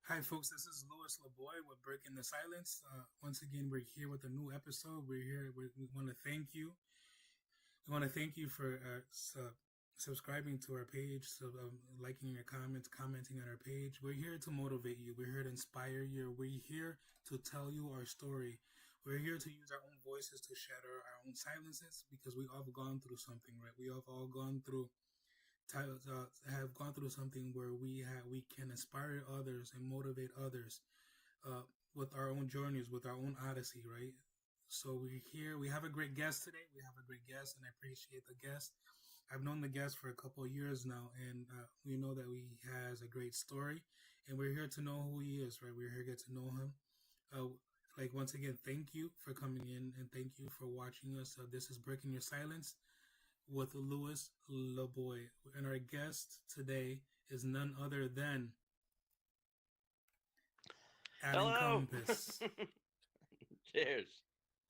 Hi, folks. This is Louis LeBoy with Breaking the Silence. Once again, we're here with a new episode. We're here. We want to thank you. We want to thank you for subscribing to our page, liking your comments, commenting on our page. We're here to motivate you. We're here to inspire you. We're here to tell you our story. We're here to use our own voices to shatter our own silences because we all have gone through something, right? We have all gone through have gone through something where we can inspire others and motivate others uh, with our own journeys, with our own odyssey, right? So we're here. We have a great guest today. We have a great guest, and I appreciate the guest. I've known the guest for a couple of years now, and we know that he has a great story, and we're here to know who he is, right? We're here to get to know him. Uh, once again, thank you for coming in, and thank you for watching us. This is Breaking Your Silence with Louis LeBoy. And our guest today is none other than Alan Hello. Compass. Cheers.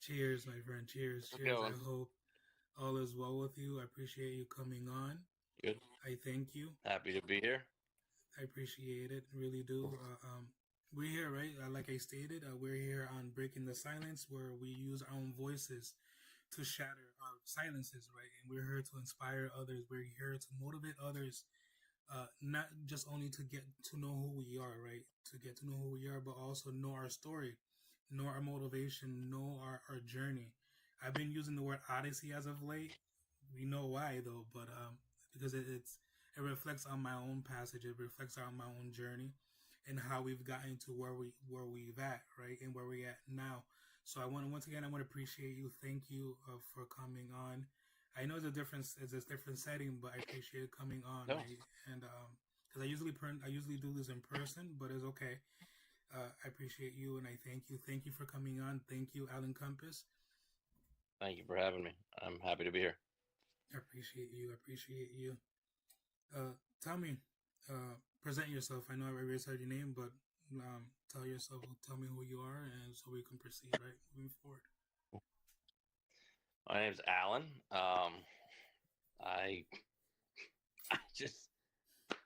Cheers, my friend. Cheers, How's it cheers. I going? hope all is well with you. I appreciate you coming on. Good. I thank you. Happy to be here. I appreciate it. Really do. We're here, right? Like I stated, we're here on Breaking the Silence, where we use our own voices to shatter our silences, right? And we're here to inspire others. We're here to motivate others, not just only to get to know who we are, right? To get to know who we are, but also know our story, know our motivation, know our journey. I've been using the word odyssey as of late. We know why though, but because it reflects on my own passage. It reflects on my own journey and how we've gotten to where we've at, right, and where we at now. So I want to once again I want to appreciate you. Thank you for coming on. I know it's a different setting, but I appreciate coming on, No, right? And because I usually do this in person, but it's okay. I appreciate you and I thank you. Thank you for coming on. Thank you, Alan Compass. thank you for having me. I'm happy to be here. I appreciate you. I appreciate you. Uh, Tell me, present yourself. I know I already said your name, but tell yourself, tell me who you are, and so we can proceed, right, moving forward. My name's Alan. I, I just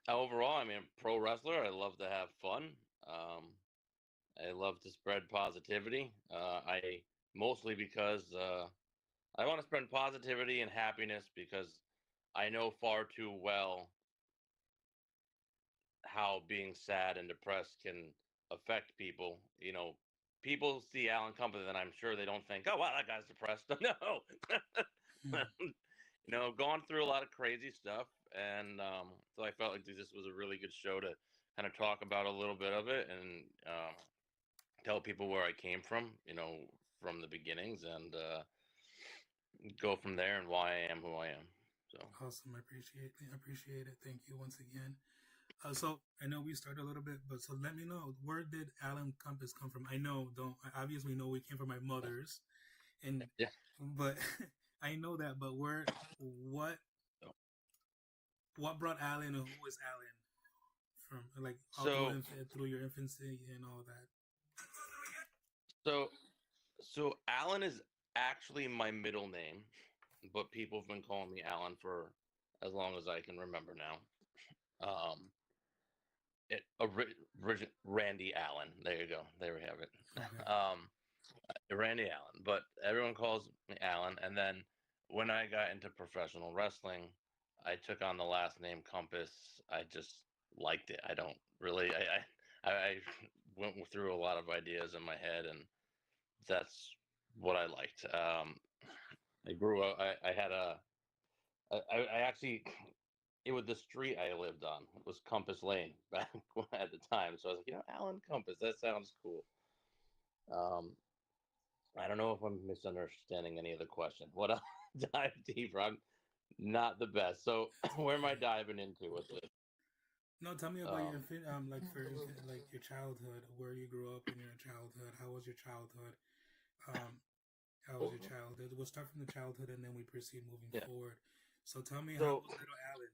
overall, I mean, a pro wrestler. I love to have fun. Um, I love to spread positivity. I mostly because I want to spread positivity and happiness because I know far too well how being sad and depressed can affect people. People see Alan Compass, and I'm sure they don't think, "Oh, wow, that guy's depressed." No, Hmm. gone through a lot of crazy stuff, and so I felt like this was a really good show to kind of talk about a little bit of it and tell people where I came from. From the beginnings, and go from there, and why I am who I am. So Awesome. I appreciate it. I appreciate it. Thank you once again. So I know we started a little bit, but so let me know, where did Alan Compass come from? I know, don't I obviously know we came from my mothers, and yeah. but I know that. But what, So, what brought Alan, and who is Alan from, like all so through your infancy and all that? So, so Alan is actually my middle name, but people have been calling me Alan for as long as I can remember now. Um, Randy Allen. There you go. There we have it. Okay. Randy Allen, but everyone calls me Alan. And then when I got into professional wrestling, I took on the last name Compass. I just liked it. I don't really. I went through a lot of ideas in my head, and that's what I liked. I grew up. I had a. I actually. It was the street I lived on. It was Compass Lane back at the time. So I was like, Alan Compass. That sounds cool. Um, I don't know if I'm misunderstanding any of the question. What I'll dive deeper. I'm not the best. So where am I Okay. diving into with it? No, tell me about your Um, like like your childhood, where you grew up in your childhood. How was your childhood? Um, how was your childhood? We'll start from the childhood and then we proceed moving yeah. forward. So tell me, how So was little Alan?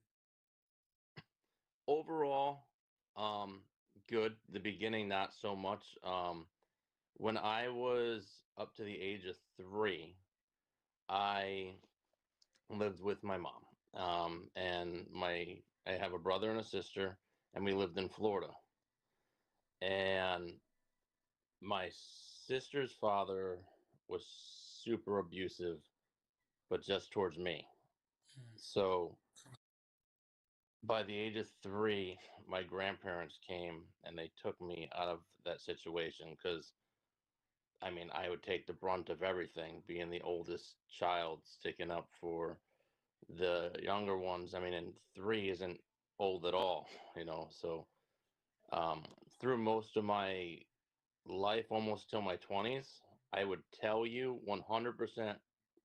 overall, um, good. The beginning, not so much. When I was up to the age of 3, I lived with my mom. And I have a brother and a sister, and we lived in Florida. and my sister's father was super abusive, but just towards me. Mm. So by the age of 3, my grandparents came and they took me out of that situation because I mean, I would take the brunt of everything, being the oldest child, sticking up for the younger ones. I mean, and 3 isn't old at all, you know. So um, through most of my life, almost till my 20s, I would tell you 100%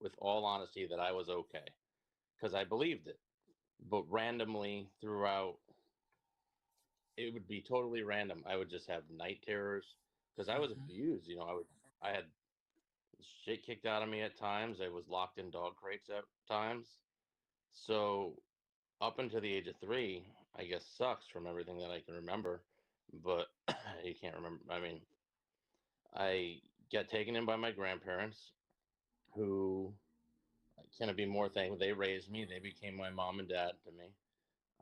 with all honesty that I was okay because I believed it. But randomly throughout, it would be totally random. I would just have night terrors because I was Mm-hmm. abused. You know, I had shit kicked out of me at times. I was locked in dog crates at times. So up until the age of 3, I guess sucks from everything that I can remember. But you can't remember. I mean, I got taken in by my grandparents, who cannot be more thankful. They raised me. They became my mom and dad to me.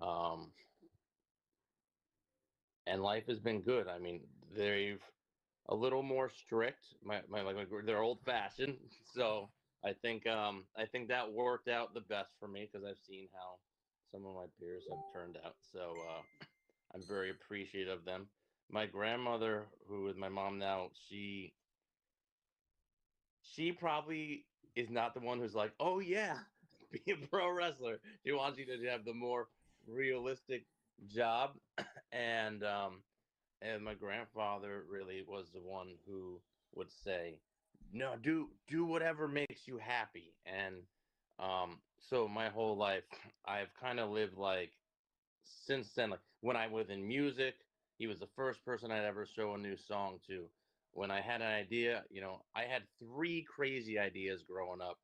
Um, and life has been good. I mean, they've a little more strict. They're old fashioned, so I think that worked out the best for me because I've seen how some of my peers have turned out. So I'm very appreciative of them. My grandmother, who is my mom now, she probably is not the one who's like, oh yeah, be a pro wrestler. She wants you to have the more realistic job, and my grandfather really was the one who would say, "No, do whatever makes you happy." And so my whole life, I've kind of lived like since then. Like when I was in music, he was the first person I'd ever show a new song to. When I had an idea, you know, I had 3 crazy ideas growing up.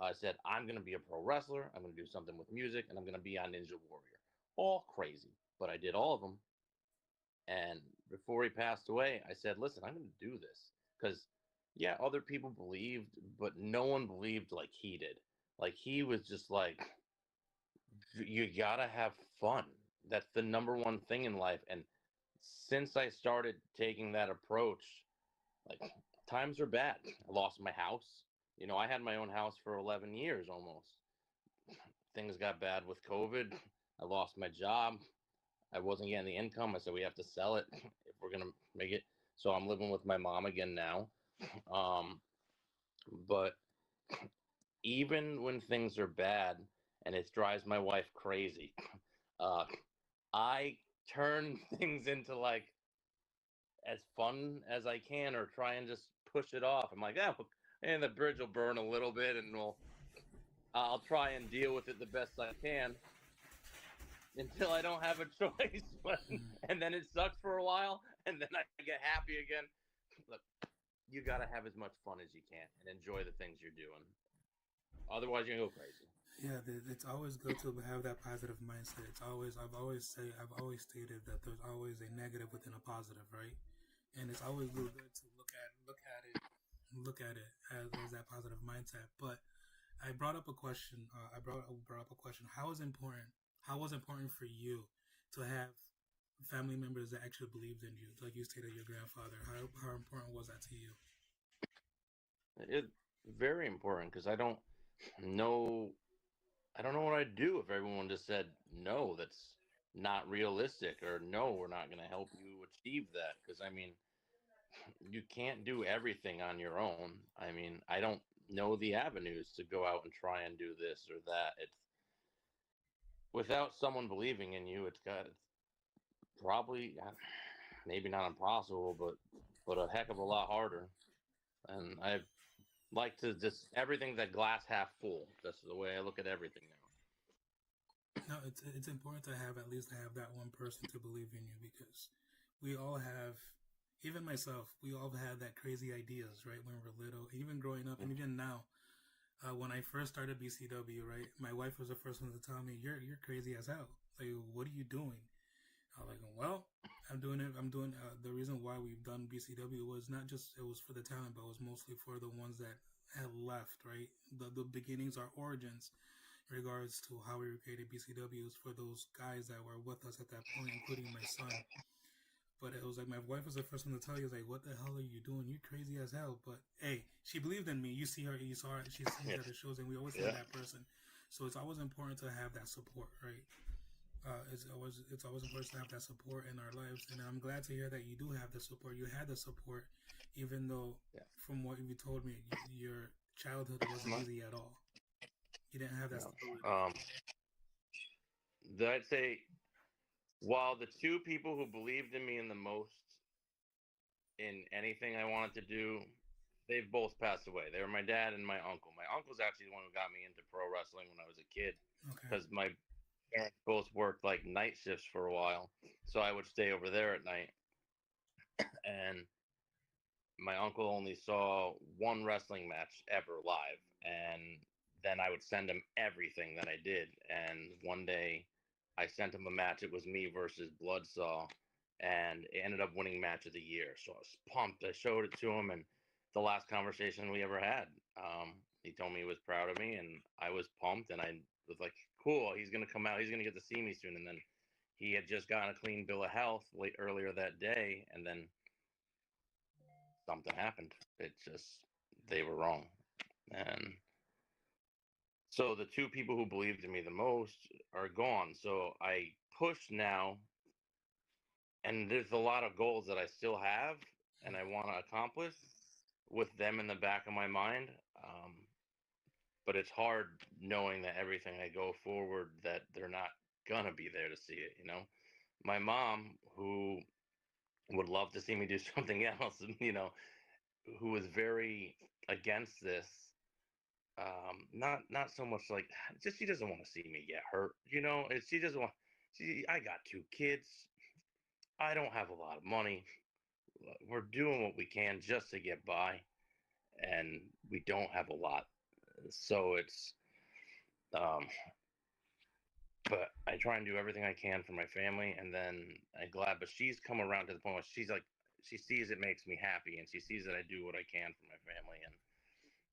I said, I'm going to be a pro wrestler, I'm going to do something with music, and I'm going to be on Ninja Warrior. All crazy, but I did all of them. And before he passed away, I said, listen, I'm going to do this. Because, yeah, other people believed, but no one believed like he did. Like, he was just like, you got to have fun. That's the number one thing in life. And since I started taking that approach, like, times are bad. I lost my house. You know, I had my own house for 11 years almost. Things got bad with COVID. I lost my job. I wasn't getting the income. I said we have to sell it if we're gonna make it. So I'm living with my mom again now. Um, but even when things are bad and it drives my wife crazy, uh, I turn things into like as fun as I can, or try and just push it off. I'm like, oh, and the bridge will burn a little bit, and I'll try and deal with it the best I can until I don't have a choice. And then it sucks for a while, and then I get happy again. Look, you got to have as much fun as you can and enjoy the things you're doing. Otherwise, you're gonna go crazy. Yeah, it's always good to have that positive mindset. I've always stated that there's always a negative within a positive, right? And it's always good to look at it as that positive mindset. But I brought up a question. I brought up a question. How is important? How was important for you to have family members that actually believed in you, like you stated, your grandfather? How important was that to you? It's very important because know I don't know what I'd do if everyone just said no. That's not realistic, or no, we're not going to help you achieve that. Because I mean, you can't do everything on your own. I mean, I don't know the avenues to go out and try and do this or that. It's without someone believing in you. It's probably maybe not impossible, but a heck of a lot harder. And I like to just everything's that glass half full. That's the way I look at everything now. No, it's important to have at least have that one person to believe in you because we all have, even myself, we all had that crazy ideas, right? When we were little, even growing up, and even now. When I first started BCW, right, my wife was the first one to tell me, "You're crazy as hell. Like, what are you doing?" I was like, "Well, I'm doing it. I'm doing the reason why we've done BCW was not just it was for the talent, but it was mostly for the ones that had left, right? The beginnings, our origins, in regards to how we created BCW, is for those guys that were with us at that point, including my son. But it was like my wife was the first one to tell you, like, "What the hell are you doing? You're crazy as hell." But hey, she believed in me. You see her, you saw her. She sees Yeah. at the shows, and we always have Yeah. that person. So it's always important to have that support, right? It's always important to have that support in our lives, and I'm glad to hear that you do have the support. You had the support, even though Yeah. from what you told me, your childhood wasn't easy at all. You didn't have that stability. No. I'd say while the two people who believed in me in the most in anything I wanted to do, they've both passed away. They were my dad and my uncle. My uncle's actually the one who got me into pro wrestling when I was a kid Okay. because my parents both worked like night shifts for a while. So I would stay over there at night. And my uncle only saw one wrestling match ever live. And then I would send him everything that I did. And one day I sent him a match. It was me versus Bloodsaw. And it ended up winning match of the year. So I was pumped. I showed it to him. And the last conversation we ever had, he told me he was proud of me. And I was pumped. And I was like, cool, he's going to come out. He's going to get to see me soon. And then he had just gotten a clean bill of health earlier that day. And then something happened. It just, they were wrong. And so the two people who believed in me the most are gone. So I push now, and there's a lot of goals that I still have and I want to accomplish with them in the back of my mind. But it's hard knowing that everything I go forward, that they're not gonna be there to see it. My mom, who would love to see me do something else, who was very against this. Not so much like, just she doesn't want to see me get hurt. She doesn't want. I got two kids. I don't have a lot of money. We're doing what we can just to get by, and we don't have a lot. So it's, um, but I try and do everything I can for my family, and then I'm glad. But she's come around to the point where she's like, she sees it makes me happy, and she sees that I do what I can for my family, and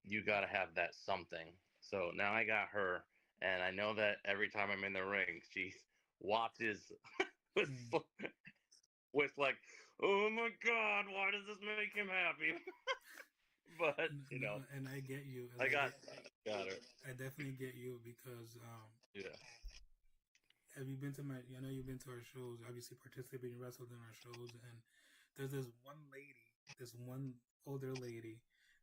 you got to have that something. So now I got her, and I know that every time I'm in the ring, she watches with, Hmm. with like, oh my God, why does this make him happy? But No, and I get you. I Like got her. I definitely get you because Yeah, have you been to my? I know you've been to our shows. Obviously, participating wrestled in our shows, and there's this one lady, this one older lady,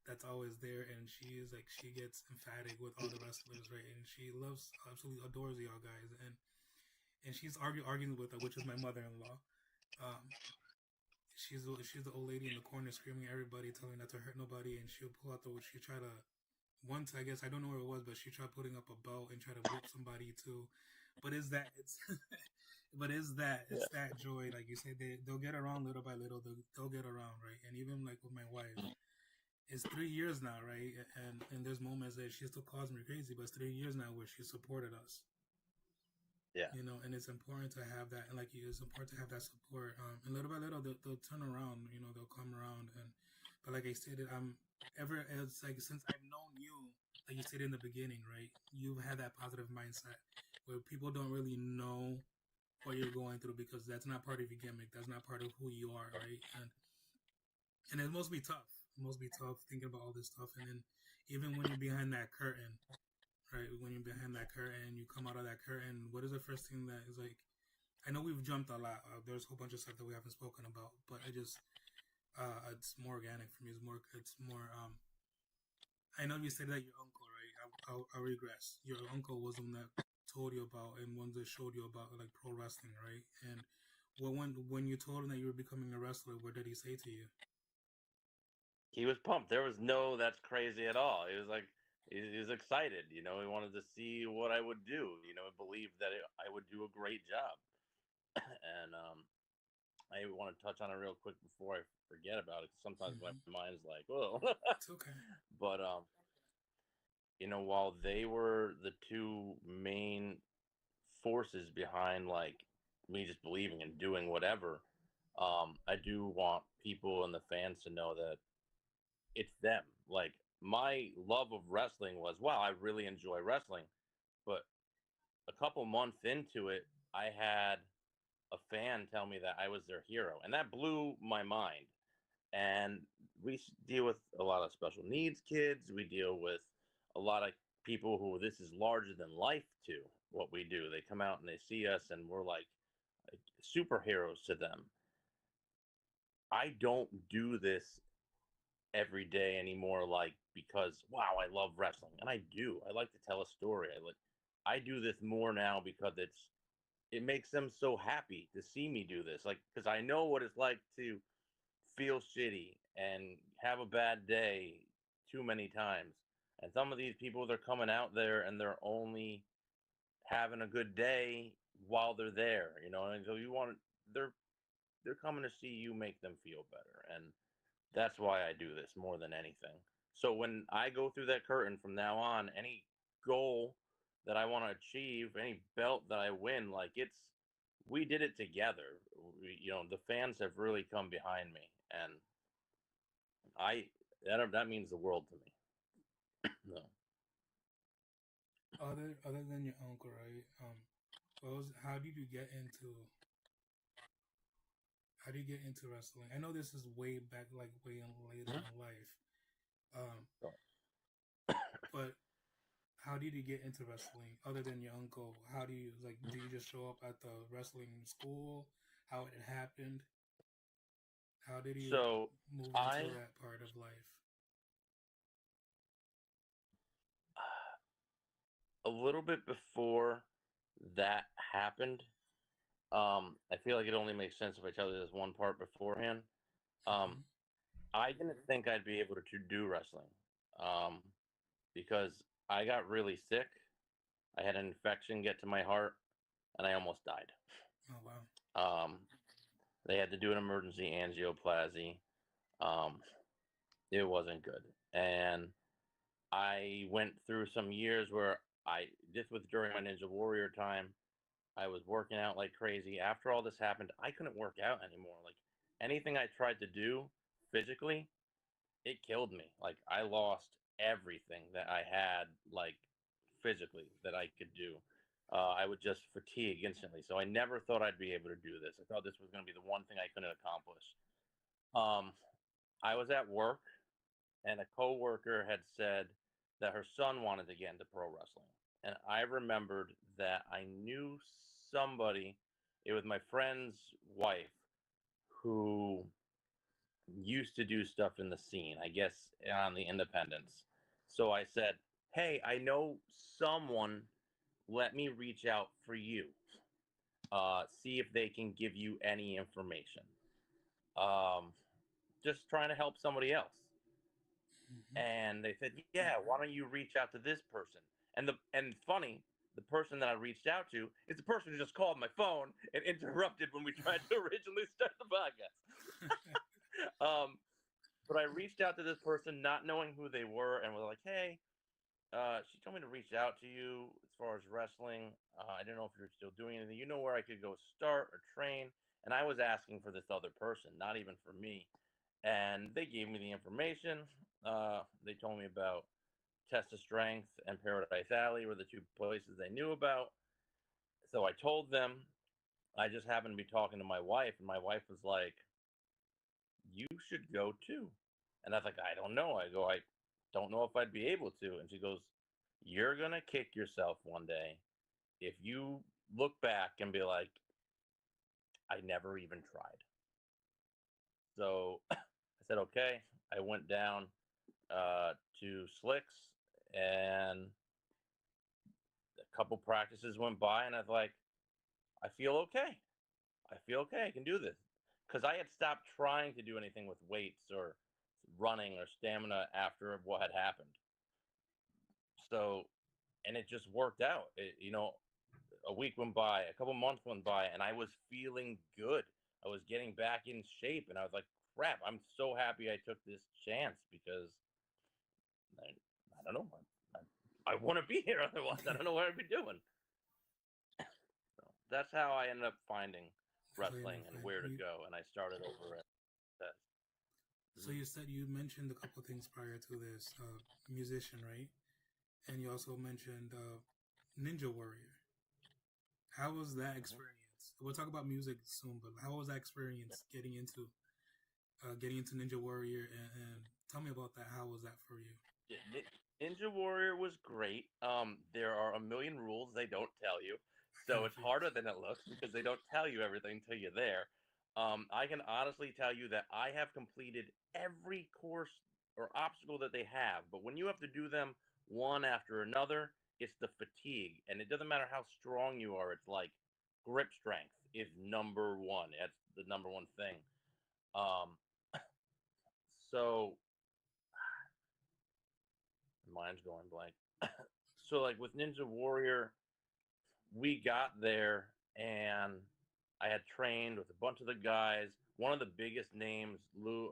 that's always there, and she is like she gets emphatic with all the wrestlers, right? And she loves, absolutely adores y'all guys, and she's arguing with her, which is my mother-in-law. Um, she's the old lady in the corner screaming at everybody, telling not to hurt nobody, and she'll pull out the she try to once I guess I don't know where it was, but she tried putting up a belt and try to whip somebody too. But is that it's but is that yeah, it's that joy, like you say, they'll get around little by little, they'll get around, right? And even like with my wife, it's 3 years now, right? And there's moments that she still calls me crazy, but it's 3 years now where she supported us, yeah, and it's important to have that, and like it's important to have that support. And little by little, they'll turn around, they'll come around, but like I stated, it's like since I've known you, like you said in the beginning, right? You've had that positive mindset where people don't really know what you're going through because that's not part of your gimmick, that's not part of who you are, right? And it must be tough. It must be tough thinking about all this stuff, and then even when you're behind that curtain, right? When you're behind that curtain, you come out of that curtain. What is the first thing that is like? I know we've jumped a lot. There's a whole bunch of stuff that we haven't spoken about, but it's more organic for me. It's more. I know you said that your uncle, right? I regress. Your uncle was the one that told you about and one that showed you about like pro wrestling, right? And when you told him that you were becoming a wrestler, what did he say to you? he was pumped. There was no that's crazy at all. He was like, he was excited. He wanted to see what I would do. He believed that I would do a great job. And I want to touch on it real quick before I forget about it. Cause sometimes my Mm-hmm. mind's like, oh, It's okay. but while they were the two main forces behind like me just believing and doing whatever, I do want people and the fans to know that it's them. Like my love of wrestling was, wow, I really enjoy wrestling, but a couple months into it, I had a fan tell me that I was their hero, and that blew my mind. And we deal with a lot of special needs kids. We deal with a lot of people who this is larger than life to what we do. They come out and they see us, and we're like superheroes to them. I don't do this every day anymore, like because wow, I love wrestling, and I do. I like to tell a story. I do this more now because it makes them so happy to see me do this. Like because I know what it's like to feel shitty and have a bad day too many times. And some of these people, they're coming out there and they're only having a good day while they're there, you know. And so they're they're coming to see you make them feel better, and that's why I do this more than anything. So when I go through that curtain from now on, any goal that I want to achieve, any belt that I win, like we did it together. The fans have really come behind me, and I that means the world to me. No. Other than your uncle, right? How did you get into wrestling? I know this is way back, like way later in life. Um, but how did you get into wrestling? Other than your uncle, how do you like? Do you just show up at the wrestling school? How it happened? How did you So move into I that part of life? a little bit before that happened. I feel like it only makes sense if I tell you this one part beforehand. Um, Mm-hmm. I didn't think I'd be able to do wrestling, um, because I got really sick. I had an infection get to my heart, and I almost died. Oh wow. Um, they had to do an emergency angioplasty. Um, it wasn't good, and I went through some years where this was during my Ninja Warrior time. I was working out like crazy. After all this happened, I couldn't work out anymore. Like anything I tried to do physically, it killed me. Like I lost everything that I had, like physically, that I could do. I would just fatigue instantly. So I never thought I'd be able to do this. I thought this was going to be the one thing I couldn't accomplish. I was at work, and a coworker had said that her son wanted to get into pro wrestling, and I remembered that I knew somebody. It was my friend's wife who used to do stuff in the scene, I guess, on the independents. So I said, "Hey, I know someone. Let me reach out for you. See if they can give you any information. Um, just trying to help somebody else." Mm-hmm. And they said, "Yeah, why don't you reach out to this person?" And funny, the person that I reached out to is the person who just called my phone and interrupted when we tried to originally start the podcast. um, but I reached out to this person, not knowing who they were, and was like, "Hey, she told me to reach out to you as far as wrestling. I don't know if you're still doing anything. You know where I could go start or train?" And I was asking for this other person, not even for me. And they gave me the information. They told me about Test of Strength and Paradise Alley were the two places they knew about. So I told them. I just happened to be talking to my wife, and my wife was like, "You should go too." And I was like, "I don't know." I go, "I don't know if I'd be able to." And she goes, "You're going to kick yourself one day if you look back and be like, I never even tried." So I said, "Okay." I went down to Slicks, and a couple practices went by, and I was like, I feel okay. I feel okay. I can do this. Because I had stopped trying to do anything with weights or running or stamina after what had happened. So, and it just worked out. A week went by, a couple months went by, and I was feeling good. I was getting back in shape, and I was like, crap, I'm so happy I took this chance because I don't know. I wouldn't be here otherwise. I don't know what I'd be doing. So that's how I ended up finding That's what you wrestling and find. where to go, and I started over at that. So you said you mentioned a couple of things prior to this. Musician, right? And you also mentioned Ninja Warrior. How was that Mm-hmm. experience? we'll talk about music soon, but how was that experience getting into Ninja Warrior, and tell me about that. How was that for you? Ninja Warrior was great. There are a million rules they don't tell you, so it's Yes. harder than it looks because they don't tell you everything till you're there. I can honestly tell you that I have completed every course or obstacle that they have, but when you have to do them one after another, it's the fatigue, and it doesn't matter how strong you are. It's like grip strength is number one. That's the number one thing. Um, so mine's going blank. So like with Ninja Warrior, we got there and I had trained with a bunch of the guys. One of the biggest names, Lou,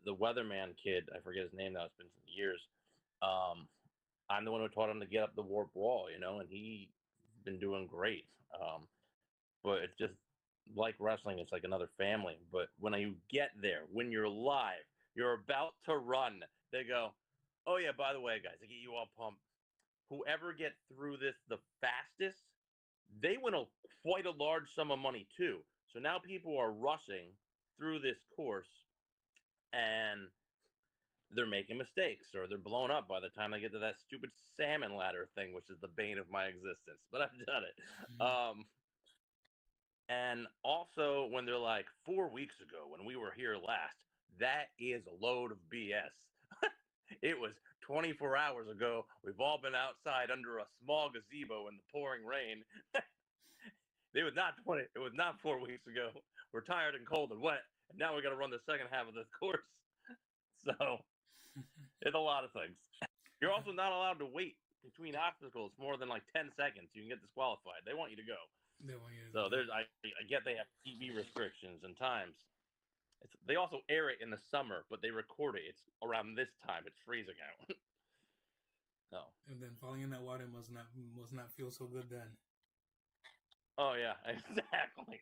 the weatherman kid, I forget his name now. It's been some years. Um, I'm the one who taught him to get up the warp wall, and he's been doing great. But it's just like wrestling; it's like another family. But when you get there, when you're live, you're about to run. They go, "Oh yeah, by the way, guys, to get you all pumped, whoever gets through this the fastest, they win quite a large sum of money too. So now people are rushing through this course and they're making mistakes or they're blown up by the time they get to that stupid salmon ladder thing, which is the bane of my existence. But I've done it. Mhm. And also when they're like 4 weeks ago when we were here last, that is a load of BS. It was 24 hours ago. We've all been outside under a small gazebo in the pouring rain. It was not 20. It was not 4 weeks ago. We're tired and cold and wet, and now we got to run the second half of this course. So it's a lot of things. You're also not allowed to wait between obstacles more than like 10 seconds. You can get disqualified. They want you to go. They want you to So go. I get they have TV restrictions and times. They also air it in the summer, but they record it. It's around this time. It's freezing out. No. And then falling in that water must not feel so good then. Oh yeah, exactly.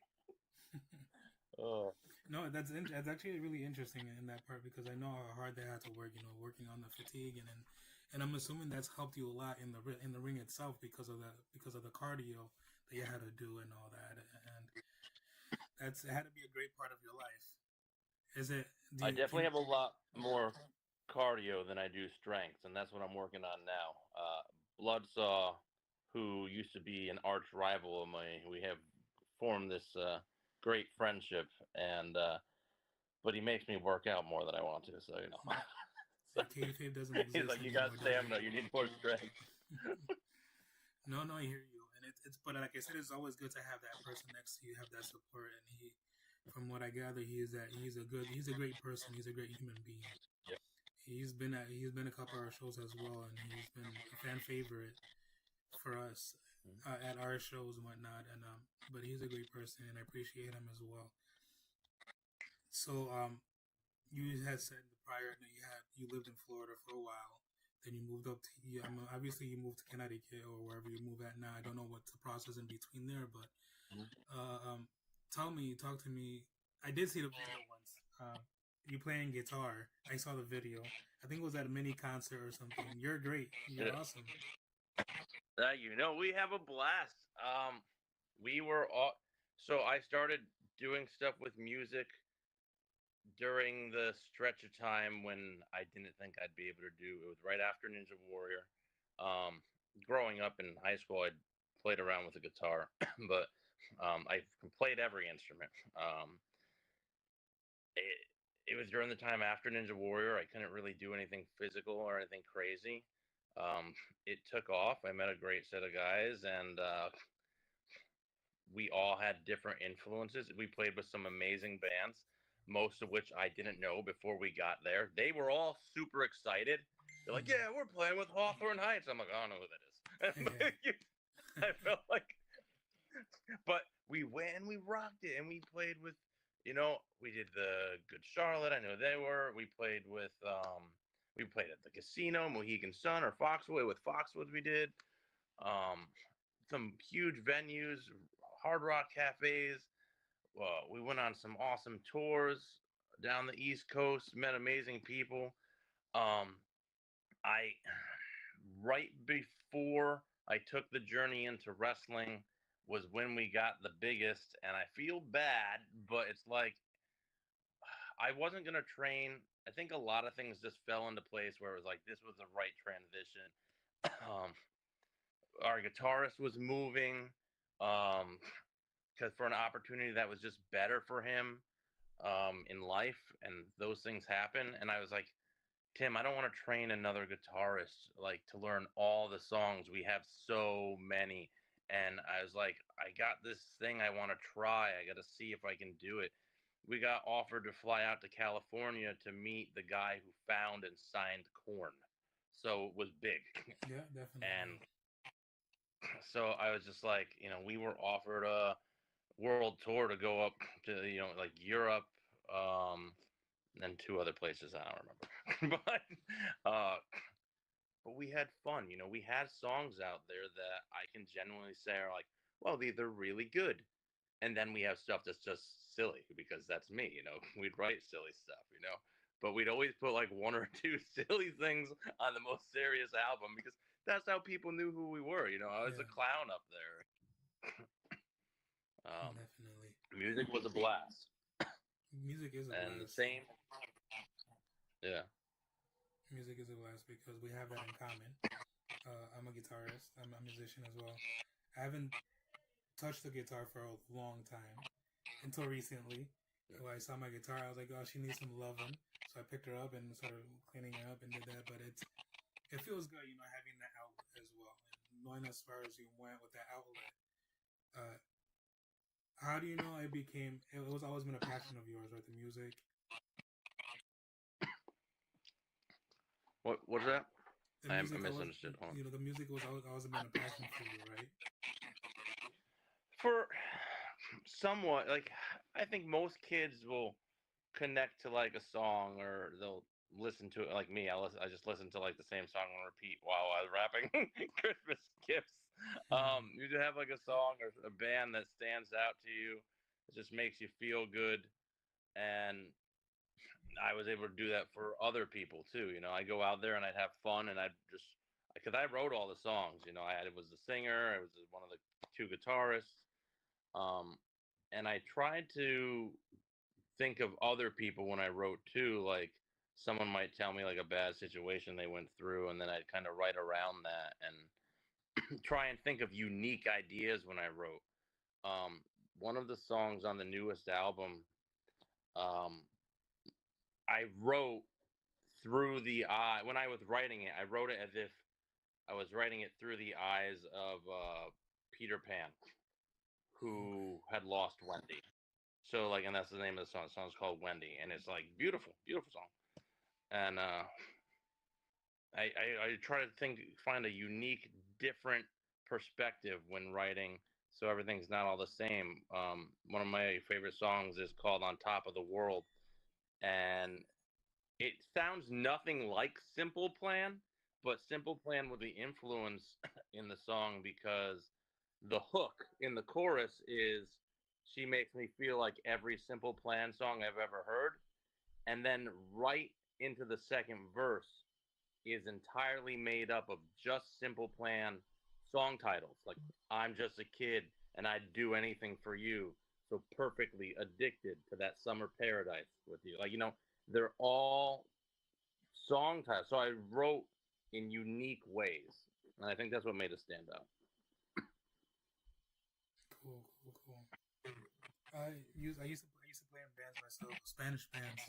Oh. No, that's actually really interesting in that part because I know how hard they had to work. Working on the fatigue, and I'm assuming that's helped you a lot in the ring itself because of the cardio that you had to do and all that, and it had to be a great part of your life. Is it? Do I you definitely can? have a lot more cardio than I do strength, and that's what I'm working on now. Bloodsaw, who used to be an arch rival of mine, we have formed this great friendship, and but he makes me work out more than I want to. So So so kayfabe doesn't he's exist like, "You got anymore, does stamina. You need more strength." it? No, no, I hear you, and it's but like I said, it's always good to have that person next to you, have that support, and from what I gather, he's a great person, he's a great human being. Yep. He's been a couple of our shows as well, and he's been a fan favorite for us at our shows and whatnot. And but he's a great person, and I appreciate him as well. So you had said prior that you lived in Florida for a while. Then you moved up to obviously you moved to Connecticut or wherever you move at now. I don't know what the process in between there, but talk to me. I did see the video once. You playing guitar. I saw the video. I think it was at a mini concert or something. You're great. You're awesome. We have a blast. We were all so I started doing stuff with music during the stretch of time when I didn't think I'd be able to do. It was right after Ninja Warrior. Growing up in high school, I played around with the guitar, but I played every instrument. It was during the time after Ninja Warrior. I couldn't really do anything physical or anything crazy. It took off. I met a great set of guys, and we all had different influences. We played with some amazing bands, most of which I didn't know before we got there. They were all super excited. They're like, "Yeah, we're playing with Hawthorne Heights." I'm like, "I don't know who that is." I felt like, but we went and we rocked it, and we played with, we did the Good Charlotte. I know they were. We played at the casino, Mohegan Sun or Foxwoods. With Foxwoods, we did some huge venues, Hard Rock cafes. We went on some awesome tours down the East Coast, met amazing people. I right before I took the journey into wrestling was when we got the biggest, and I feel bad, but it's like I wasn't gonna train. I think a lot of things just fell into place where it was like this was the right transition. um, our guitarist was moving, um, because for an opportunity that was just better for him, in life, and those things happen. And I was like, Tim, I don't want to train another guitarist like to learn all the songs. We have so many. And I was like, I got this thing I want to try. I got to see if I can do it. We got offered to fly out to California to meet the guy who found and signed Korn. So it was big. Yeah, definitely. And so I was just like, we were offered a world tour to go up to, like Europe, and two other places I don't remember. But we had fun. We had songs out there that I can genuinely say are like, well, these are really good. And then we have stuff that's just silly because that's me. We'd write silly stuff. But we'd always put like one or two silly things on the most serious album because that's how people knew who we were. I was Yeah, a clown up there. definitely. Music was a blast. Music is a And the blast. same, yeah. Music is a blast because we have that in common. I'm a guitarist. I'm a musician as well. I haven't touched the guitar for a long time until recently. When I saw my guitar, I was like, "Oh, she needs some loving." So I picked her up and started cleaning her up and did that. But it feels good, having that outlet as well, and knowing as far as you went with that outlet. Uh, how do you know it became? It was always been a passion of yours, right? The music. What's that? The I music always, misunderstood. Hold on. the music was always been a passion for you, right? For somewhat, like I think most kids will connect to like a song or they'll listen to it like me. I just listen to like the same song on repeat while I was rapping Christmas gifts. You do have like a song or a band that stands out to you. It just makes you feel good, and I was able to do that for other people too. I go out there and I'd have fun, and I'd just because I wrote all the songs. I was the singer, I was one of the two guitarists, um, and I tried to think of other people when I wrote too. Like someone might tell me like a bad situation they went through, and then I'd kind of write around that and try and think of unique ideas when I wrote. Um, One of the songs on the newest album, um, I wrote through the eye when I was writing it. I wrote it as if I was writing it through the eyes of Peter Pan, Okay. who had lost Wendy. So like, and that's the name of the song. The song's called Wendy, and it's like beautiful, beautiful song. And I try to find a unique, different perspective when writing, so everything's not all the same. One of my favorite songs is called "On Top of the World," and it sounds nothing like Simple Plan, but Simple Plan was the influence in the song because the hook in the chorus is she makes me feel like every Simple Plan song I've ever heard. And then right into the second verse is entirely made up of just Simple Plan song titles. Like, I'm just a kid and I'd do anything for you. So perfectly addicted to that summer paradise with you. Like, they're all song titles. So I wrote in unique ways. And I think that's what made us stand out. Cool, cool, cool. I used to play in bands myself, Spanish bands.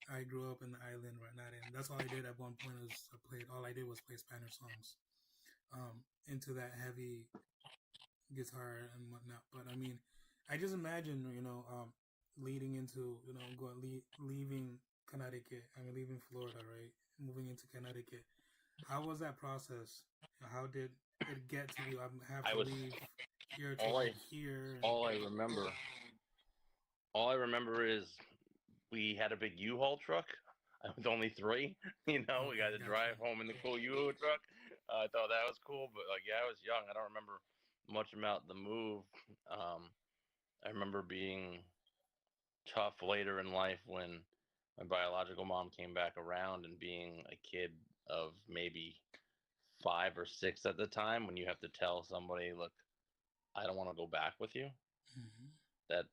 I grew up in the island, whatnot, and that's all I did at one point. Was I played all I did was play Spanish songs. Into that heavy guitar and whatnot. But I mean, I just imagine, leading into, leaving Connecticut. I mean, leaving Florida, right? Moving into Connecticut. How was that process? How did it get to you? I have I to was leave here to all I move here. And, all I remember all I remember is we had a big U-Haul truck. I was only 3. We okay, got to gotcha. drive home in the cool U-Haul truck. I thought that was cool, but like, yeah, I was young. I don't remember much about the move. Um, I remember being tough later in life when my biological mom came back around and being a kid of maybe 5 or 6 at the time when you have to tell somebody, look, I don't want to go back with you. Mm-hmm. That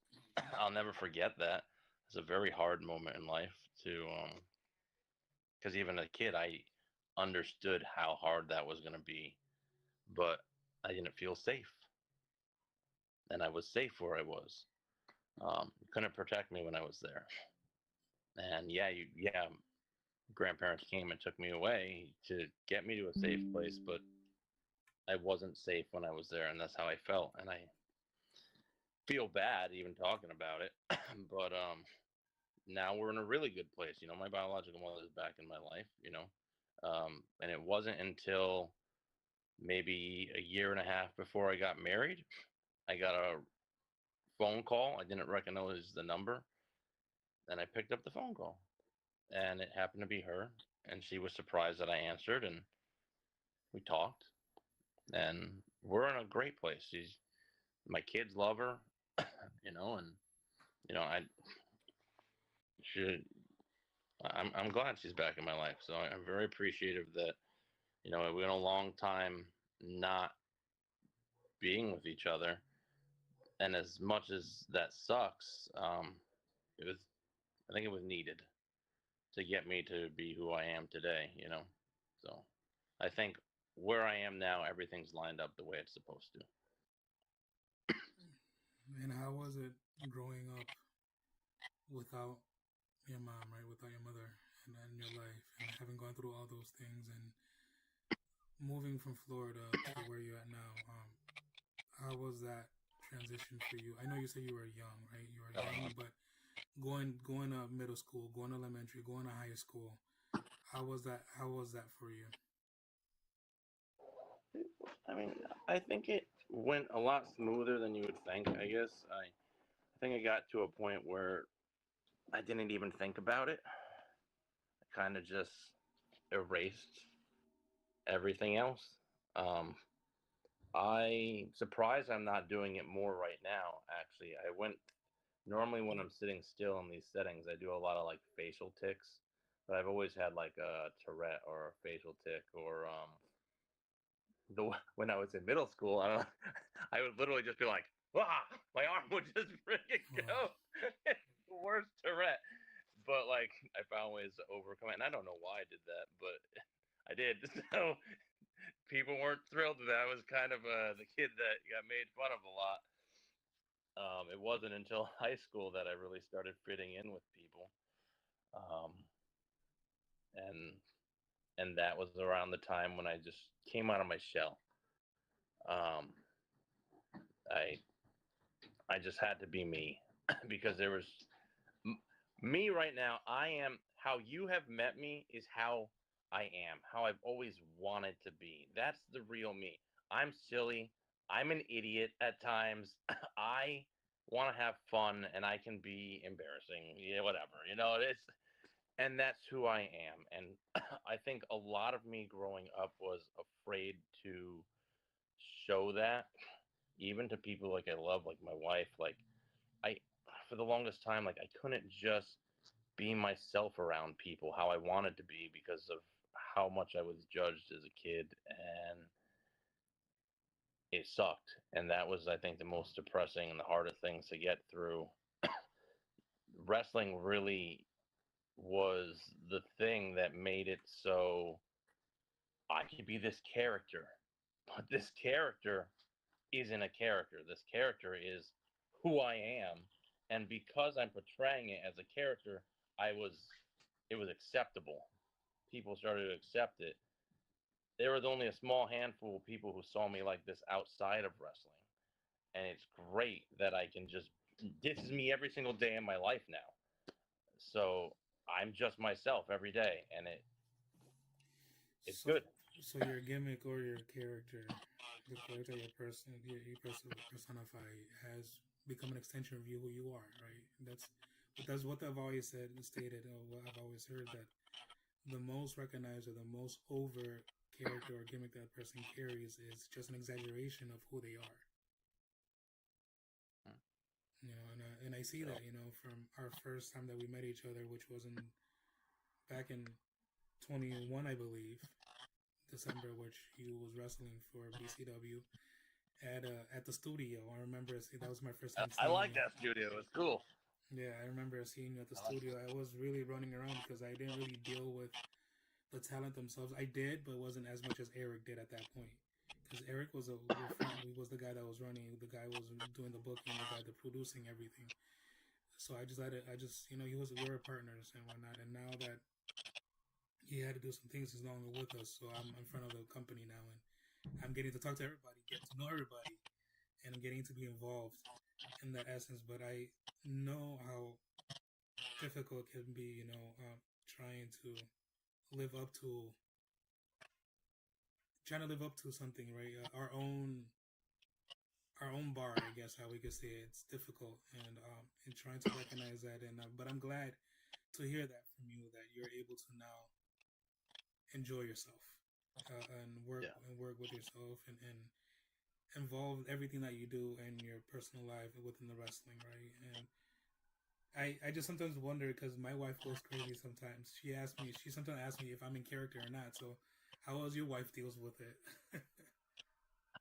I'll never forget that. It's a very hard moment in life to because even as a kid I understood how hard that was going to be, but I didn't feel safe, and I was safe where I was. Couldn't protect me when I was there, and yeah, grandparents came and took me away to get me to a safe place, but I wasn't safe when I was there, and that's how I felt, and I feel bad even talking about it. But now we're in a really good place. You know, my biological mother is back in my life. And it wasn't until maybe a year and a half before I got married, I got a phone call. I didn't recognize the number, and I picked up the phone call, and it happened to be her, and she was surprised that I answered, and we talked, and we're in a great place. She's my kids love her, and I should. I'm glad she's back in my life. So I'm very appreciative that we went a long time not being with each other, and as much as that sucks, it was I think it was needed to get me to be who I am today. So I think where I am now, everything's lined up the way it's supposed to. And how was it growing up without your mom, right? Without your mother and your life, and having gone through all those things and moving from Florida to where you're at now. How was that transition for you? I know you said you were young, right? You were young, but going to middle school, going to elementary, going to high school. How was that? How was that for you? I mean, I think it went a lot smoother than you would think. I guess I think I got to a point where I didn't even think about it. I kind of just erased everything else. Um, I surprised I'm not doing it more right now. Actually, I went normally when I'm sitting still in these settings, I do a lot of like facial ticks, but I've always had like a Tourette or a facial tick or the when I was in middle school, I don't know, I would literally just be like, "Wow!" My arm would just freaking Oh, go. It's the worst Tourette, but like I found ways to overcome it, and I don't know why I did that, but I did. So people weren't thrilled with that. I was kind of the kid that got made fun of a lot. It wasn't until high school that I really started fitting in with people, um, and that was around the time when I just came out of my shell. Um, I I just had to be me because there was me right now. I am how you have met me is how I am, how I've always wanted to be. That's the real me. I'm silly. I'm an idiot at times. I want to have fun and I can be embarrassing. Yeah, whatever. It's and that's who I am. And I think a lot of me growing up was afraid to show that even to people like I love, like my wife. Like I for the longest time, like I couldn't just be myself around people how I wanted to be because of how much I was judged as a kid, and it sucked. And that was, I think, the most depressing and the hardest things to get through. Wrestling really was the thing that made it so I could be this character, but this character isn't a character. This character is who I am, and because I'm portraying it as a character, I was it was acceptable. People started to accept it. There was only a small handful of people who saw me like this outside of wrestling, and it's great that I can just this is me every single day in my life now. So I'm just myself every day, and it's so good. so your gimmick or your character, the character your person you personify has become an extension of you who you are, right? That's what I've always said stated, or what I've always heard, that the most recognized or the most over character or gimmick that person carries is just an exaggeration of who they are. And I see So, that, from our first time that we met each other, which was in back in 21, I believe, December, which he was wrestling for BCW, at the studio. I remember that was my first time I seeing like you. that studio. It's cool. Yeah, I remember seeing you at the I like studio. I was really running around because I didn't really deal with the talent themselves. I did, but it wasn't as much as Eric did at that point. Because Eric was he was the guy that was running, the guy was doing the booking, the guy that producing everything. So I just let it. I just we were partners and whatnot. And now that he had to do some things, he's no longer with us. So I'm in front of the company now, and I'm getting to talk to everybody, get to know everybody, and I'm getting to be involved in that essence. But I know how difficult it can be, trying to live up to something, right? Our own bar, I guess how we could say it. It's difficult, and trying to recognize that. And but I'm glad to hear that from you that you're able to now enjoy yourself yeah. and work with yourself and involve everything that you do in your personal life within the wrestling, right? And I just sometimes wonder because my wife goes crazy sometimes. She sometimes asks me if I'm in character or not. So, how else your wife deals with it?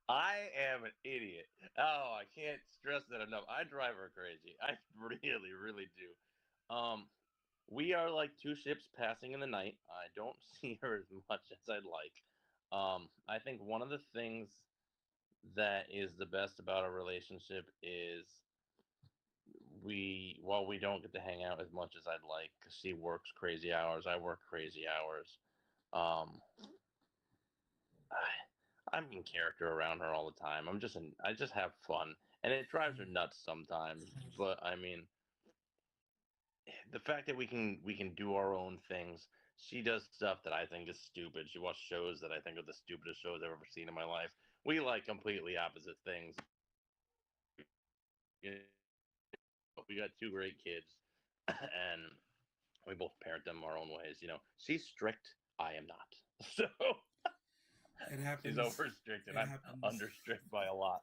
I am an idiot. Oh, I can't stress that enough. I drive her crazy. I really, really do. Um, we are like two ships passing in the night. I don't see her as much as I'd like. I think one of the things that is the best about our relationship is while we don't get to hang out as much as I'd like, because she works crazy hours, I work crazy hours. Um, I'm in character around her all the time. I just have fun, and it drives her nuts sometimes. But I mean, the fact that we can do our own things. She does stuff that I think is stupid. She watches shows that I think are the stupidest shows I've ever seen in my life. We like completely opposite things. You know, we got two great kids, and we both parent them our own ways. You know, she's strict. I am not. So It she's happens. over strict, and It I'm happens. under strict by a lot.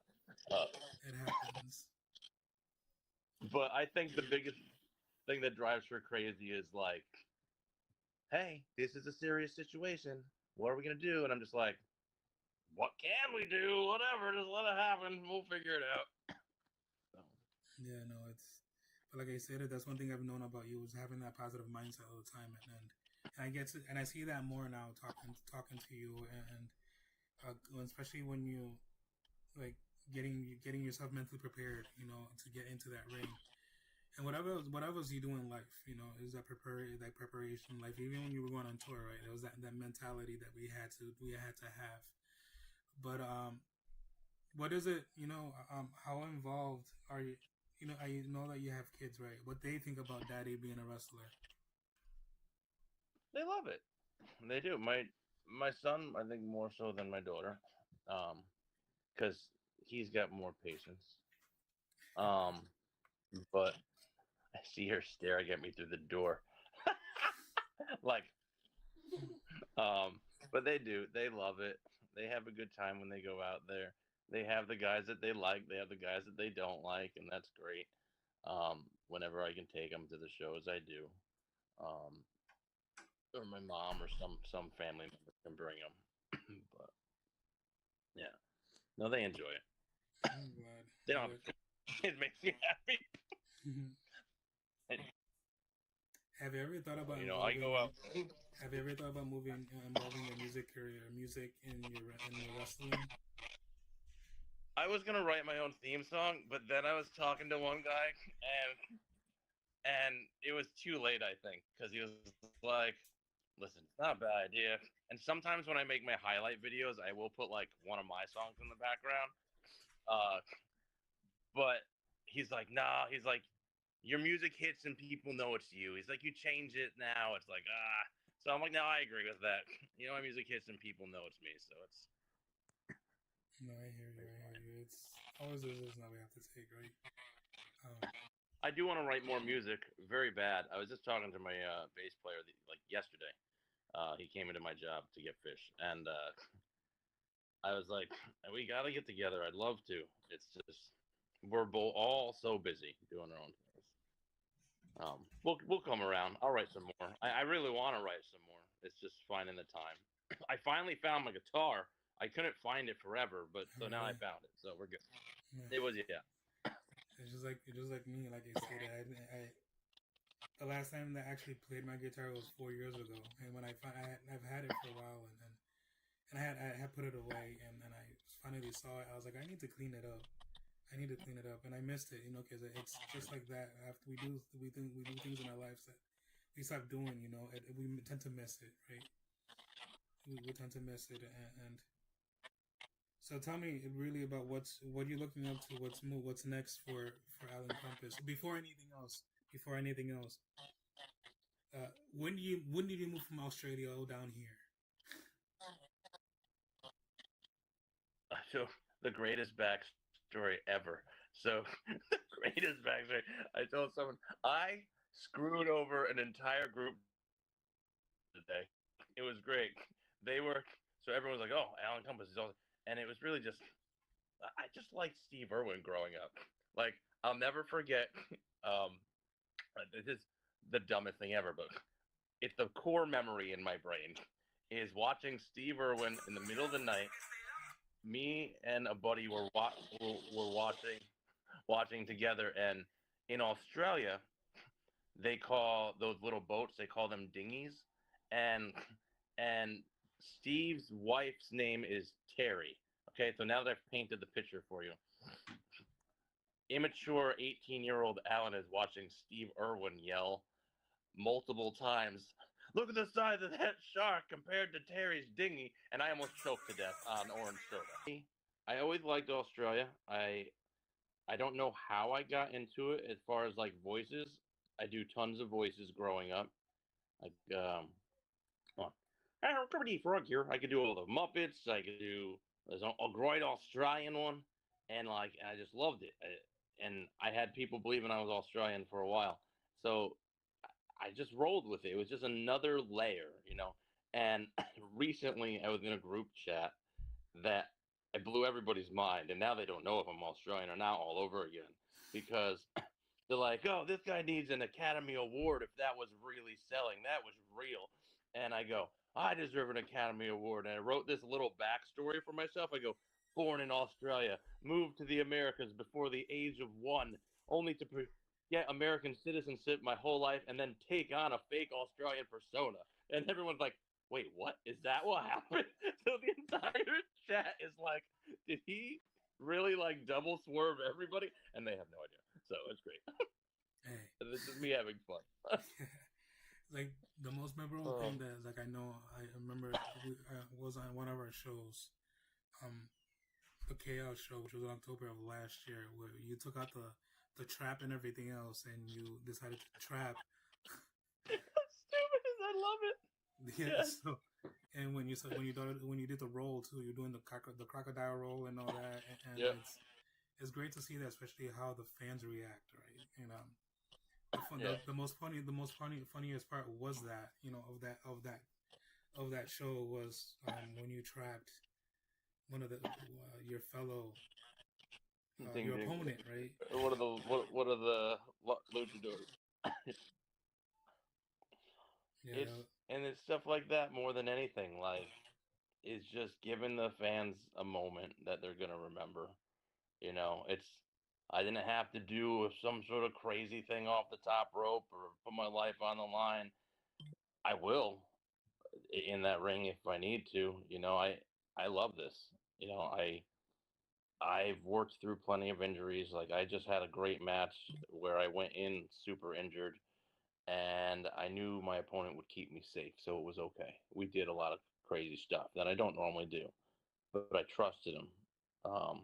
Uh, It happens. but I think the biggest thing that drives her crazy is like, hey, this is a serious situation. What are we gonna do? And I'm just like, what can we do? Whatever, just let it happen. We'll figure it out. So, Yeah, no, it's. But like I said, that's one thing I've known about you is having that positive mindset all the time, and I get to, and I see that more now talking to you, and especially when you like getting yourself mentally prepared, to get into that ring. And whatever you do in life, is that preparation in life. Even when you were going on tour, right? It was that mentality that we had to have. But what is it? How involved are you? I know that you have kids, right? What they think about daddy being a wrestler? they love it. They do. My son, I think more so than my daughter, because he's got more patience. Um, but I see her staring at me through the door, like, um, but they do. They love it. They have a good time when they go out there. They have the guys that they like. They have the guys that they don't like, and that's great. Whenever I can take them to the shows, I do. Um, or my mom or some family member can bring them. But yeah, no, they enjoy it. I'm glad. They I don't. would. It makes me happy. And, Have you ever thought about you know, I involving go your out. Have you ever thought about involving your music career, music in your wrestling? I was gonna write my own theme song, but then I was talking to one guy, and it was too late. I think because he was like, "Listen, it's not a bad idea." And sometimes when I make my highlight videos, I will put like one of my songs in the background. Uh, but he's like, "Nah." He's like, "Your music hits and people know it's you." He's like, "You change it now." It's like, ah. So I'm like, "No, I agree with that." You know, my music hits and people know it's me, so No, I hear you. it's I hear fine. you. It's always a decision that we have to take, right? Um, I do want to write more music, very bad. I was just talking to my bass player like yesterday. He came into my job to get fish, and I was like, "We got to get together. I'd love to." It's just we're both all so busy doing our own things. We'll come around. I'll write some more. I really want to write some more. It's just finding the time. I finally found my guitar. I couldn't find it forever, but so now I Really? found it, so we're good. Yeah. It was yeah. It's just like me. Like I stated, the last time that I actually played my guitar was 4 years ago, and when I've had it for a while, and I had put it away, and then I finally saw it. I was like, I need to clean it up. I need to clean it up, and I missed it, because it's just like that. After we do things in our lives that we stop doing, we tend to miss it, right? We tend to miss it, and so tell me really about what you're looking up to. What's next for Alan Compass? Before anything else, when did you move from Australia down here? So the greatest backstory ever. So the greatest backstory. I told someone I screwed over an entire group today. It was great. They were so everyone was like, "Oh, Alan Compass is awesome," and it was really just I just liked Steve Irwin growing up. Like I'll never forget. Um, this is the dumbest thing ever, but it's the core memory in my brain is watching Steve Irwin in the middle of the night. Me and a buddy were watching together, and in Australia they call those little boats, they call them dinghies, and and Steve's wife's name is Terry. Okay, so now that I've painted the picture for you, immature 18-year-old Alan is watching Steve Irwin yell multiple times, "Look at the size of that shark compared to Terry's dinghy," and I almost choked to death on orange soda. I always liked Australia. I don't know how I got into it as far as like voices. I do tons of voices growing up. Like well, Comedy Frog here. I could do all the Muppets. I could do there's a great Australian one, and like I just loved it. And I had people believing I was Australian for a while, so I just rolled with it. It was just another layer, you know. And recently, I was in a group chat that I blew everybody's mind, and now they don't know if I'm Australian or not all over again because they're like, "Oh, this guy needs an Academy Award if that was really selling. That was real." And I go, "I deserve an Academy Award." And I wrote this little backstory for myself. I go, "Born in Australia, moved to the Americas before the age of 1, only to get American citizenship my whole life and then take on a fake Australian persona." And everyone's like, "Wait, what? Is that what happened?" So the entire chat is like, "Did he really like double swerve everybody?" And they have no idea. So it's great. Hey, This is me having fun. like the most memorable um, thing that like I remember was on one of our shows, um, the Chaos show, which was in October of last year, where you took out the trap and everything else, and you decided to trap. Stupid. I love it. Yeah. Yes. So, and when you did the roll too, you're doing the crocodile roll and all that, and Yeah. it's great to see that, especially how the fans react, right? And Yeah. the funniest part was that of that show was when you trapped one of your fellow Ding your ding. opponent, right? What are the luchadors? It's Yeah, and it's stuff like that more than anything. Like it's just giving the fans a moment that they're gonna remember. You know, it's I didn't have to do some sort of crazy thing off the top rope or put my life on the line. I will in that ring if I need to. You know, I love this. You know, I've worked through plenty of injuries. Like I just had a great match where I went in super injured and I knew my opponent would keep me safe, so it was okay. We did a lot of crazy stuff that I don't normally do, but I trusted him. Um,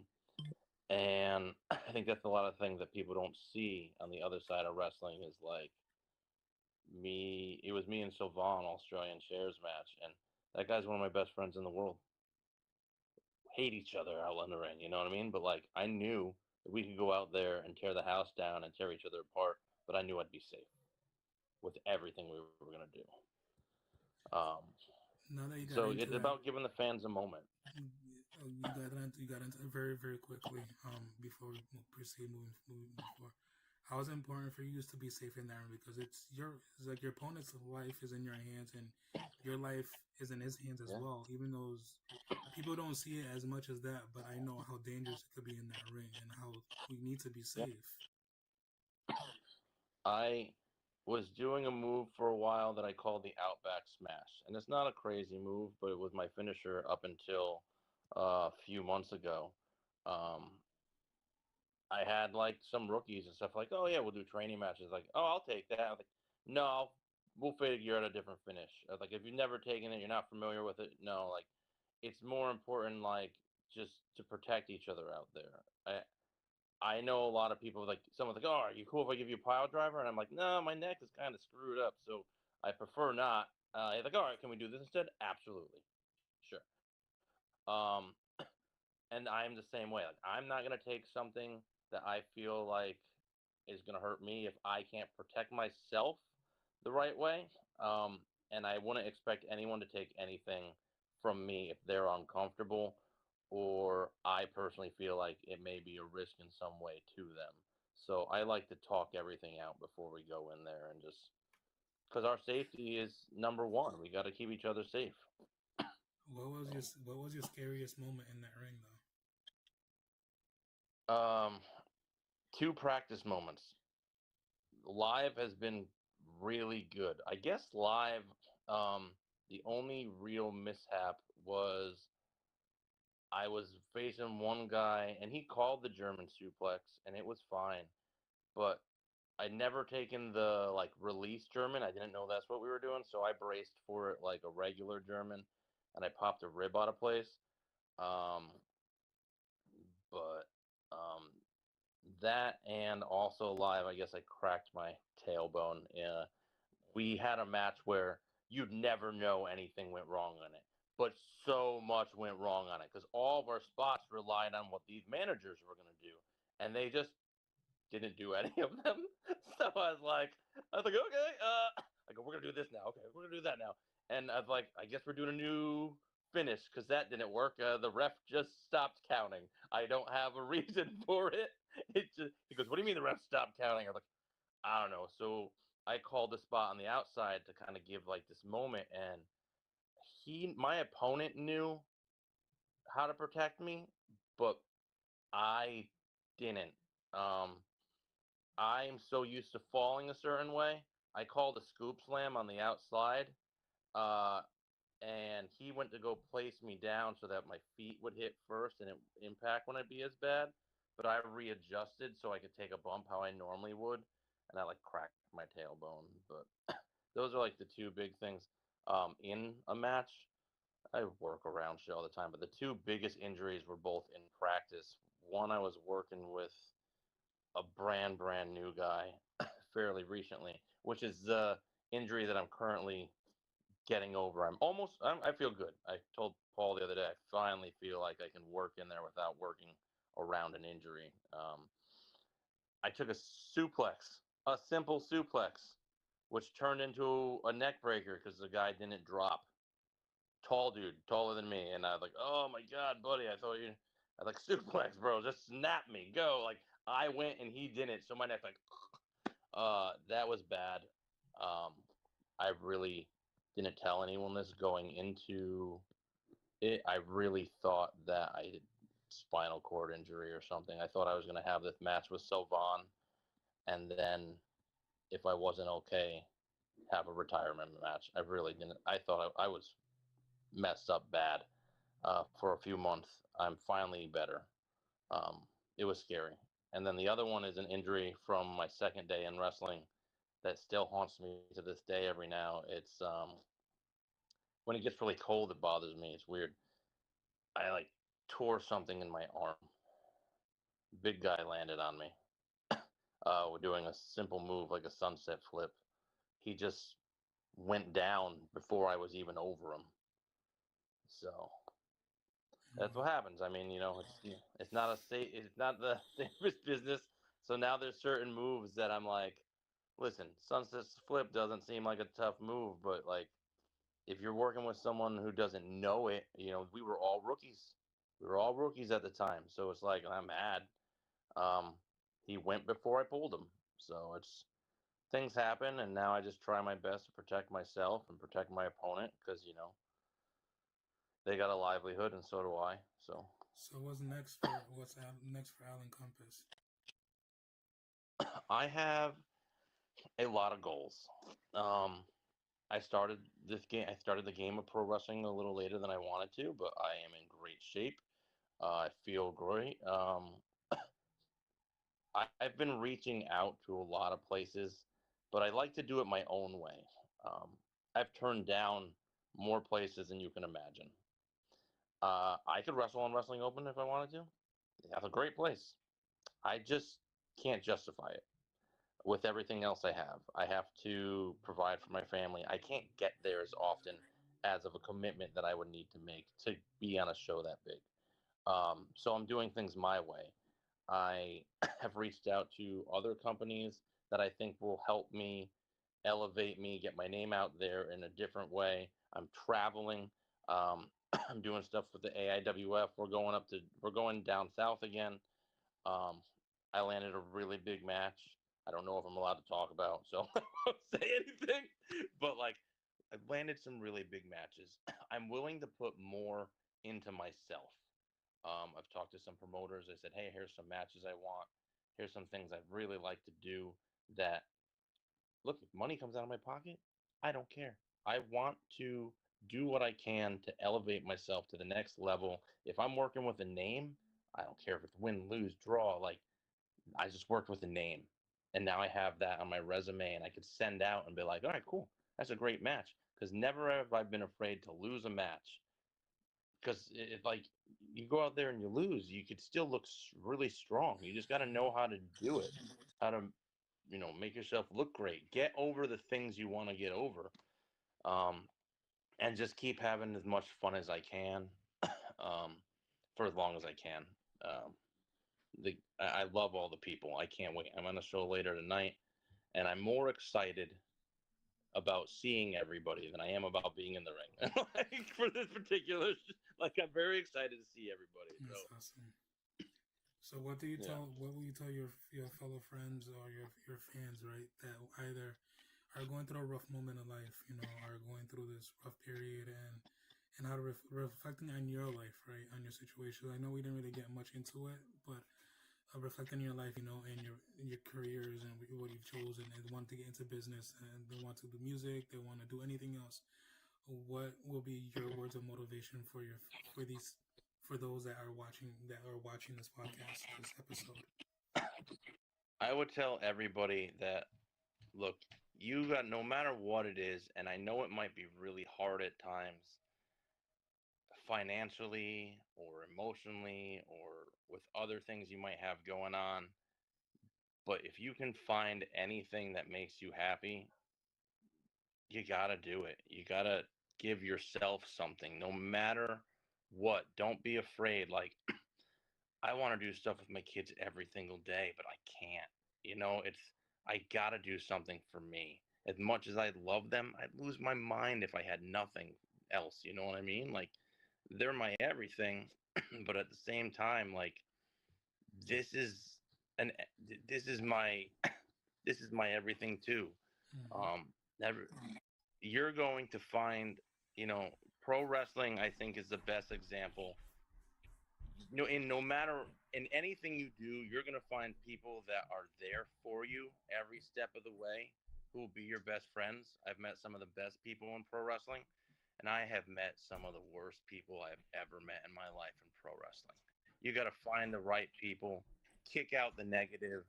and I think that's a lot of things that people don't see on the other side of wrestling is like me. It was me and Sylvain Australian Shares match, and that guy's one of my best friends in the world. Hate each other out on the ring, you know what I mean? But like I knew that we could go out there and tear the house down and tear each other apart, but I knew I'd be safe with everything we were gonna do. Um, now that you got so into it's that, about giving the fans a moment. you got into it very very quickly. Before we proceed moving forward, How is it important for you to be safe in that room because it's like your opponent's life is in your hands and your life is in his hands as Yeah. well. Even though people don't see it as much as that, but I know how dangerous it could be in that ring and how we need to be Yeah. safe. I was doing a move for a while that I called the Outback Smash, and it's not a crazy move, but it was my finisher up until a few months ago. Um, I had like some rookies and stuff like, oh yeah, we'll do training matches. Like, oh, I'll take that. I was like, no, we'll figure out a different finish. I was like, if you've never taken it, you're not familiar with it. No, like, it's more important like just to protect each other out there. I know a lot of people like someone's like, oh, are you cool if I give you a pile driver? And I'm like, no, my neck is kind of screwed up, so I prefer not. He's like, all right, can we do this instead? Absolutely, sure. And I'm the same way. Like, I'm not gonna take something that I feel like is gonna hurt me if I can't protect myself the right way. And I wouldn't expect anyone to take anything from me if they're uncomfortable or I personally feel like it may be a risk in some way to them. So I like to talk everything out before we go in there and just because our safety is number one. We got to keep each other safe. What was your scariest moment in that ring though? Um, two practice moments. Live has been really good. I guess live, um, the only real mishap was I was facing one guy and he called the German suplex and it was fine, but I'd never taken the like release German. I didn't know that's what we were doing, so I braced for it like a regular German, and I popped a rib out of place. Um, but that and also live, I guess I cracked my tailbone. We had a match where you'd never know anything went wrong on it, but so much went wrong on it because all of our spots relied on what these managers were going to do, and they just didn't do any of them. So I was like, okay, I go, we're gonna do this now. Okay, we're gonna do that now. And I was like, I guess we're doing a new finish because that didn't work. The ref just stopped counting. I don't have a reason for it. It just he goes, what do you mean the ref stopped counting? I was like, I don't know. So I called the spot on the outside to kind of give like this moment, and my opponent knew how to protect me, but I didn't. Um, I'm so used to falling a certain way. I called a scoop slam on the outside, uh, and he went to go place me down so that my feet would hit first and it impact wouldn't be as bad. But I readjusted so I could take a bump how I normally would, and I like cracked my tailbone. But those are like the two big things in a match. I work around shit all the time, but the two biggest injuries were both in practice. One I was working with a brand new guy fairly recently, which is the injury that I'm currently getting over. I feel good. I told Paul the other day, I finally feel like I can work in there without working around an injury. I took a suplex, a simple suplex, which turned into a neck breaker because the guy didn't drop. Tall dude, taller than me, and I was like, "Oh my god, buddy! I was like suplex, bro, just snap me, go!" Like I went and he didn't, so my neck like that was bad. Um, I really didn't tell anyone this going into it. I really thought that I had spinal cord injury or something. I thought I was going to have this match with Sylvan, and then if I wasn't okay, have a retirement match. I really didn't. I thought I was messed up bad for a few months. I'm finally better. Um, it was scary. And then the other one is an injury from my second day in wrestling that still haunts me to this day every now. It's when it gets really cold, it bothers me. It's weird. I like tore something in my arm. Big guy landed on me. We're doing a simple move like a sunset flip. He just went down before I was even over him. So that's what happens. I mean, it's not it's not the safest business. So now there's certain moves that I'm like, listen, sunset flip doesn't seem like a tough move, but like if you're working with someone who doesn't know it, we were all rookies. We were all rookies at the time, so it's like I'm mad. Um, he went before I pulled him, So it's things happen, and now I just try my best to protect myself and protect my opponent because they got a livelihood, and so do I. So So next for Alan Compass? I have a lot of goals. Um, I started this game. I started the game of pro wrestling a little later than I wanted to, but I am in great shape. I feel great. I've been reaching out to a lot of places, but I like to do it my own way. Um, I've turned down more places than you can imagine. I could wrestle on Wrestling Open if I wanted to. That's a great place. I just can't justify it with everything else I have. I have to provide for my family. I can't get there as often as of a commitment that I would need to make to be on a show that big. So I'm doing things my way. I have reached out to other companies that I think will help me elevate me, get my name out there in a different way. I'm traveling. I'm doing stuff with the AIWF. We're going down south again. Um, I landed a really big match. I don't know if I'm allowed to talk about, so I won't say anything. But like, I've landed some really big matches. I'm willing to put more into myself. I've talked to some promoters. I said, hey, here's some matches I want. Here's some things I'd really like to do that, look, if money comes out of my pocket, I don't care. I want to do what I can to elevate myself to the next level. If I'm working with a name, I don't care if it's win, lose, draw. Like, I just worked with a name. And now I have that on my resume and I could send out and be like, all right, cool. That's a great match. Because never have I been afraid to lose a match. Because if like you go out there and you lose, you could still look really strong. You just got to know how to do it, how to make yourself look great, get over the things you want to get over, um, and just keep having as much fun as I can, um, for as long as I can. Um, I love all the people. I can't wait. I'm on a show later tonight, and I'm more excited about seeing everybody than I am about being in the ring. Like for this particular, like I'm very excited to see everybody. So That's awesome. So what will you tell your fellow friends or your fans, right, that either are going through a rough moment in life, are going through this rough period, and how to reflecting on your life, right, on your situation. I know we didn't really get much into it, but reflecting on your life, and your careers and what you've chosen, and want to get into business, and they want to do music, they want to do anything else. What will be your words of motivation for these for those that are watching this podcast, this episode? I would tell everybody that, look, you got, no matter what it is, and I know it might be really hard at times, financially or emotionally or with other things you might have going on. But if you can find anything that makes you happy, you gotta do it. You gotta give yourself something, no matter what. Don't be afraid. Like, I want to do stuff with my kids every single day, but I can't. I gotta do something for me. As much as I love them, I'd lose my mind if I had nothing else. You know what I mean? Like, they're my everything, but at the same time, like, this is an this is my this is my everything too. Mm-hmm. Um, never, you're going to find, you know, pro wrestling. I think is the best example. In no matter in anything you do, you're going to find people that are there for you every step of the way, who will be your best friends. I've met some of the best people in pro wrestling, and I have met some of the worst people I've ever met in my life in pro wrestling. You got to find the right people, kick out the negative,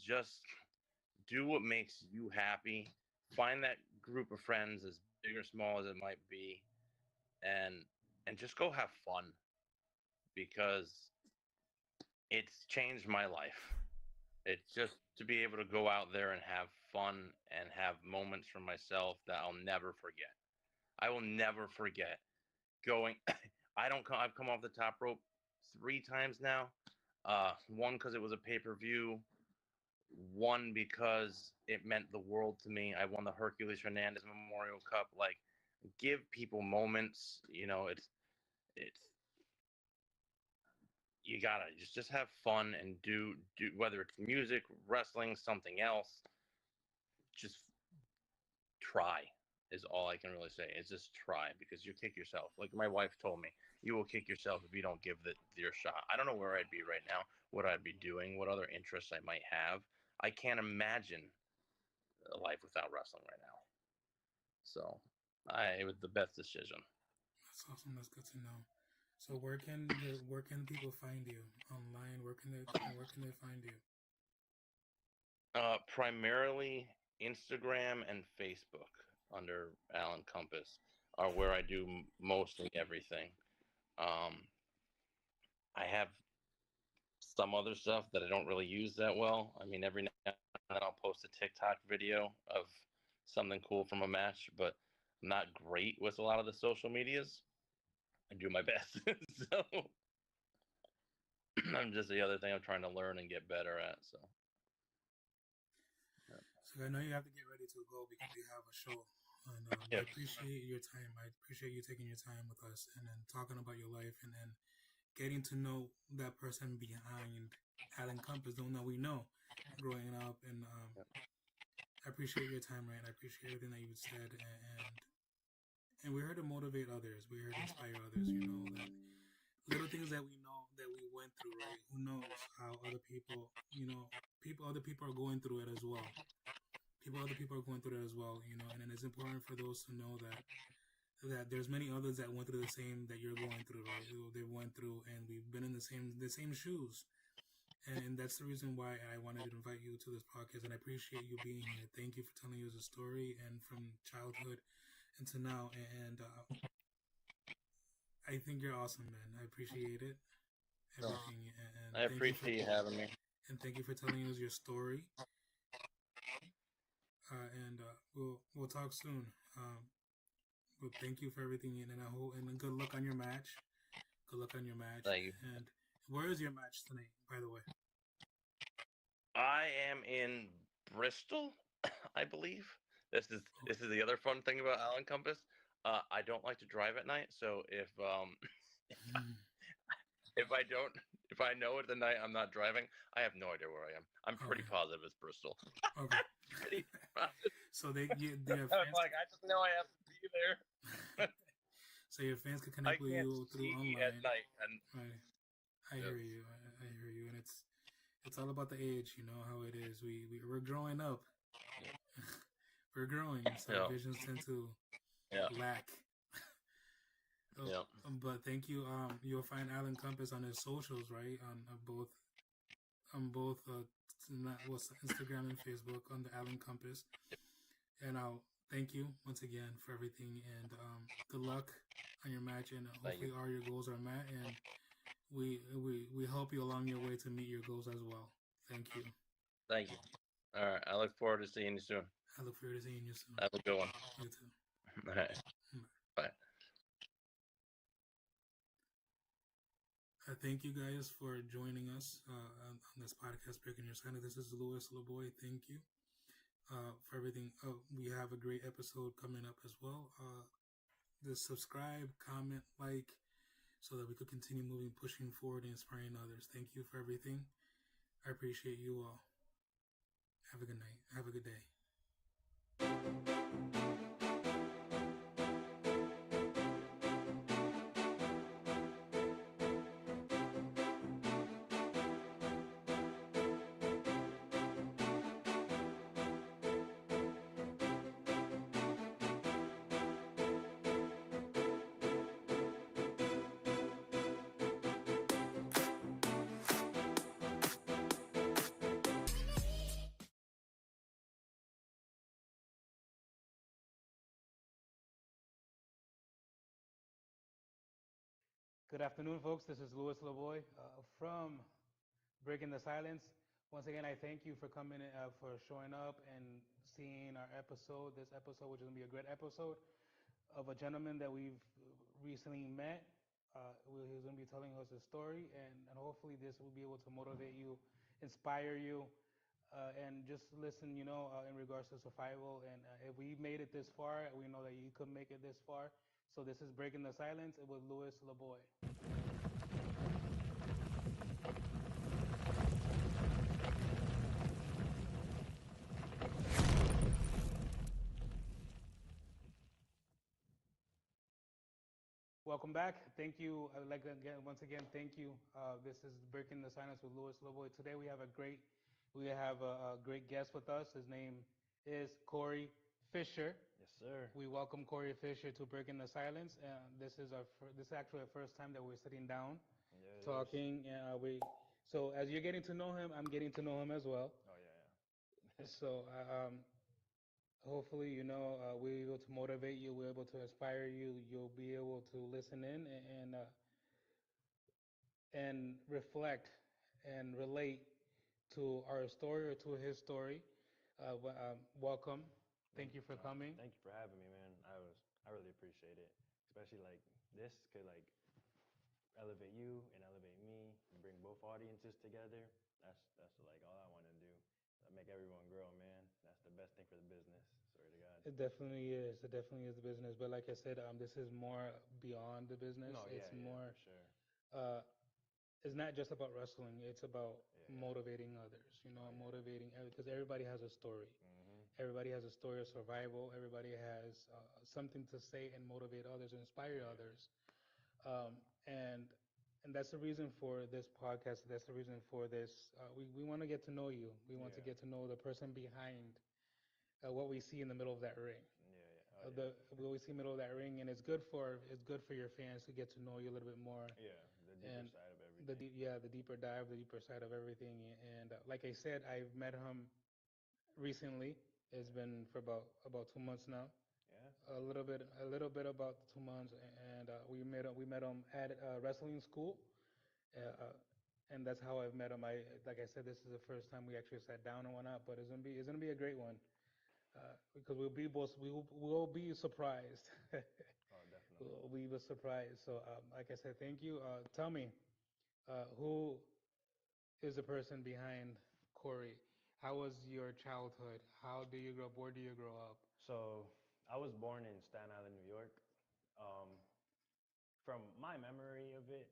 just do what makes you happy. Find that group of friends, as big or small as it might be, and just go have fun, because it's changed my life. It's just to be able to go out there and have fun and have moments for myself that I'll never forget. I will never forget going. I don't come. I've come off the top rope 3 times now. One because it was a pay per view. One because it meant the world to me. I won the Hercules Hernandez Memorial Cup. Like, give people moments. It's you gotta just have fun and do whether it's music, wrestling, something else. Just try is all I can really say. Is just try because you kick yourself. Like my wife told me, you will kick yourself if you don't give your shot. I don't know where I'd be right now, what I'd be doing, what other interests I might have. I can't imagine a life without wrestling right now. So, it was the best decision. That's awesome. That's good to know. So where can people find you online? Where can they find you? Primarily Instagram and Facebook under Alan Compass are where I do mostly everything. Um, I have some other stuff that I don't really use that well. I mean, every now and then I'll post a TikTok video of something cool from a match, but I'm not great with a lot of the social medias. I do my best. So I'm just the other thing I'm trying to learn and get better at. So, yeah. So I know you have to get ready to go because you have a show. And I Yep. appreciate your time. I appreciate you taking your time with us and then talking about your life and then getting to know that person behind Alan Compass, the one that we know growing up. And I appreciate your time, Ryan. I appreciate everything that you said. And we're here to motivate others. We're here to inspire others, you know, that little things that we know that we went through, right? Who knows how other people, you know, other people are going through it as well. Other people are going through it as well, you know, and it's important for those to know that there's many others that went through the same that you're going through, right? They went through, and we've been in the same shoes, and that's the reason why I wanted to invite you to this podcast, and I appreciate you being here. Thank you for telling us a story and from childhood and to now, and I think you're awesome, man. I appreciate it, No, everything, and I appreciate you having me. thank you for telling us your story. And we'll talk soon. Well, thank you for everything, and I hope and good luck on your match. Good luck on your match. Thank you. And where is your match tonight, by the way? I am in Bristol, I believe. Oh. This is the other fun thing about Alan Compass. I don't like to drive at night, so if I don't if I know it the night I'm not driving, I have no idea where I am. I'm pretty Okay. positive it's Bristol. Okay. Pretty positive. So they have I was fans. like, I just know I have to be there. So your fans can I connect with can't you through see online. at night, and Right. I yeah. hear you. I hear you, and it's all about the age. You know how it is. We're growing up. We're growing, so Yeah. visions tend to Yeah. lack. Yeah. But thank you. You'll find Alan Compass on his socials, right? On both Instagram and Facebook on the Alan Compass. And I'll thank you once again for everything, and good luck on your match, and hopefully all your goals are met, and we help you along your way to meet your goals as well. Thank you. Thank you. All right. I look forward to seeing you soon. I look forward to seeing you soon. Have a good one. You too. All right. Bye. Thank you guys for joining us on this podcast, Breaking Your Silence. This is Louis LeBoy. Thank you for everything. We have a great episode coming up as well. Just subscribe, comment, like, so that we could continue moving, pushing forward, and inspiring others. Thank you for everything. I appreciate you all. Have a good night. Have a good day. Good afternoon, folks. This is Louis LeBoy from Breaking the Silence. Once again, I thank you for coming, for showing up and seeing our episode. This episode, which is going to be a great episode of a gentleman that we've recently met. He's going to be telling us a story, and hopefully this will be able to motivate you, inspire you, and just listen, in regards to survival. And if we made it this far, we know that you could make it this far. So this is Breaking the Silence with Louis LeBoy. Welcome back. Thank you. I would like to again, once again, thank you. This is Breaking the Silence with Louis Loboy. Today we have a great guest with us. His name is Corey Fisher. Yes, sir. We welcome Corey Fisher to Breaking the Silence. This is actually the first time that we're sitting down, Yeah, it is. talking. So as you're getting to know him, I'm getting to know him as well. Oh yeah, yeah. So hopefully, we're able to motivate you. We're able to inspire you. You'll be able to listen in and reflect and relate to our story or to his story. Welcome. Thank you for coming. Thank you for having me, man. I really appreciate it. Especially like this could like elevate you and elevate me and bring both audiences together. That's like all I want to do. Make everyone grow, man. That's the best thing for the business. Swear to God. It definitely is. It definitely is the business. But like I said, this is more beyond the business. No, It's yeah, yeah, more. for sure. Uh, it's not just about wrestling. It's about Yeah, yeah. motivating others. Oh yeah. Motivating because everybody has a story. Mhm. Everybody has a story of survival. Everybody has something to say and motivate others, inspire Yeah. others. Um, and and that's the reason for this podcast. That's the reason for this. We want to get to know you. We want to Yeah. get to know the person behind what we see in the middle of that ring. Yeah, yeah. Oh The yeah. what we see in the middle of that ring, and it's good for your fans to get to know you a little bit more, Yeah, the deeper and side of everything. the deeper dive, the deeper side of everything. And like I said, I've met him recently. It's Yeah. been for about 2 months now. Yeah. A little bit about 2 months, and we met him at wrestling school, uh, and that's how I've met him. Like I said, this is the first time we actually sat down and whatnot, but it's gonna be a great one because we'll be surprised. Oh, definitely. We'll be surprised. So, like I said, thank you. Tell me, who is the person behind Corey? How was your childhood? How do you grow up? Where do you grow up? So I was born in Staten Island, New York. Um, from my memory of it,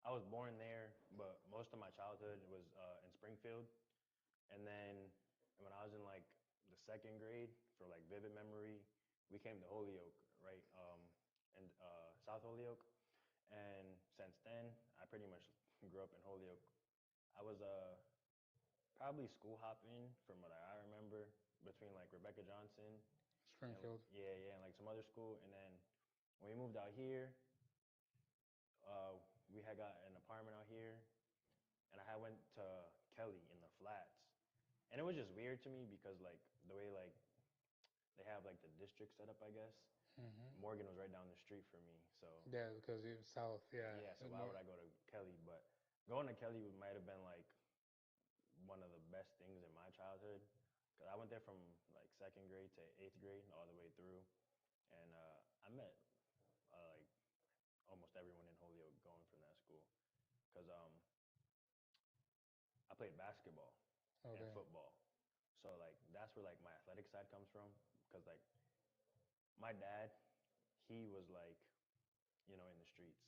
I was born there, but most of my childhood was in Springfield. And then when I was in like the second grade, for like vivid memory, we came to Holyoke, right? In South Holyoke. And since then, I pretty much grew up in Holyoke. I was probably school hopping from what I remember between like Rebecca Johnson and Springfield. yeah, yeah, and like some other school. And then when we moved out here, uh, we had got an apartment out here, and I had went to Kelly in the flats, and it was just weird to me because like the way like they have like the district set up, I guess. Hmm. Morgan was right down the street from me, so Yeah, because you're south. Yeah. yeah. So why would I go to Kelly? But going to Kelly might have been like one of the best things in my childhood because I went there from like second grade to eighth grade all the way through, and I met like almost everyone in Holyoke going from that school because I played basketball and Okay. football. So like that's where like my athletic side comes from because like my dad, he was like, in the streets.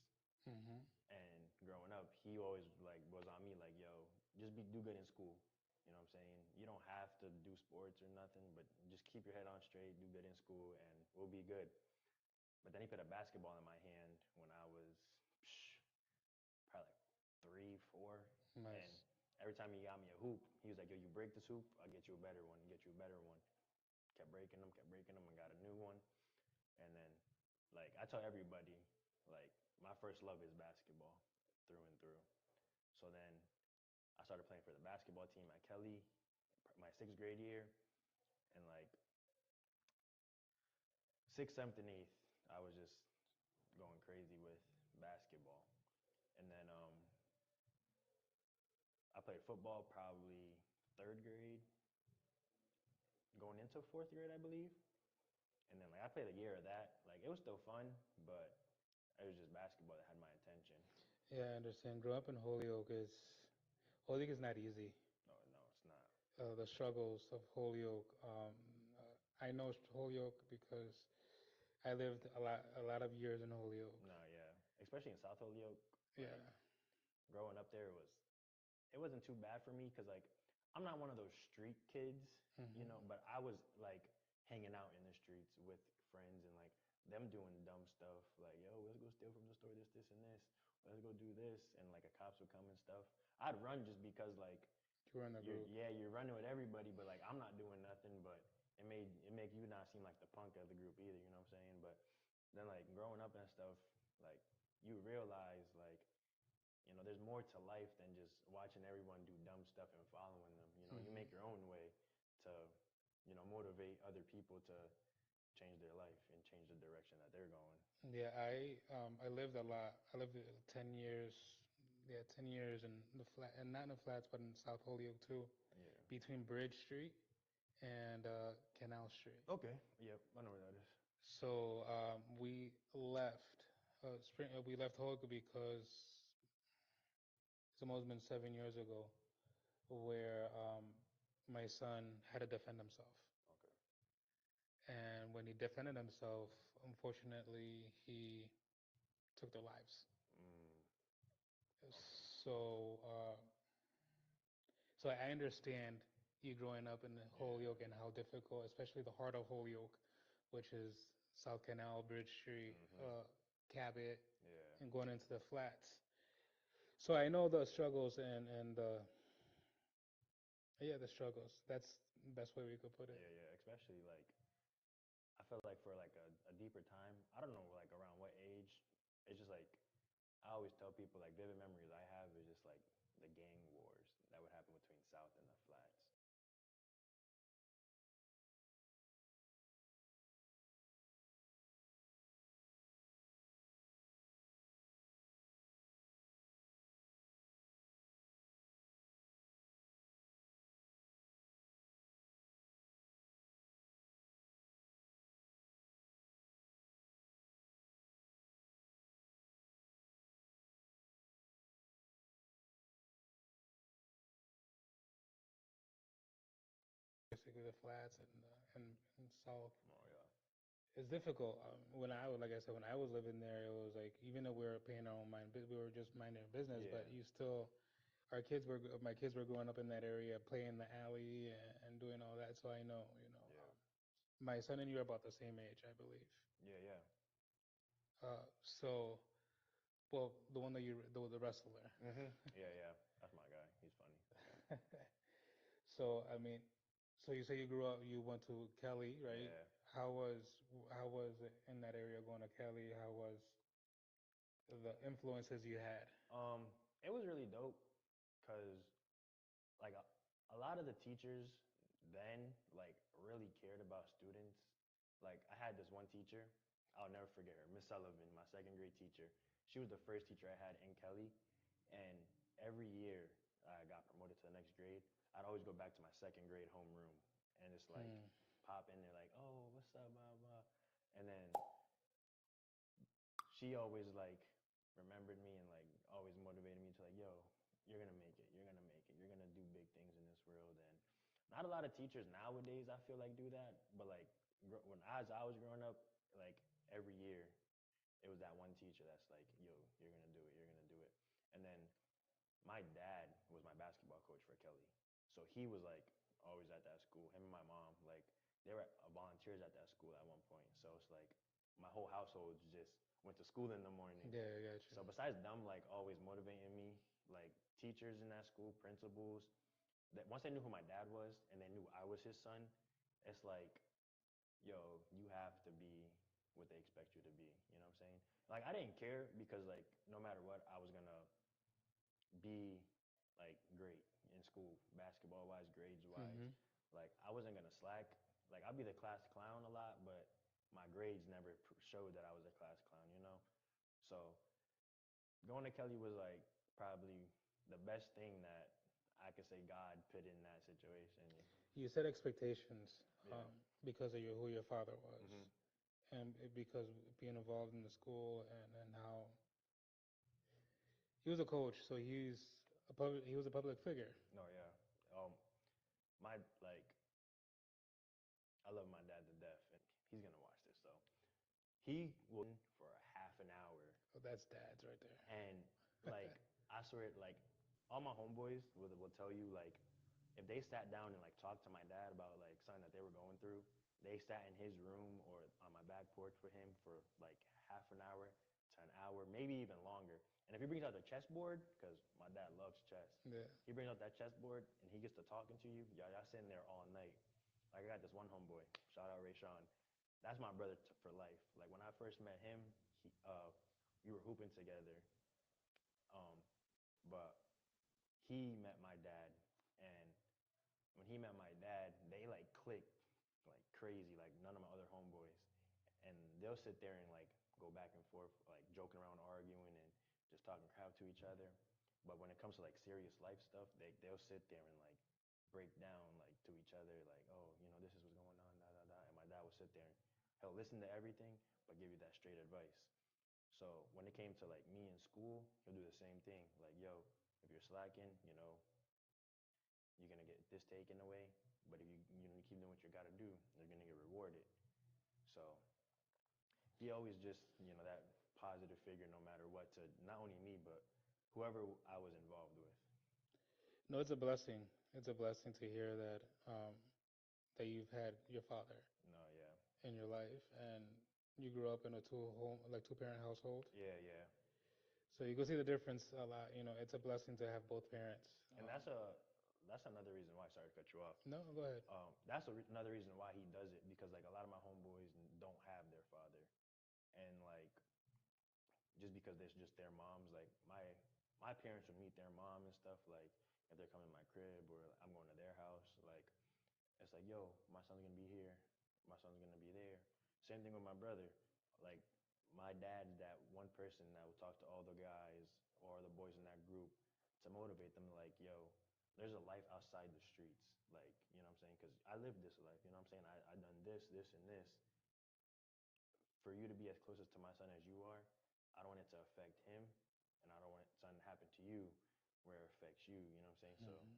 Hmm. And growing up, he always like was on me like, yo, just do good in school. You know what I'm saying? You don't have to do sports or nothing, but just keep your head on straight, do good in school, and we'll be good. But then he put a basketball in my hand when I was probably like three, four, and Nice. every time he got me a hoop, he was like, "Yo, you break this hoop, I'll get you a better one. Get you a better one." Kept breaking them, and got a new one. And then, like, I tell everybody, like, my first love is basketball, through and through. So then, I started playing for the basketball team at Kelly, my sixth grade year, and like sixth, seventh, and eighth, I was just going crazy with basketball. And then I played football probably third grade, going into fourth grade, I believe. And then like I played a year of that. Like it was still fun, but it was just basketball that had my attention. Yeah, I understand. Growing up in Holyoke is not easy. No, no, it's not. The struggles of Holyoke. I know Holyoke because I lived a lot of years in Holyoke. No, yeah. Especially in South Holyoke, Yeah. like growing up there it wasn't too bad for me because like I'm not one of those street kids, Hmm. but I was like hanging out in the streets with friends and like them doing dumb stuff like, yo, let's go steal from the store this, this, and this. Let's go do this, and like the cops would come and stuff. I'd run just because like You were in the group. you're running with everybody, but like I'm not doing nothing. But it make you not seem like the punk of the group either. You know what I'm saying? But then like growing up and stuff, like you realize like there's more to life than just watching everyone do dumb stuff and following them. You make your own way to motivate other people to change their life and change the direction that they're going. Yeah, I lived a lot. I lived 10 years. Yeah, 10 years in the flat, and not in the flats, but in South Holyoke too, Yeah. between Bridge Street and Canal Street. Okay. Yep. I know where that is. So we left we left Holyoke because it's almost been 7 years ago, where my son had to defend himself. Okay. And when he defended himself, unfortunately, he took their lives. Mm, okay. So, so I understand you growing up in Holyoke Yeah. and how difficult, especially the heart of Holyoke, which is South Canal, Bridge Street, Mhm. Cabot, Yeah. and going into the flats. So I know the struggles and yeah, the struggles. That's the best way we could put it. Yeah. Yeah. Especially like I feel like for like a deeper time. I don't know like around what age. It's just like I always tell people like vivid memories I have is just like the gang wars that would happen between South and the flats. Basically, the flats and South. Oh yeah. It's difficult. When I was, like I said, when I was living there, it was like even though we were paying our own mind, we were just minding our business. Yeah. But you still, my kids were growing up in that area, playing the alley and doing all that. So I know, Yeah. my son and you are about the same age, I believe. Yeah. Yeah. So, well, the one that the wrestler. Mhm. Yeah. Yeah. That's my guy. He's funny. So I mean, so you say you grew up, you went to Kelly, right? Yeah. How was how was it in that area going to Kelly? How was the influences you had? Um, it was really dope because like a lot of the teachers then like really cared about students. Like I had this one teacher, I'll never forget her, Miss Sullivan, my second grade teacher. She was the first teacher I had in Kelly, and every year I got promoted to the next grade. I'd always go back to my second grade homeroom, and it's like Hmm. pop in there like, oh, what's up, blah blah, and then she always like remembered me and like always motivated me to like, yo, you're gonna make it. You're gonna make it. You're gonna do big things in this world. And not a lot of teachers nowadays I feel like do that, but like when as I was growing up, like every year it was that one teacher that's like, yo, you're gonna do it. You're gonna do it. And then my dad was my basketball coach for Kelly, so he was like always at that school. Him and my mom, like they were volunteers at that school at one point. So it's like my whole household just went to school in the morning. Yeah, I got you. So besides them, like always motivating me, like teachers in that school, principals, that once they knew who my dad was and they knew I was his son, it's like, yo, you have to be what they expect you to be. You know what I'm saying? Like I didn't care because like no matter what, I was gonna be like great in school, basketball wise, grades wise. Hmm. Like I wasn't gonna slack. Like I'd be the class clown a lot, but my grades never showed that I was a class clown. So going to Kelly was like probably the best thing that I could say God put in that situation. You set expectations Yeah. because of who your father was, Mhm. and because being involved in the school and how he was a coach, so he was a public figure. No, yeah. My like I love my dad to death, and he's gonna watch this. So he will for a half an hour, Oh, that's dads right there. and like I swear, like all my homeboys will tell you like if they sat down and like talked to my dad about like something that they were going through, they sat in his room or on my back porch with him for like half an hour to an hour, maybe even longer. And if he brings out the chessboard, because my dad loves chess, Yeah. he brings out that chessboard and he gets to talking to you. Y'all sitting there all night. Like I got this one homeboy, shout out Ray Sean. That's my brother for life. Like when I first met him, we were hooping together. Um, but he met my dad, and when he met my dad, they like clicked like crazy, like none of my other homeboys. And they'll sit there and like go back and forth, like joking around, arguing, and just talking crap to each other. But when it comes to like serious life stuff, they'll sit there and like break down like to each other, like, oh, you know, this is what's going on, da da da. And my dad will sit there and he'll listen to everything, but give you that straight advice. So when it came to like me in school, he'll do the same thing. Like, yo, if you're slacking, you know, you're gonna get this taken away. But if you keep doing what you gotta do, you're gonna get rewarded. So he always just that positive figure no matter what to not only me but whoever I was involved with. No, it's a blessing. It's a blessing to hear that that you've had your father No, yeah, in your life, and you grew up in a two parent household. yeah, yeah. So you can see the difference a lot. You know, it's a blessing to have both parents. And that's another reason why. Sorry to cut you off. No, go ahead. That's another reason why he does it because like a lot of my homeboys don't have their father, and like just because there's just their moms. Like my parents would meet their mom and stuff. Like if they're coming to my crib or I'm going to their house, like it's like, yo, my son's gonna be here, my son's gonna be there. Same thing with my brother. Like my dad's that one person that would talk to all the guys or the boys in that group to motivate them. Like, yo, there's a life outside the streets. Like, you know what I'm saying? Because I lived this life. You know what I'm saying? I done this, and this. For you to be as closest to my son as you are, I don't want it to affect him, and I don't want something to happen to you where it affects you. You know what I'm saying? So Hmm.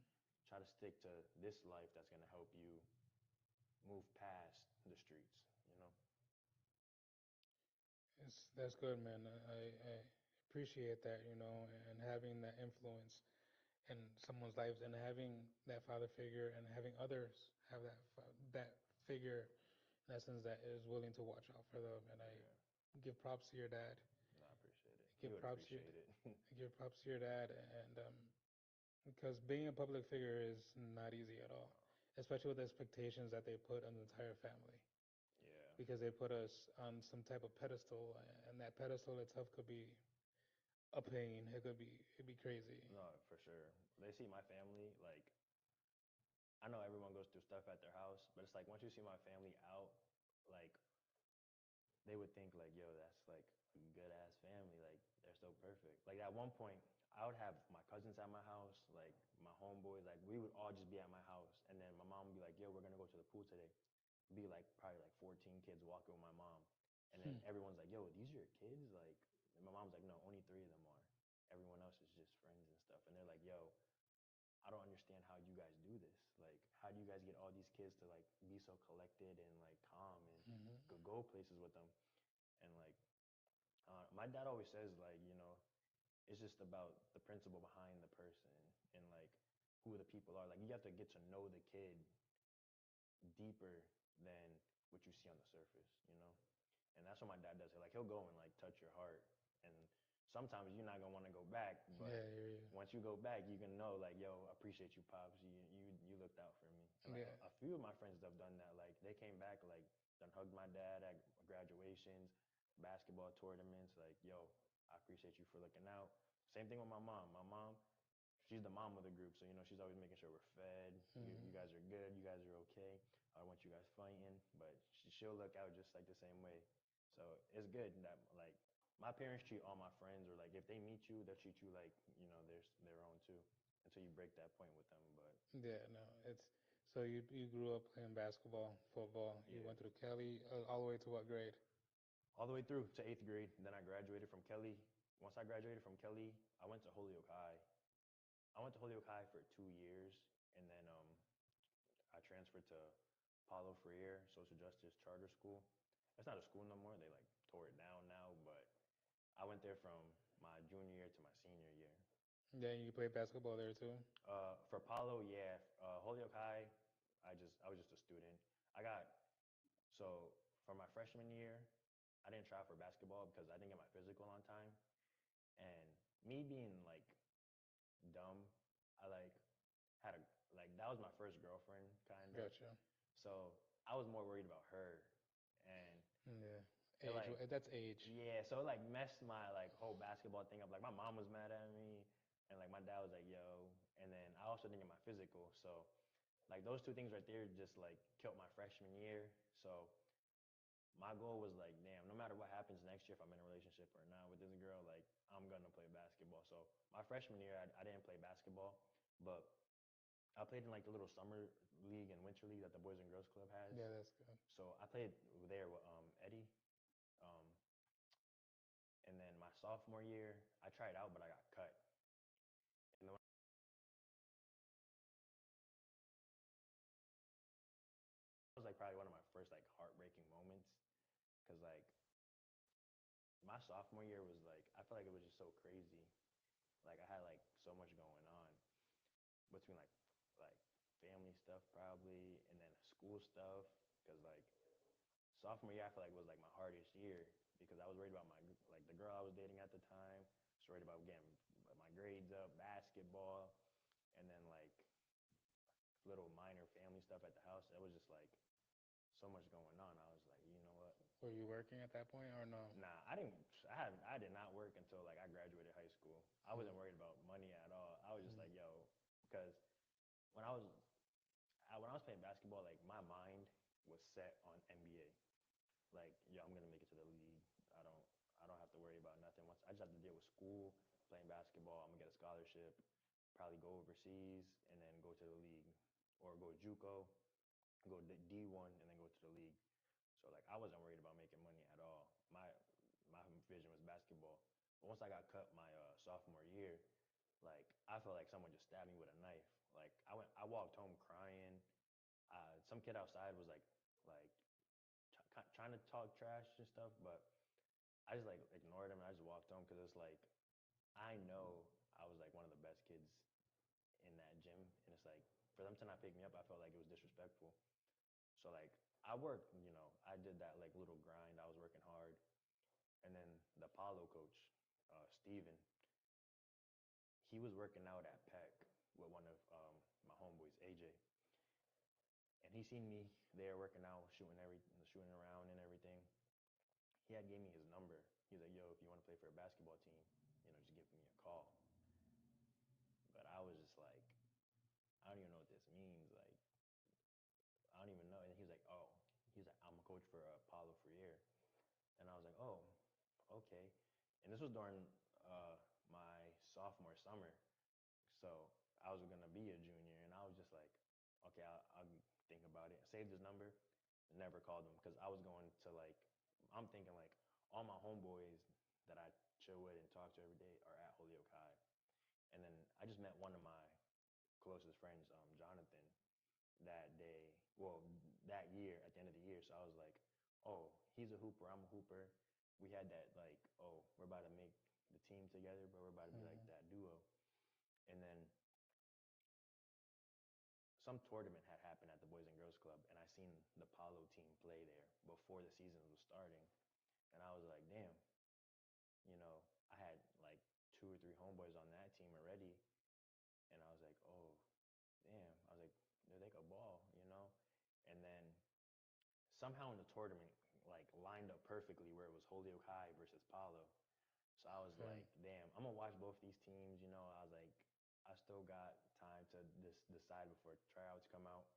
try to stick to this life that's gonna help you move past the streets. You know? That's good, man. I appreciate that, you know, and having that influence in someone's lives, and having that father figure, and having others have that figure, in essence, that is willing to watch out for them. And I Yeah. give props to your dad. No, I appreciate it. He Give would props to your appreciate it. give props to your dad, and because being a public figure is not easy at all, No. especially with the expectations that they put on the entire family, Yeah. because they put us on some type of pedestal, and that pedestal itself could be a pain. It'd be crazy. No, for sure. They see my family like I know everyone goes through stuff at their house, but it's like once you see my family out, like they would think like, yo, that's like a good ass family. Like they're so perfect. Like at one point, I would have my cousins at my house, like my homeboys, like we would all just be at my house, and then my mom would be like, yo, we're gonna go to the pool today. Be like probably like 14 kids walking with my mom, and then Hmm. everyone's like, yo, these are your kids? Like, and my mom's like, no, only three of them are. Everyone else is just friends and stuff, and they're like, yo, I don't understand how you guys do this. Like, how do you guys get all these kids to like be so collected and like calm and Hmm. go places with them? And like, my dad always says like, it's just about the principle behind the person and like who the people are. Like, you have to get to know the kid deeper than what you see on the surface, you know? And that's what my dad does. Like he'll go and like touch your heart, and sometimes you're not gonna want to go back, Yeah, but I hear you. once you go back, you can know like, yo, I appreciate you, pops. You looked out for me. And like Yeah. a few of my friends have done that. Like they came back, like done hugged my dad at graduations, basketball tournaments. Like, yo, I appreciate you for looking out. Same thing with my mom. My mom, she's the mom of the group, so she's always making sure we're fed. You Hmm. guys are good. You guys are okay. I don't want you guys fighting, but she'll look out just like the same way. So it's good that like my parents treat all my friends, or like if they meet you, they'll treat you like their own too, until you break that point with them. But Yeah, no, it's so you grew up playing basketball, football. You yeah, went through Kelly, all the way to what grade? all the way through to eighth grade. Then I graduated from Kelly. Once I graduated from Kelly, I went to Holyoke High. I went to Holyoke High for 2 years, and then I transferred to Paulo Freire Social Justice Charter School. It's not a school no more. They like tore it down now, but I went there from my junior year to my senior year. Yeah, you played basketball there too. For Paulo, yeah. Holyoke High, I was just a student. I got for my freshman year, I didn't try out for basketball because I didn't get my physical on time. And me being like dumb, I like had a like that was my first girlfriend kind of. Gotcha. So I was more worried about her, and Yeah. it Age. like That's age. yeah, so it like messed my like whole basketball thing up. Like my mom was mad at me, and like my dad was like, "Yo," and then I also didn't get my physical. So like those two things right there just like killed my freshman year. So my goal was like, damn, no matter what happens next year, if I'm in a relationship or not with this girl, like I'm gonna play basketball. So my freshman year, I didn't play basketball, but I played in like the little summer league and winter league that the Boys and Girls Club has. Yeah, that's good. So I played there with Eddie. Um, and then my sophomore year, I tried out, but I got cut. And then that was like probably one of my first like heartbreaking moments, because like my sophomore year was like I feel like it was just so crazy. Like I had like so much going on between like family stuff probably, and then school stuff. Because like sophomore year, I feel like was like my hardest year because I was worried about my like the girl I was dating at the time. I was worried about getting my grades up, basketball, and then like little minor family stuff at the house. It was just like so much going on. I was like, you know what? Were you working at that point or no? Nah, I didn't. I did not work until like I graduated high school. I wasn't worried about money at all. I was just like, yo, because when I was playing basketball, like my mind was set on NBA. Like, yo, I'm gonna make it to the league. I don't have to worry about nothing. Once I just have to deal with school, playing basketball. I'm gonna get a scholarship, probably go overseas, and then go to the league, or go JUCO, go to D1, and then go to the league. So like I wasn't worried about making money at all. My vision was basketball. But once I got cut my sophomore year, like I felt like someone just stabbed me with a knife. Like I walked home crying. Some kid outside was like trying to talk trash and stuff, but I just like ignored him and I just walked home because it's like I know I was like one of the best kids in that gym, and it's like for them to not pick me up, I felt like it was disrespectful. So like I worked, I did that like little grind. I was working hard, and then the Apollo coach, Steven, he was working out at Peck with one of my homeboys, AJ, and he seen me there working out, shooting around and everything. He had gave me his number. He was like, "Yo, if you want to play for a basketball team, just give me a call." But I was just like, I don't even know what this means. Like, I don't even know. And he was like, "Oh," he's like, "I'm a coach for Paulo Freire." And I was like, "Oh, okay." And this was during my sophomore summer. So I was gonna be a junior, and I was just like, "Okay, I'll think about it." Saved his number, never called him because I was going to like, I'm thinking like all my homeboys that I chill with and talk to every day are at Holyoke High, and then I just met one of my closest friends, Jonathan, that day. Well, that year at the end of the year. So I was like, "Oh, he's a hooper. I'm a hooper." We had that like, "Oh, we're about to make the team together, but we're about to be like that duo." And then some tournament had happened at the Boys and Girls Club, and I seen the Palo team play there before the season was starting, and I was like, damn, I had like 2 or 3 homeboys on that team already, and I was like, oh, damn, I was like, they could ball. And then somehow in the tournament, like lined up perfectly where it was Holyoke High versus Palo. So I was like, damn, I'm gonna watch both these teams. I was like, I still got time to decide before tryouts come out.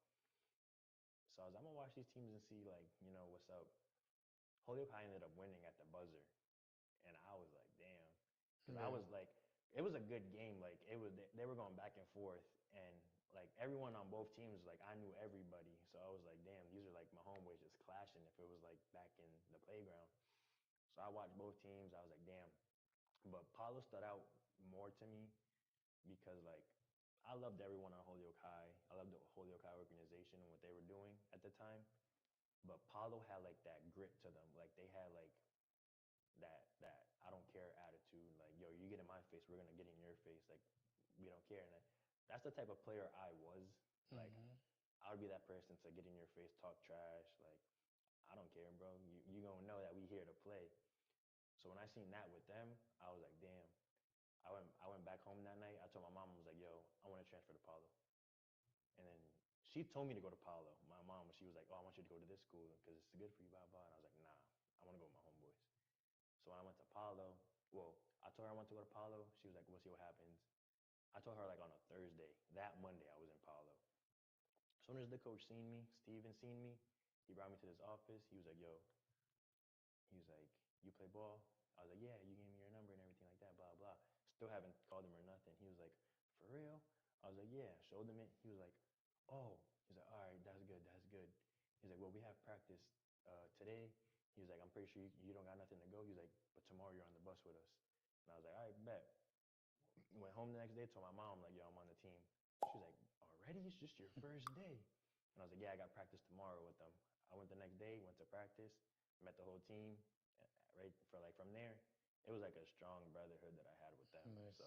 So I was, I'm gonna watch these teams and see like, what's up. Holyoke High ended up winning at the buzzer, and I was like, damn, because I was like, it was a good game. Like they were going back and forth, and like everyone on both teams, like I knew everybody. So I was like, damn, these are like my homeboys just clashing. If it was like back in the playground, so I watched both teams. I was like, damn, but Paulo stood out more to me because like I loved everyone on Holyoke High. I loved the Holyoke High organization and what they were doing at the time. But Paulo had like that grit to them. Like they had like that I don't care attitude. Like, yo, you get in my face, we're gonna get in your face. Like we don't care. And that's the type of player I was. Like I would be that person to get in your face, talk trash. Like I don't care, bro. So when I seen that with them, I was like, damn. I went back home that night. I told my mom, I was like, yo, I want to transfer to Palo. And then she told me to go to Palo. My mom, she was like, oh, I want you to go to this school because it's good for you, blah blah. And I was like, nah, I want to go with my homeboys. So when I went to Palo, well, I told her I want to go to Palo. She was like, we'll see what happens. I told her like on a Thursday. That Monday I was in Palo. As soon as the coach seen me, Steven seen me, he brought me to his office. He was like, yo, he was like, you play ball? I was like, yeah, you gave me your number and everything like that, blah, blah. Still haven't called him or nothing. He was like, for real? I was like, yeah. Showed him it. He was like, oh. He's like, all right, that's good, that's good. He's like, well, we have practice today. He was like, I'm pretty sure you don't got nothing to go. He's like, but tomorrow you're on the bus with us. And I was like, all right, bet. Went home the next day, told my mom, like, yo, I'm on the team. She was like, already? It's just your first day. And I was like, yeah, I got practice tomorrow with them. I went the next day, went to practice, met the whole team. Right for like from there, it was like a strong brotherhood that I had with them. Nice. So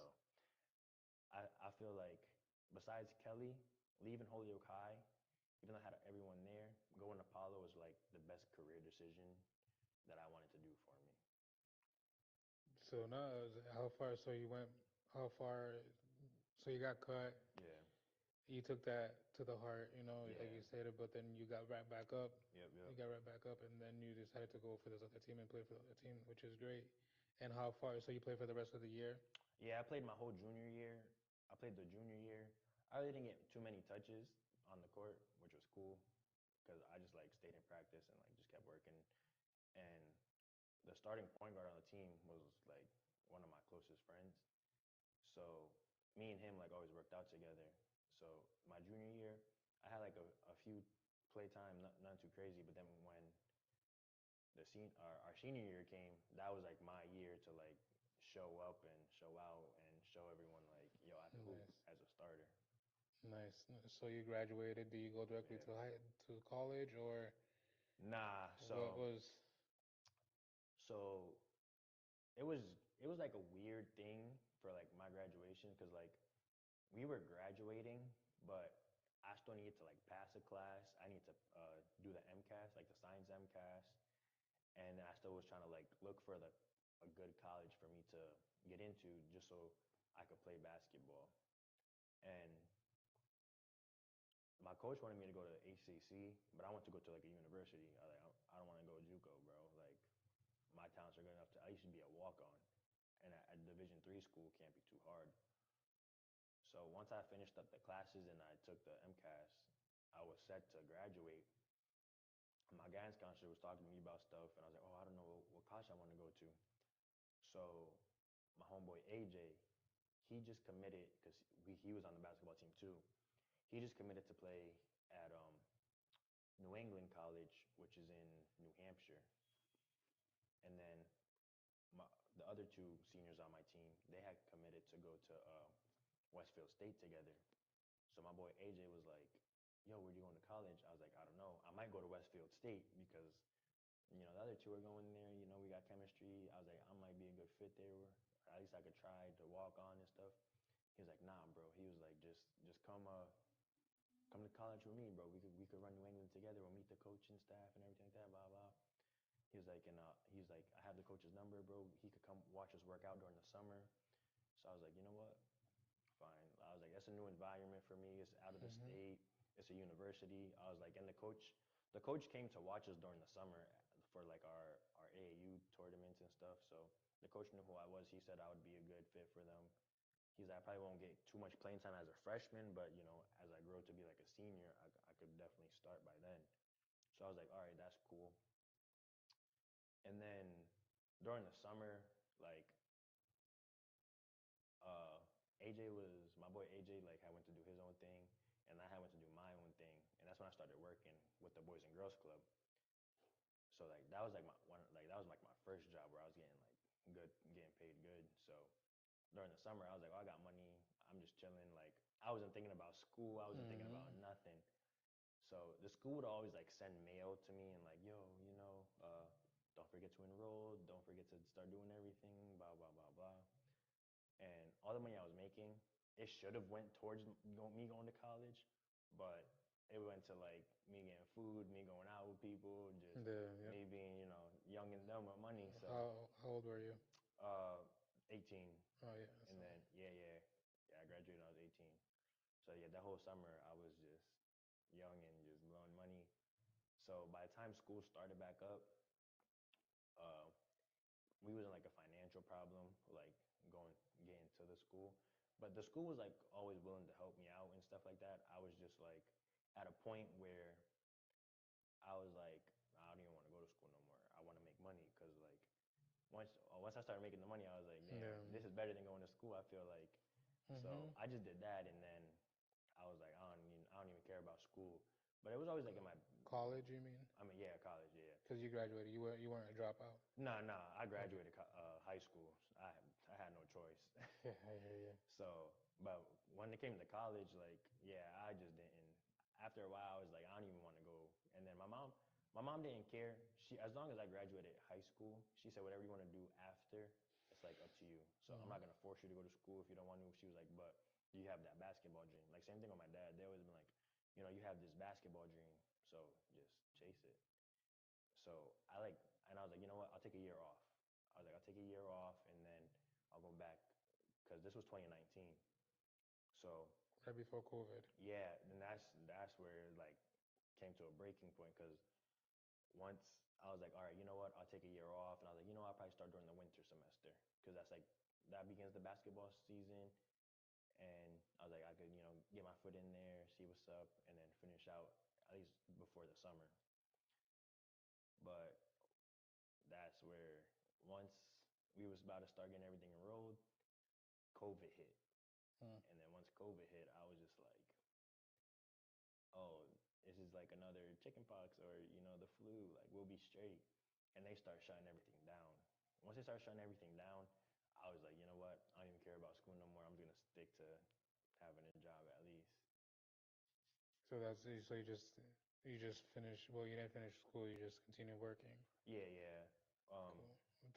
I feel like besides Kelly, leaving Holyoke High, even though I had everyone there, going to Apollo was like the best career decision that I wanted to do for me. So now, how far? So you went? How far? So you got cut. Yeah. You took that to the heart, like Yeah. you said, but then you got right back up. Yep. You Yep. got right back up, and then you decided to go for this other team and play for the other team, which is great. And how far? So you play for the rest of the year? Yeah, I played my whole junior year. I played the junior year. I really didn't get too many touches on the court, which was cool because I just like stayed in practice and like just kept working. And the starting point guard on the team was like one of my closest friends. So me and him like always worked out together. So my junior year, I had like a few playtime, not too crazy. But then when our senior year came, that was like my year to like show up and show out and show everyone like, yo, I could hoop Nice, as a starter. nice. So you graduated. Do you go directly Yeah. to college, or Nah. what So was? so it was it was like a weird thing for like my graduation because like we were graduating, but I still needed to like pass a class. I need to do the MCAS, like the science MCAS, and I still was trying to like look for a good college for me to get into just so I could play basketball. And my coach wanted me to go to HCC, but I want to go to like a university. I don't want to go JUCO, bro. Like my talents are good enough to. I used to be a walk on, and a Division 3 school can't be too hard. So once I finished up the classes and I took the MCAS, I was set to graduate. My guidance counselor was talking to me about stuff, and I was like, oh, I don't know what college I want to go to. So my homeboy AJ, he just committed because he was on the basketball team too. He just committed to play at New England College, which is in New Hampshire. And then my, the other two seniors on my team, they had committed to go to Westfield State together. So my boy AJ was like, yo, where you going to college? I was like, I don't know. I might go to Westfield State because, the other two are going there. We got chemistry. I was like, I might be a good fit there. At least I could try to walk on and stuff. He was like, nah, bro. He was like, just come to college with me, bro. We could run New England together. We'll meet the coaching staff and everything like that, blah, blah. He was like, and he's like, I have the coach's number, bro. He could come watch us work out during the summer. So I was like, you know what? Fine. I was like, that's a new environment for me. It's out of the Mm-hmm. state. It's a university. I was like, and the coach came to watch us during the summer for like our AAU tournaments and stuff. So the coach knew who I was. He said I would be a good fit for them. He's like, I probably won't get too much playing time as a freshman, but as I grow to be like a senior, I could definitely start by then. So I was like, all right, that's cool. And then during the summer, like uh, AJ was my boy AJ. Like I went to do his own thing, and I went to do my own thing, and that's when I started working with the Boys and Girls Club. So like that was like my first job where I was getting like good, getting paid good. So during the summer, I was like, oh, I got money. I'm just chilling. Like I wasn't thinking about school. I wasn't thinking about Mm-hmm. nothing. So the school would always like send mail to me and like, yo, don't forget to enroll. Don't forget to start doing everything. Blah blah blah blah. And all the money I was making, it should have went towards me going to college, but it went to like me getting food, me going out with people, just Yeah. Yep. me being, young young and dumb with money. So, How old were you? 18, Oh yeah. and then yeah, I graduated when I was 18. So yeah, that whole summer I was just young and just blowing money. So by the time school started back up, uh, we was in like a financial problem, like going getting to the school. But the school was like always willing to help me out and stuff like that. I was just like at a point where I was like, I don't even want to go to school no more. I want to make money because like once I started making the money, I was like, damn, Yeah. this is better than going to school. I feel like. So Mhm. I just did that, and then I was like, I don't even care about school. But it was always like in my, College, you mean? I mean, yeah, college, yeah. Because you graduated, you weren't a dropout. Nah, nah, I Okay. graduated high school. I had no choice. Yeah, I hear you. So, but when it came to college, like, yeah, I just didn't. After a while, I was like, I don't even want to go. And then my mom didn't care. She, as long as I graduated high school, she said, whatever you want to do after, it's like up to you. So I'm Mhm. not gonna force you to go to school if you don't want to. She was like, but do you have that basketball dream? Like same thing with my dad. They always been like, you have this basketball dream, so just chase it. So and I was like, you know what? I'll take a year off. I was like, I'll take a year off, and then I'll go back because this was 2019. So Right before COVID. yeah, and that's where it like came to a breaking point because once I was like, all right, you know what? I'll take a year off, and I was like, I'll probably start during the winter semester because that's like that begins the basketball season, and I was like, I could get my foot in there, see what's up, and then finish out at least before the summer. But that's where once we was about to start getting everything enrolled, COVID hit. Mm. And then once COVID hit, I was just like, oh, this is like another chickenpox or, the flu. Like, we'll be straight. And they start shutting everything down. Once they start shutting everything down, I was like, you know what? I don't even care about school no more. I'm going to stick to having a job at least. So you just finished. Well, you didn't finish school. You just continued working. Yeah, yeah. Cool.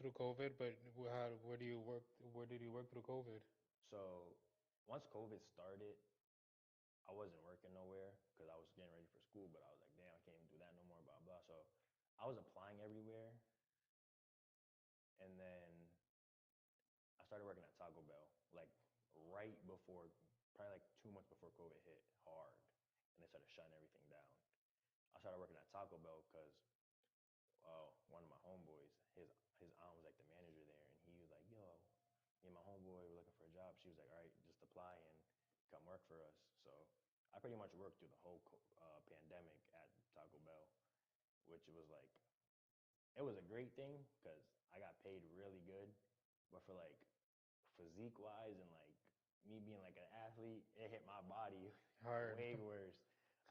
Through COVID, but where do you work? Where did you work through COVID? So once COVID started, I wasn't working nowhere because I was getting ready for school, but I was like, damn, I can't even do that no more, blah, blah. So I was applying everywhere. And then I started working at Taco Bell, like right before, probably like 2 months before COVID hit hard. And they started shutting everything down. I started working at Taco Bell because one of my homeboys, his aunt was like the manager there. And he was like, yo, me and my homeboy were looking for a job. She was like, all right, just apply and come work for us. So I pretty much worked through the whole pandemic at Taco Bell, which was like, it was a great thing because I got paid really good. But for like physique wise and like me being like an athlete, it hit my body Hard. way worse.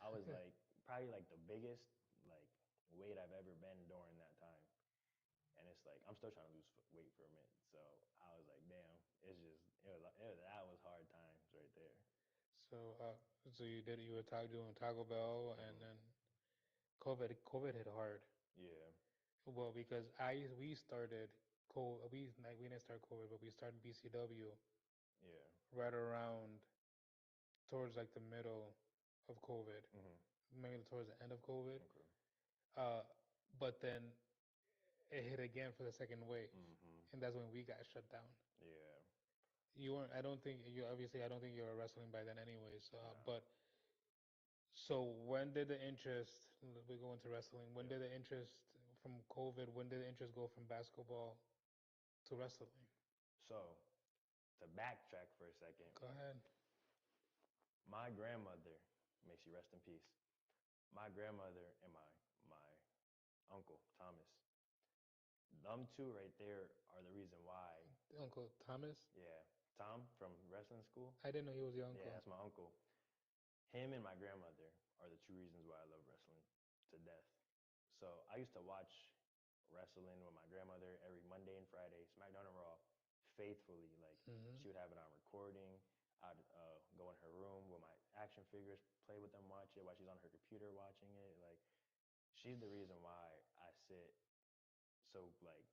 I was like probably like the biggest like weight I've ever been during that time. And it's like I'm still trying to lose weight for a minute. So I was like, damn, it was that was hard times right there. So you were doing Taco Bell, and Hmm. then COVID hit hard. Yeah, Well, because we started we didn't start COVID, but we started BCW yeah. right around towards like the middle of COVID, Hmm. maybe towards the end of COVID. Okay. Uh, but then it hit again for the second wave, Hmm. and that's when we got shut down. Yeah. You weren't. I don't think you. Obviously, I don't think you were wrestling by then, anyways. Nah. But so when did the interest? We go into wrestling. When Yep. did the interest from COVID? When did the interest go from basketball to wrestling? So to backtrack for a second, Go ahead. my grandmother, may she rest in peace. My grandmother and my uncle Thomas, them two right there are the reason why. Uncle Thomas. Yeah, Tom from wrestling school. I didn't know he was your Yeah, uncle. that's my uncle. Him and my grandmother are the two reasons why I love wrestling to death. So I used to watch wrestling with my grandmother every Monday and Friday, SmackDown and Raw, faithfully. Like Hmm. she would have it on recording. I'd go in her room with my action figures, play with them, watch it while she's on her computer watching it. Like she's the reason why I sit so like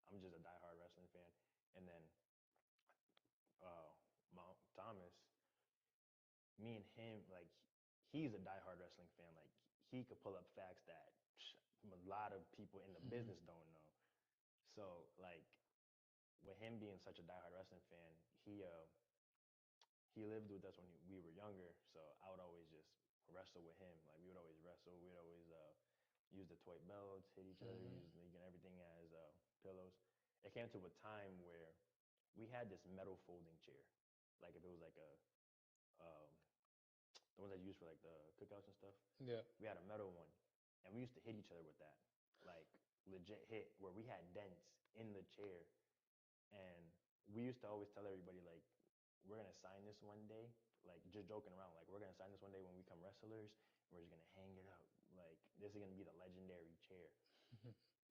I'm just a diehard wrestling fan. And then uh, my Thomas, me and him, like he's a diehard wrestling fan. Like he could pull up facts that a lot of people in the Hmm. business don't know. So like with him being such a diehard wrestling fan, he lived with us when we were younger. So I would always just wrestle with him. Like we would always wrestle. We'd always use the toy belts, hit each other, Mm-hmm. use everything as pillows. It came to a time where we had this metal folding chair. Like if it was like um, the ones that you use for like the cookouts and stuff. Yeah. We had a metal one, and we used to hit each other with that, like legit hit where we had dents in the chair, and we used to always tell everybody like, we're gonna sign this one day, like just joking around, like we're gonna sign this one day when we become wrestlers, and we're just gonna hang it up, like this is gonna be the legendary chair,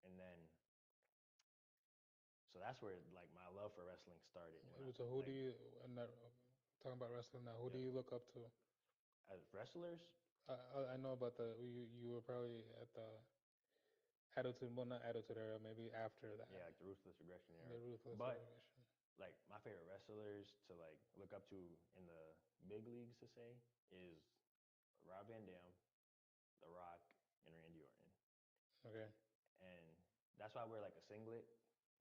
and then so that's where like my love for wrestling started when I So who do like you? I'm not talking about wrestling now. Who do yeah you look up to? as wrestlers. I know about the you were probably at the attitude, well, not attitude era, maybe after that, Yeah, like the ruthless aggression the era. ruthless But revolution. like my favorite wrestlers to like look up to in the big leagues to say is Rob Van Dam, The Rock, and Randy Orton. Okay. And that's why I wear like a singlet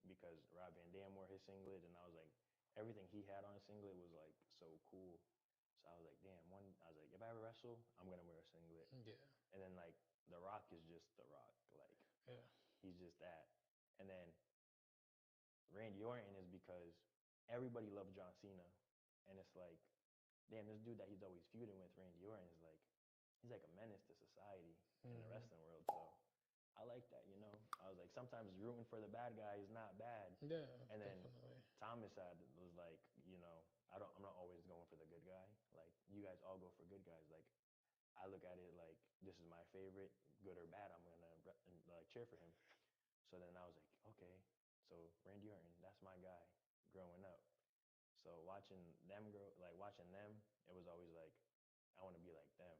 because Rob Van Dam wore his singlet, and I was like, everything he had on his singlet was like so cool. So I was like, damn, I was like, if I ever wrestle, I'm gonna wear a singlet. Yeah. And then like The Rock is just The Rock, like Yeah. he's just that. And then Randy Orton is because everybody loves John Cena, and it's like, damn, this dude that he's always feuding with, Randy Orton, is like, he's like a menace to society in the Mm-hmm. wrestling world. So I like that, you know. I was like, sometimes rooting for the bad guy is not bad. Yeah, And then definitely. Thomas had was like, you know, I'm not always going for the good guy. Like you guys all go for good guys. Like I look at it like this is my favorite, good or bad. I'm gonna like cheer for him. So then I was like, okay, so Randy Orton, that's my guy growing up. So watching them, it was always like, I want to be like them.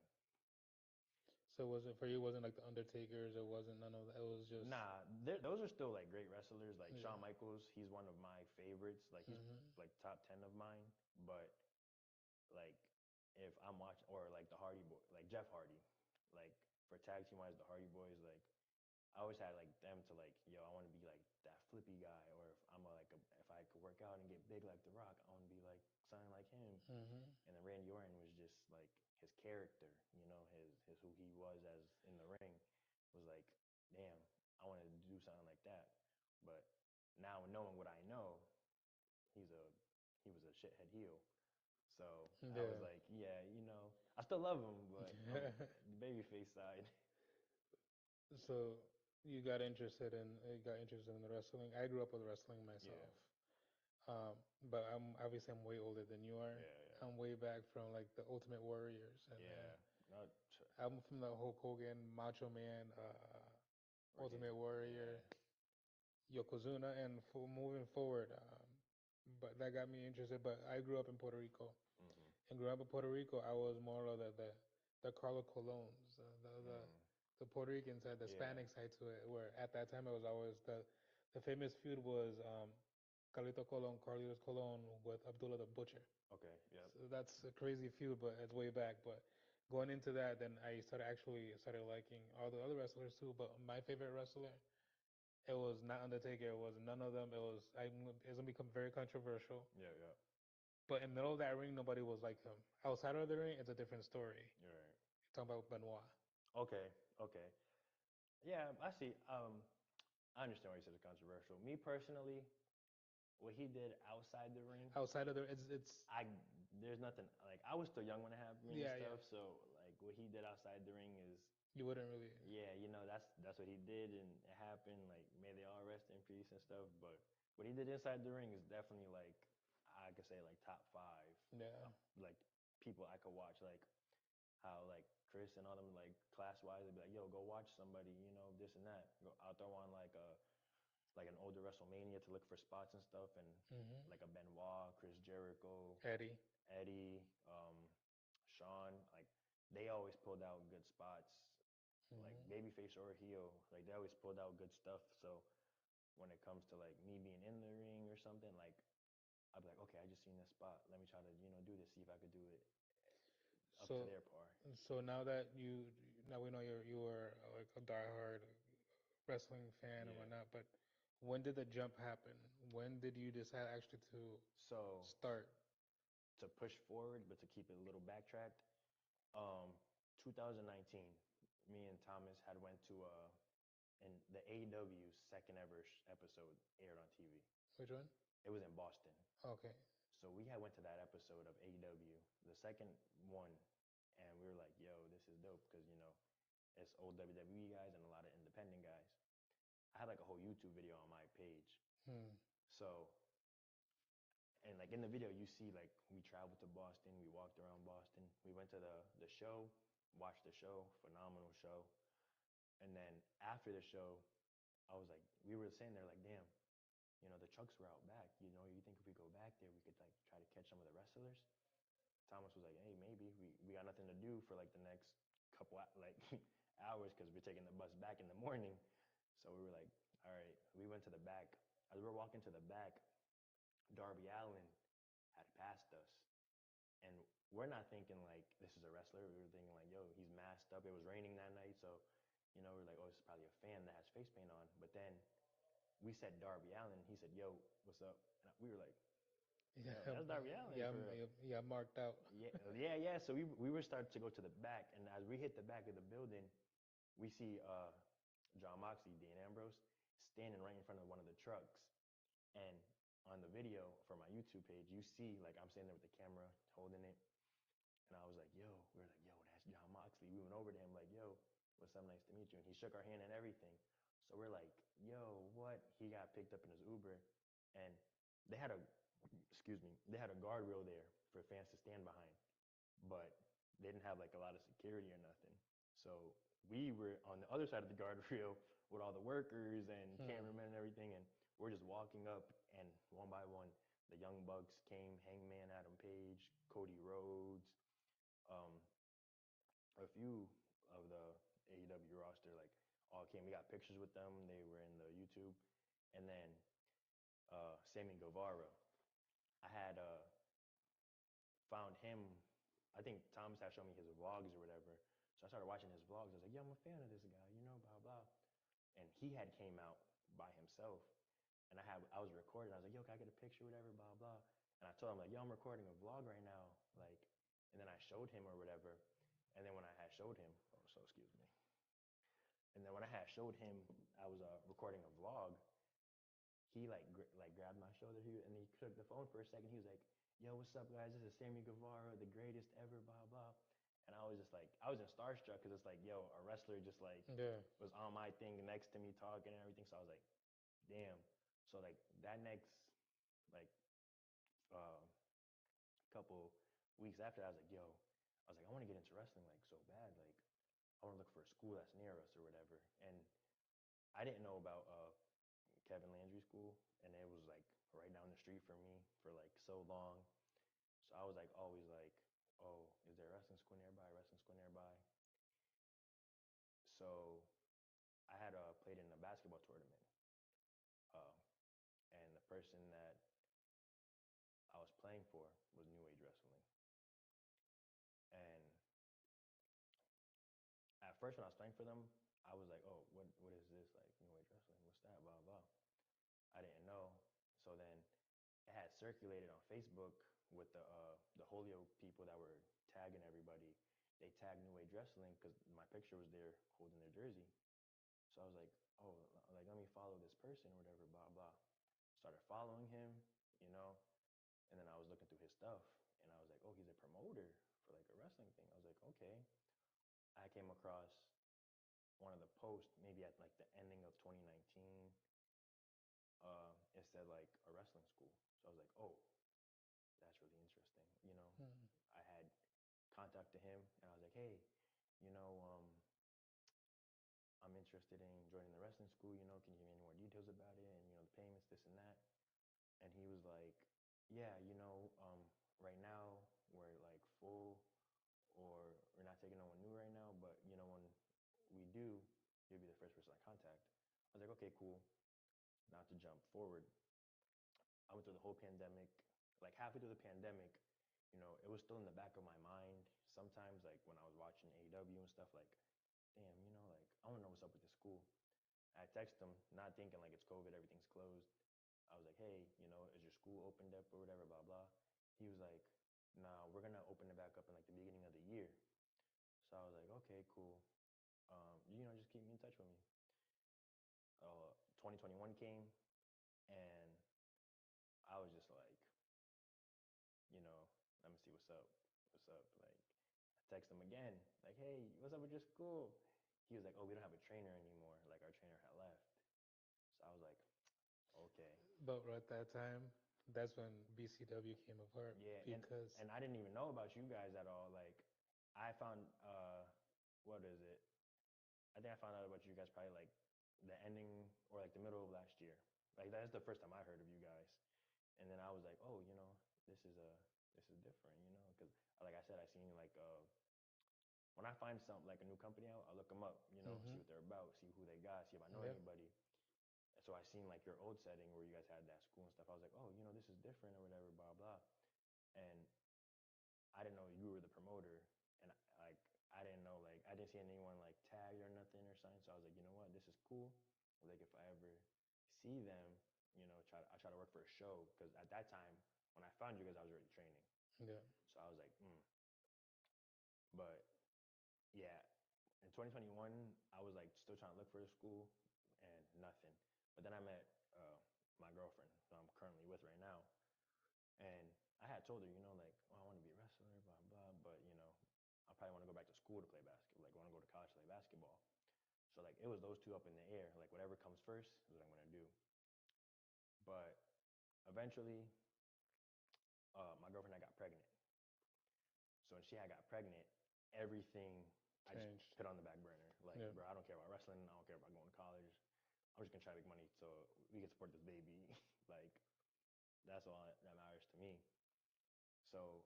So was it for you? Wasn't like the Undertakers? It wasn't none of that. It was just Nah, those are still like great wrestlers. Like yeah. Shawn Michaels, he's one of my favorites. Like he's Mm-hmm. like top 10 of mine. But like if I'm watching or like the Hardy Boy, like Jeff Hardy, like for tag team wise, the Hardy Boys, like I always had like them to like, yo, I want to be like that flippy guy, or if I'm a, like a, if I could work out and get big like The Rock, I want to be like something like him. Mm-hmm. And then Randy Orton was just like his character, you know, his who he was as in the ring was like, damn, I wanted to do something like that. But now knowing what I know, he's a he was a shithead heel. So I was Yeah. like, yeah, you know, I still love him, but I'm the babyface side. So you got interested in the wrestling. I grew up with wrestling Yeah, myself. But I'm obviously I'm way older than you are. yeah, yeah, I'm way back from like the Ultimate Warriors, and yeah. Not I'm from the Hulk Hogan, Macho Man, Ricky. Ultimate Warrior, Yeah. Yokozuna, and for moving forward, but that got me interested. But I grew up in Puerto Rico, Mhm. and growing up in Puerto Rico, I was more of the Carlo Colones, Mm. the Puerto Rican side, the Yeah. Hispanic side to it. Where at that time it was always the famous feud was Carlito Colon, Carlitos Colon with Abdullah the Butcher. Okay. Yep. So that's a crazy feud, but it's way back. But going into that, then I started liking all the other wrestlers too. But my favorite wrestler, it was not Undertaker. It was none of them. It's gonna become very controversial. Yeah. Yeah. But in the middle of that ring, nobody was like him. Outside of the ring, it's a different story. You're right. You're talking about Benoit. Okay. Okay. Yeah, I see. I understand why you said it's controversial. Me personally, what he did outside the ring, Outside of the, it's I there's nothing like I was still young when it happened and yeah, yeah. stuff. So like what he did outside the ring is You wouldn't really. yeah, you know that's what he did and it happened. Like may they all rest in peace and stuff. But what he did inside the ring is definitely like I could say like top five, Yeah. like people I could watch like how like Chris and all them like class wise they'd be like yo go watch somebody you know this and that. I'll throw on like an older WrestleMania to look for spots and stuff and Hmm. like a Benoit, Chris Jericho, Eddie. Eddie, Sean, like they always pulled out good spots, like Hmm. babyface or heel, like they always pulled out good stuff. So when it comes to like me being in the ring or something, like I'd be like, okay, I just seen this spot. Let me try to do this, see if I could do it up to So, their par. so now we know you were like a diehard wrestling fan and Yeah. whatnot. But when did the jump happen? When did you decide actually to So start? to push forward, but to keep it a little backtracked, um, 2019, me and Thomas had went to and the AEW's second ever episode aired on TV. Which one? It was in Boston. Okay. So we had went to that episode of AEW, the second one, and we were like, "Yo, this is dope," because it's old WWE guys and a lot of independent guys. I had like a whole YouTube video on my page. Hmm. So, and like in the video, you see like we traveled to Boston, we walked around Boston, we went to the show, watched the show, phenomenal show, and then after the show, I was like, we were sitting there like, damn, the trucks were out back. You think if we go back there, we could like try to catch some of the wrestlers? Thomas was like, hey, maybe we got nothing to do for like the next couple like hours because we're taking the bus back in the morning. So we were like, all right. We went to the back. As we were walking to the back, Darby Allin had passed us, and we're not thinking like this is a wrestler. We were thinking like, yo, he's masked up. It was raining that night, so we're like, oh, this is probably a fan that has face paint on. But then we said Darby Allin. He said, yo, what's up? And we were like, yo, Yeah, that's Darby Allin yeah, for real. yeah, marked out. Yeah. So we were starting to go to the back, and as we hit the back of the building, we see John Moxley, Dean Ambrose, standing right in front of one of the trucks. And on the video for my YouTube page, you see like I'm standing there with the camera holding it, and I was like, yo, we were like, yo, that's John Moxley. We went over to him like, yo, what's up? Nice to meet you. And he shook our hand and everything. So we're like, yo, what? He got picked up in his Uber, and they had a, excuse me, they had a guardrail there for fans to stand behind, but they didn't have like a lot of security or nothing. So we were on the other side of the guardrail with all the workers and cameramen and everything, and we're just walking up, and one by one, the Young Bucks came, Hangman Adam Page, Cody Rhodes, um, a few of the AEW roster like all came. We got pictures with them. They were in the YouTube, and then Sammy Guevara. I had found him. I think Thomas had shown me his vlogs or whatever. So I started watching his vlogs. I was like, "Yo, I'm a fan of this guy," blah blah. And he had came out by himself, and I was recording. I was like, "Yo, can I get a picture, whatever, blah blah." And I told him like, "Yo, I'm recording a vlog right now," like, and then I showed him or whatever. And then when I had showed him, oh, so excuse me. And then when I had showed him, I was recording a vlog. He like grabbed my shoulder, and he took the phone for a second. He was like, "Yo, what's up, guys? This is Sammy Guevara, the greatest ever, blah blah." And I was just like, I was in starstruck because it's like, yo, a wrestler just like Yeah. was on my thing next to me talking and everything. So I was like, damn. So like that next like uh, couple weeks after, I was like, yo, I was like, I want to get into wrestling like so bad, like I want to look for a school that's near us or whatever. And I didn't know about Kevin Landry School, and it was like right down the street from me for like so long. So I was like always like, oh, is there a wrestling school nearby? Wrestling school nearby. So I had played in a basketball tournament, uh, and the person that I was playing for was New Age Wrestling. And at first, when I was playing for them, I was like, oh, what is this like New Age Wrestling? What's that? Blah blah. I didn't know. So then it had circulated on Facebook with the Holyoke people that were tagging everybody. They tagged New Age Wrestling because my picture was there holding their jersey. So I was like, oh, like let me follow this person or whatever, blah blah. Started following him, you know, and then I was looking through his stuff, and I was like, oh, he's a promoter for like a wrestling thing. I was like, okay. I came across one of the posts maybe at like the ending of 2019. It said like a wrestling school. So I was like, oh, that's really interesting. I had contacted him, and I was like, hey, you know, um, I'm interested in joining the wrestling school. Can you give me any more details about it? And the payments, this and that. And he was like, yeah, right now we're like full, or we're not taking no one new right now. But when we do, you'll be the first person I contact. I was like, okay, cool. Not to jump forward, I went through the whole pandemic. Like halfway through the pandemic, it was still in the back of my mind. Sometimes, like when I was watching AEW and stuff, like, damn, like I want to know what's up with this school. I text him, not thinking like it's COVID, everything's closed. I was like, hey, is your school opened up or whatever, blah blah. He was like, nah, we're gonna open it back up in like the beginning of the year. So I was like, okay, cool. Just keep me in touch with me. 2021 came, and I was just like, let me see what's up. What's up? Like, I text him again, like, hey, what's up with your school? He was like, oh, we don't have a trainer anymore. Like, our trainer had left. So I was like, okay. But at that time, that's when BCW came apart Yeah, because and I didn't even know about you guys at all. Like, I found what is it? I think I found out about you guys probably like the ending or like the middle of last year. Like that's the first time I heard of you guys. And then I was like, oh, this is different, because like I said, I seen like when I find something like a new company out, I look them up, see what they're about, see who they got, see if I know yeah. anybody. And so I seen like your old setting where you guys had that school and stuff. I was like, oh, this is different or whatever, blah blah. And I didn't know you were the promoter, and like I didn't know like I didn't see anyone like tagged or nothing or something. So I was like, you know what, this is cool. Like if I ever see them, I try to work for a show because at that time when I found you guys, I was already training. Yeah. So I was like, But yeah, in 2021, I was like still trying to look for a school and nothing. But then I met my girlfriend, who I'm currently with right now, and I had told her, like, oh, I want to be a wrestler, blah blah. But I probably want to go back to school to play basketball. Like, I want to go to college to play basketball. So like, it was those two up in the air. Like, whatever comes first is what I'm gonna do. But eventually, my girlfriend and I got pregnant. So when she had got pregnant, everything I just Changed. put on the back burner. Like, Yeah. bro, I don't care about wrestling. I don't care about going to college. I'm just gonna try to make money so we can support this baby. Like, that's all that matters to me. So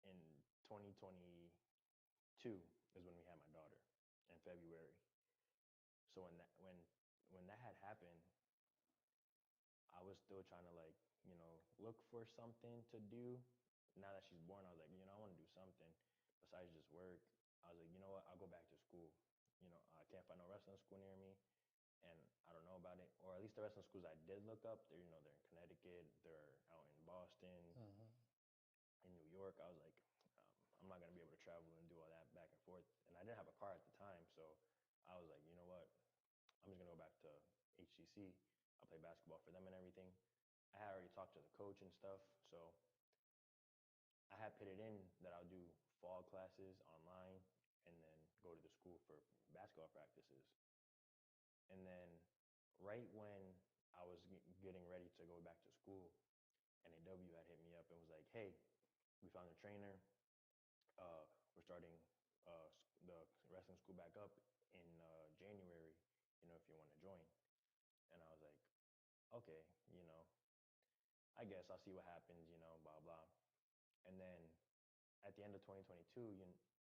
in 2022 is when we had my daughter in February. So when that had happened, I was still trying to like, look for something to do. Now that she's born, I was like, I want to do something besides just work. I was like, you know what? I'll go back to school. I can't find no wrestling school near me, and I don't know about it. Or at least the wrestling schools I did look up, they're in Connecticut, they're out in Boston, in New York. I was like, I'm not gonna be able to travel and do all that back and forth. And I didn't have a car at the time, so I was like, you know what? I'm just gonna go back to HCC. I play basketball for them and everything. I had already talked to the coach and stuff, so I had put it in that I'll do fall classes online and then go to the school for basketball practices. And then right when I was getting ready to go back to school, NAW had hit me up and was like, hey, we found a trainer. We're starting the wrestling school back up in January, if you want to join. And I was like, okay, I guess I'll see what happens, blah, blah. And then at the end of 2022,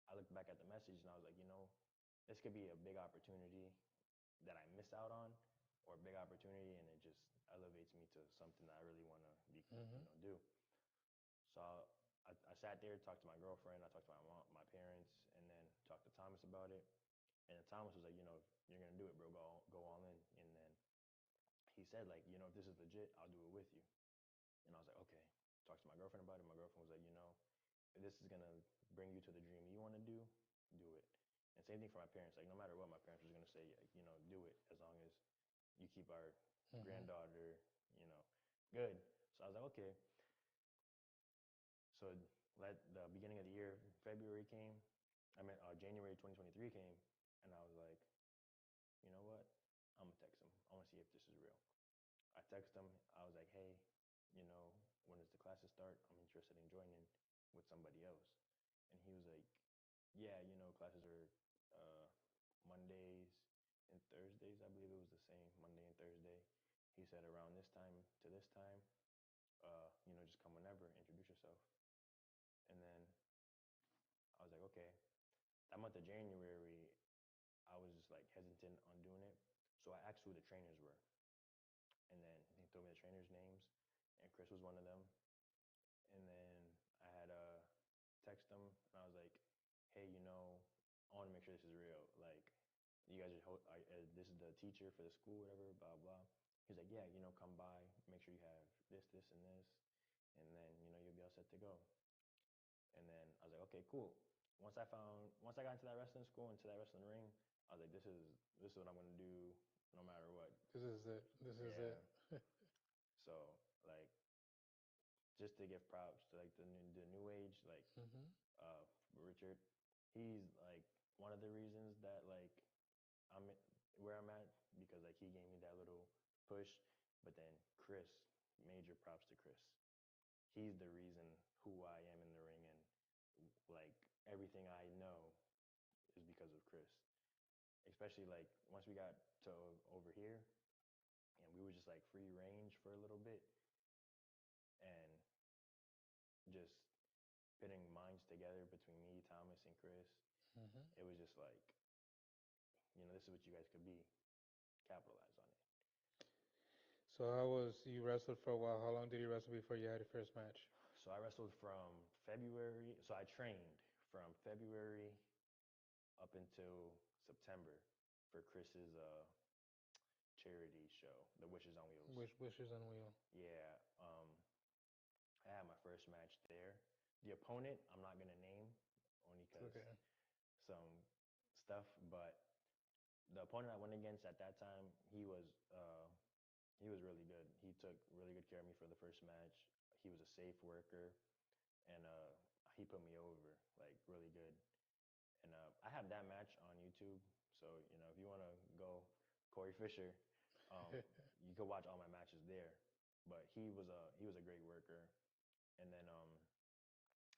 I looked back at the message and I was like, this could be a big opportunity that I miss out on, or a big opportunity, and it just elevates me to something that I really want to be, do. So I sat there, talked to my girlfriend, I talked to my mom, my parents, and then talked to Thomas about it. And then Thomas was like, if you're gonna do it, bro, go all in. And then he said, like, if this is legit, I'll do it with you. And I was like, okay. Talked to my girlfriend about it. My girlfriend was like, if this is gonna bring you to the dream you want to do it. And same thing for my parents. Like, no matter what, my parents was gonna say, do it as long as you keep our granddaughter, good. So I was like, okay. So the beginning of the year, February came. January 2023 came, and I was like, you know what? I'm gonna text him. I want to see if this is real. I texted him. I was like, hey, when does the classes start? I'm interested in joining with somebody else. And he was like, yeah, classes are Mondays and Thursdays. I believe it was the same, Monday and Thursday. He said around this time to this time, just come whenever, introduce yourself. And then I was like, okay. That month of January, I was just like hesitant on doing it. So I asked who the trainers were. And then he told me the trainers' names, and Chris was one of them. And then I had text him, and I was like, hey, I want to make sure this is real. Like, you guys are, this is the teacher for the school, whatever, blah blah. He's like, yeah, come by, make sure you have this, and this, and then you'll be all set to go. And then I was like, okay, cool. Once I got into that wrestling school, into that wrestling ring, I was like, this is what I'm gonna do, no matter what. This is it. This is Yeah. it. So like, just to give props to like the new age, like Mm-hmm. Richard, he's like one of the reasons that like I'm where I'm at, because like he gave me that little push. But then Chris, major props to Chris. He's the reason who I am in the ring, and like everything I know is because of Chris. Especially like once we got to over here, and we were just like free range for a little bit, and just putting minds together between me, Thomas, and Chris. Mm-hmm. It was just like, this is what you guys could be. Capitalize on it. So how was you wrestled for a while? How long did you wrestle before you had your first match? So I wrestled from February. So I trained from February up until September for Chris's charity show, the Wishes on Wheels. Wishes on Wheel. Yeah. I had my first match there. The opponent, I'm not gonna name, only because Okay. some stuff. But the opponent I went against at that time, he was really good. He took really good care of me for the first match. He was a safe worker, and he put me over like really good. And I have that match on YouTube, so if you want to go Corey Fisher, you can watch all my matches there. But he was a great worker. And then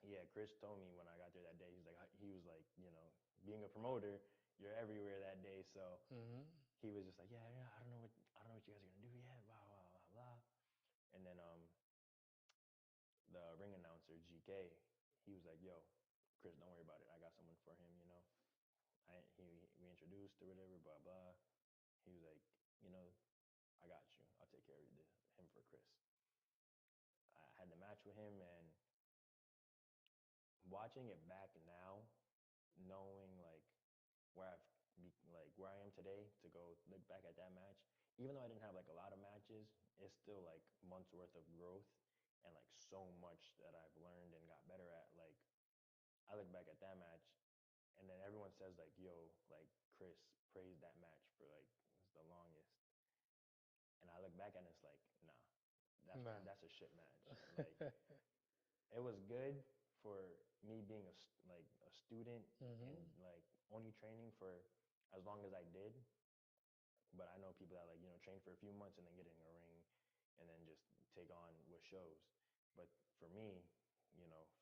yeah, Chris told me when I got there that day, he was like, being a promoter, you're everywhere that day. So Mm-hmm. he was just like, yeah, yeah, I don't know what you guys are gonna do yet, blah blah blah blah. And then the ring announcer GK, he was like, yo, Chris, don't worry about it. I got someone for him. We introduced or whatever, blah blah. He was like, I got you. I'll take care of him for Chris. I had the match with him, and watching it back now, knowing like where I am today, to go look back at that match, even though I didn't have like a lot of matches, it's still like months worth of growth, and like so much that I've learned and got better at. Like I look back at that match, and then everyone says like, yo, like Chris praised that match for like it's the longest. And I look back and it's like, nah, Nah. that's a shit match. Like it was good for me being like a student, Mm-hmm. and like only training for as long as I did. But I know people that like train for a few months and then get in a ring, and then just take on with shows. But for me,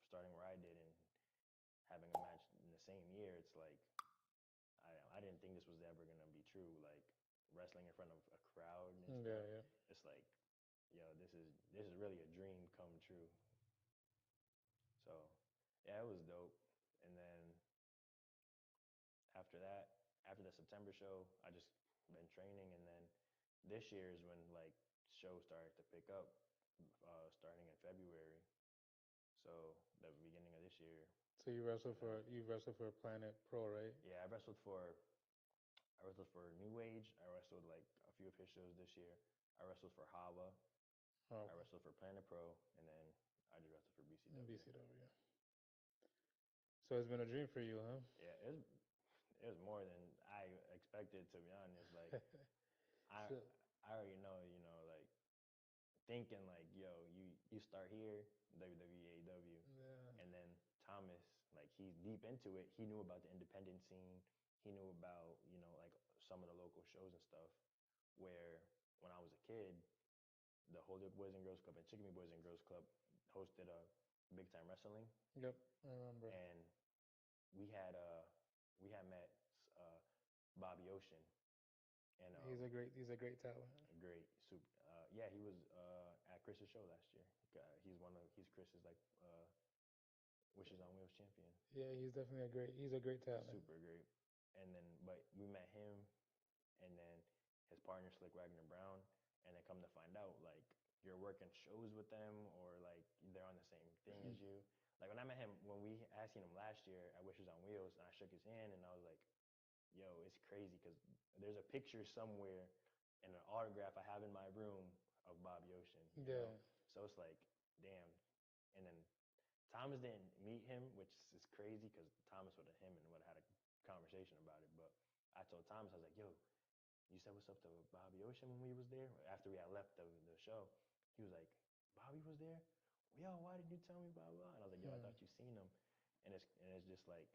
starting where I did and having a match in the same year, it's like I didn't think this was ever gonna be true. Like wrestling in front of a crowd and Yeah, stuff. yeah. It's like, yo, this is really a dream come true. So yeah, it was dope. And then after that, after the September show, I just been training, and then this year is when like shows started to pick up, starting in February. So the beginning of this year. So you wrestled for Planet Pro, right? Yeah, I wrestled for New Age. I wrestled like a few of his shows this year. I wrestled for Hava. Oh, I wrestled for Planet Pro, and then I just wrestled for BCW. BCW. So it's been a dream for you, huh? Yeah, it was more than I expected, to be honest. Like I So I already know, like thinking like, yo, you start here, WWEAW, yeah. and then Thomas, like he's deep into it. He knew about the independent scene. He knew about like some of the local shows and stuff. Where when I was a kid, the Holyoke Boys and Girls Club and Chickadee Boys and Girls Club hosted a big time wrestling, Yep, I remember. and we had met uh, Bobby Ocean, and He's a great talent. a great super. Yeah, he was at Chris's show last year. He's Chris's like Wishes on Wheels champion. Yeah, he's a great talent. Super great. And then, but we met him, and then his partner Slick Wagner Brown, and then come to find out like you're working shows with them, or like they're on the same thing as you. Like when I met him, when I seen him last year at Wishes on Wheels, and I shook his hand, and I was like, yo, it's crazy because there's a picture somewhere and an autograph I have in my room of Bobby Ocean, you Yeah. know? So it's like, damn. And then Thomas didn't meet him, which is crazy because Thomas would have him and would have had a conversation about it. But I told Thomas, I was like, yo, you said what's up to Bobby Ocean when we was there? After we had left the show, he was like, Bobby was there? Yo, why didn't you tell me blah blah? And I was like, yo, I thought you seen him. And it's just like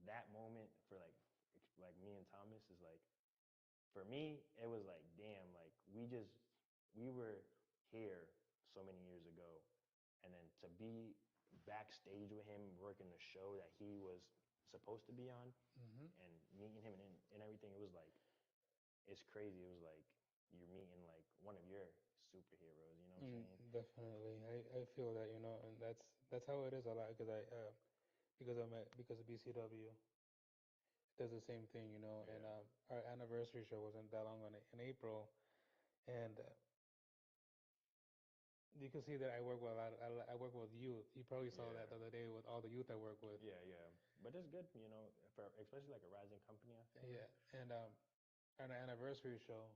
that moment for like me and Thomas is like for me, it was like, damn, like we were here so many years ago, and then to be backstage with him working the show that he was supposed to be on, Mm-hmm. and meeting him and everything, it was like it's crazy. It was like you're meeting like one of your superheroes. You know what I'm saying? Definitely, I feel that, and that's how it is a lot because of BCW, it does the same thing, and Yeah. our anniversary show wasn't that long on in April, and you can see that I work with a lot. I work with youth. You probably saw that the Yeah. other day with all the youth I work with. Yeah, yeah. But it's good, for especially like a rising company, I feel Yeah, like. and on the anniversary show,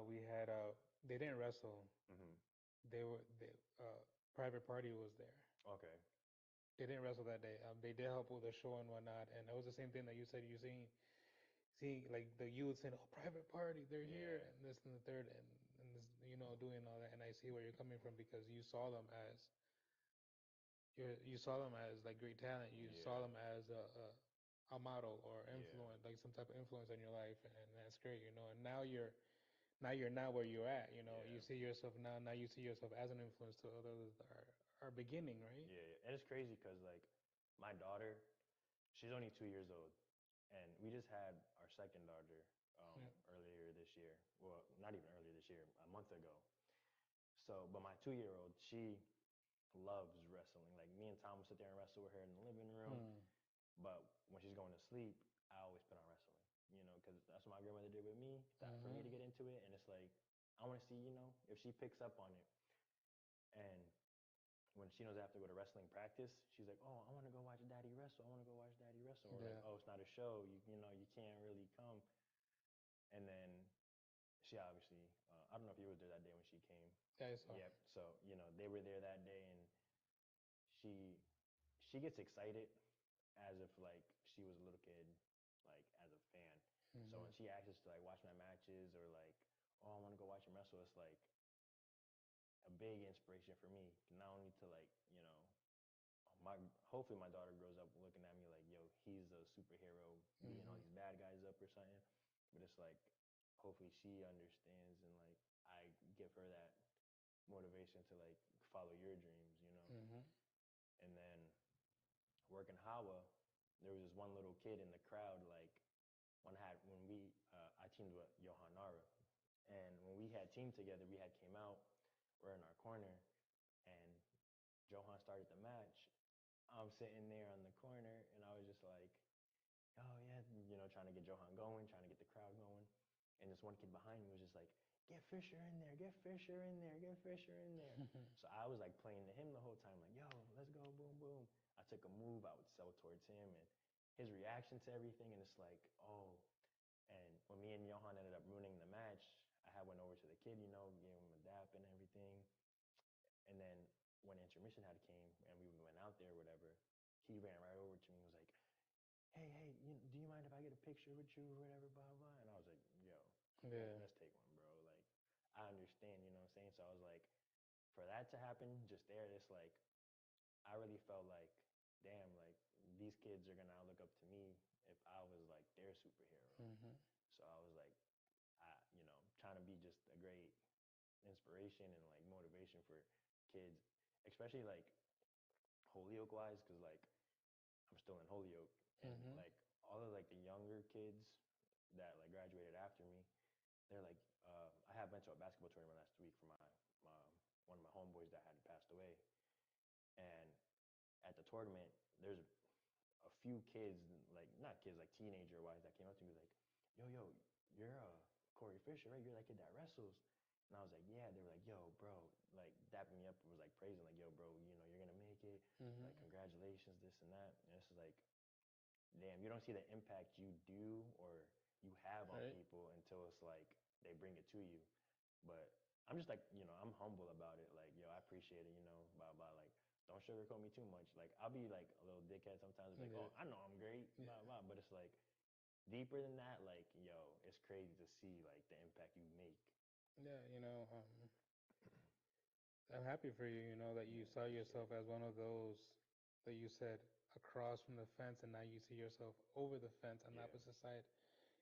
we had they didn't wrestle. Hmm. They Private Party was there. Okay. They didn't wrestle that day. They did help with the show and whatnot, and it was the same thing that you said. You seeing like the youth saying, "Oh, Private Party, they're here," Yeah. and this and the third, and this, doing all that. And I see where you're coming from because you saw them as you saw them as like great talent. You saw Yeah. them as a model or Yeah. influence, like some type of influence in your life, and that's great, And now you're not where you're at. You Yeah. see yourself now. Now you see yourself as an influence to others that are beginning, right? Yeah, yeah. And it's crazy because like my daughter, she's only 2 years old, and we just had our second daughter Yeah. earlier this year. Well, not even earlier this year, a month ago. So, but my 2 year old, she loves wrestling. Like me and Tom will sit there and wrestle with her in the living room. Hmm. But when she's going to sleep, I always put on wrestling. Because that's what my grandmother did with me. That for me Hmm. to get into it, and it's like I want to see, if she picks up on it. And when she knows I have to go to wrestling practice, she's like, "Oh, I want to go watch Daddy wrestle. I want to go watch Daddy wrestle." Or like, Yeah. "Oh, it's not a show. You can't really come." And then she obviously, I don't know if you were there that day when she came. Yeah, I saw. Yep. So they were there that day, and she she gets excited as if like she was a little kid, like as a fan. So when Hmm. she asks us to like watch my matches or like, oh, I want to go watch him wrestle, it's like a big inspiration for me. Not only to like, my hopefully my daughter grows up looking at me like, yo, he's a superhero beating all Hmm. these bad guys up or something. But it's like, hopefully she understands and like I give her that motivation to like follow your dreams. Hmm. And then working Hawa, there was this one little kid in the crowd like when we I teamed with Johan Nara, and when we had teamed together, we had came out, we're in our corner, and Johan started the match. I'm sitting there on the corner, and I was just like, oh yeah, trying to get Johan going, trying to get the crowd going, and this one kid behind me was just like, get Fisher in there, get Fisher in there, get Fisher in there. So I was like playing to him the whole time, like, yo, let's go, boom, boom. I took a move, I would sell towards him, and his reaction to everything, and it's like, oh. And when me and Johan ended up ruining the match, I had went over to the kid, gave him a dap and everything. And then when intermission had came and we went out there or whatever, he ran right over to me and was like, hey, hey, do you mind if I get a picture with you or whatever, blah, blah? And I was like, yo, Yeah. let's take one, bro. Like, I understand, you know what I'm saying? So I was like, for that to happen just there, it's like, I really felt like, damn, like, these kids are going to look up to me if I was like their superhero. Hmm. So I was like, trying to be just a great inspiration and like motivation for kids, especially like Holyoke wise, because like I'm still in Holyoke, and Hmm. like all of like the younger kids that like graduated after me, they're like, I had went to a basketball tournament last week for my one of my homeboys that had passed away, and at the tournament, there's a few kids, like not kids, like teenager wise, that came up to me like, yo, you're Corey Fisher, right? You're that kid that wrestles. And I was like, yeah. They were like, yo, bro, like dapping me up and was like praising, like, yo, bro, you're gonna make it. Hmm. Like, congratulations, this and that. And it's like damn, you don't see the impact you do or you have on Right? people until it's like they bring it to you. But I'm just like, I'm humble about it. Like, yo, I appreciate it, blah blah. Like, don't sugarcoat me too much. Like, I'll be like a little dickhead sometimes, like, Yeah. oh, I know I'm great, Yeah. blah blah. But it's like deeper than that. Like, yo, it's crazy to see like the impact you make. Yeah, I'm happy for you, that you Yeah, saw appreciate yourself it. as one of those that you said across from the fence, and now you see yourself over the fence on the Yeah, opposite side,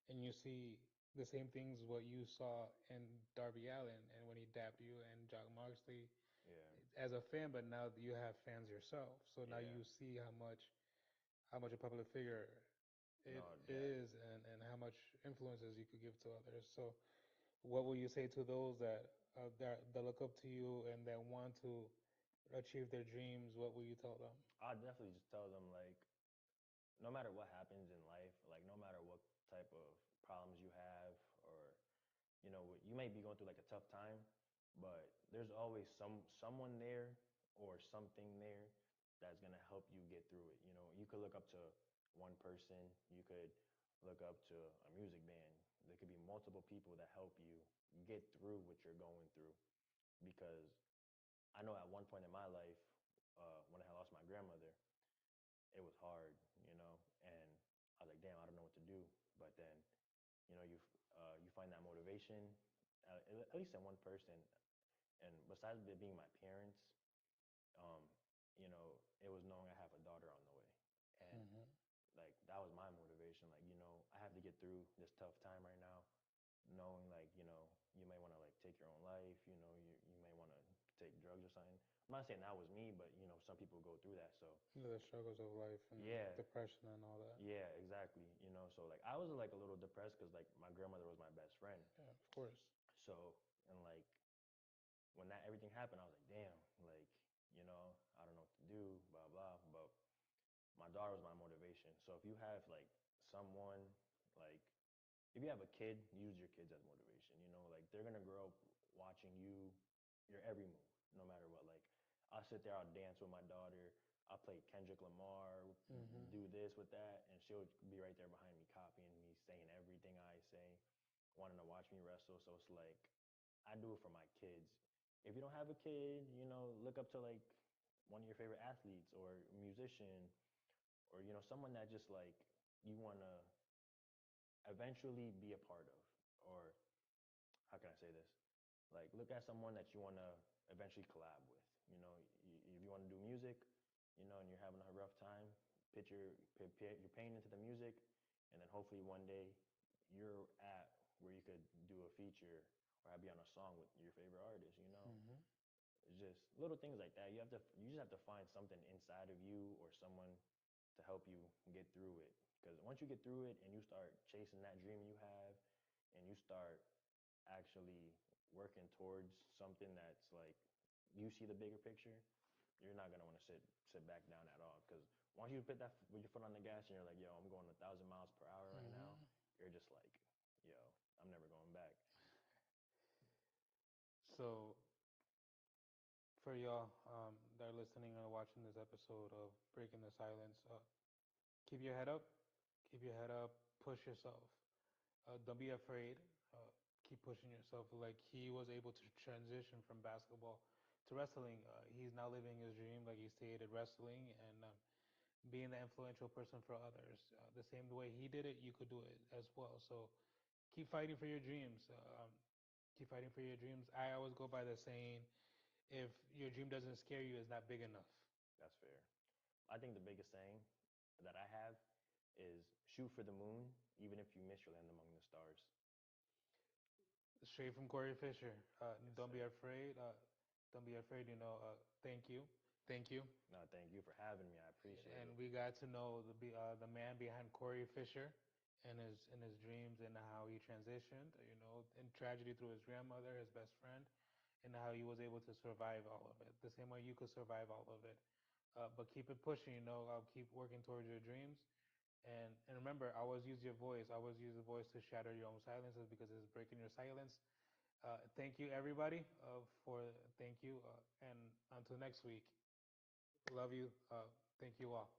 and you see the same things what you saw in Darby Allen and when he dapped you and Jock Moxley yeah, as a fan, but now you have fans yourself, so now yeah. you see how much a public figure it No, that is, and how much influences you could give to others. So what will you say to those that look up to you and that want to achieve their dreams? What will you tell them? I definitely just tell them like, no matter what happens in life, like no matter what type of problems you have, or you may be going through like a tough time, but there's always someone there or something there that's gonna help you get through it. You could look up to one person, you could look up to a music band. There could be multiple people that help you get through what you're going through. Because I know at one point in my life, when I had lost my grandmother, it was hard, and I was like, damn, I don't know what to do. But then, you find that motivation, at least in one person. And besides it being my parents, um, it was knowing I have a daughter on the way, and Hmm. like that was my motivation. Like, I have to get through this tough time right now, knowing like, you may want to like take your own life. You may want to take drugs or something. I'm not saying that was me, but some people go through that. So The struggles of life and yeah, depression and all that. yeah, exactly. So like I was like a little depressed because like my grandmother was my best friend. Yeah, of course. So, and like when that everything happened, I was like, damn, like, I don't know what to do, blah blah. But my daughter was my motivation. So if you have like someone, like if you have a kid, use your kids as motivation. Like they're gonna grow up watching your every move, no matter what. Like I'll sit there, I'll dance with my daughter, I'll play Kendrick Lamar, Hmm. do this with that, and she'll be right there behind me, copying me, saying everything I say, wanting to watch me wrestle. So it's like I do it for my kids. If you don't have a kid, look up to like one of your favorite athletes or musician, or someone that just like you want to eventually be a part of. Or how can I say this? Like look at someone that you want to eventually collab with. If you want to do music, and you're having a rough time, you're paying into the music, and then hopefully one day you're at where you could do a feature or be on a song with your favorite artist. Hmm. It's just little things like that. You just have to find something inside of you or someone to help you get through it. Because once you get through it and you start chasing that dream you have, and you start actually working towards something that's like you see the bigger picture, you're not gonna want to sit back down at all. Because once you put that with your foot on the gas and you're like, yo, I'm going 1,000 miles per hour right now, Hmm. you're just like, yo, I'm never going back. So for y'all that are listening or watching this episode of Breaking the Silence, keep your head up. Keep your head up. Push yourself. Don't be afraid. Keep pushing yourself. Like he was able to transition from basketball to wrestling. He's now living his dream, like he stated, wrestling and being the influential person for others. The same way he did it, you could do it as well. So keep fighting for your dreams. Keep fighting for your dreams. I always go by the saying, if your dream doesn't scare you, it's not big enough. That's fair. I think the biggest saying that I have is shoot for the moon, even if you miss your land among the stars. Straight from Corey Fisher. Yes, Don't sir. be afraid. Don't be afraid. Thank you. Thank you. No, thank you for having me. I appreciate And it. we got to know the man behind Corey Fisher and his dreams and how he transitioned, in tragedy through his grandmother, his best friend, and how he was able to survive all of it. The same way you could survive all of it. But keep it pushing, keep working towards your dreams. And remember, always use your voice. Always use the voice to shatter your own silences because it's breaking your silence. Thank you, everybody, thank you. And until next week, love you. Thank you all.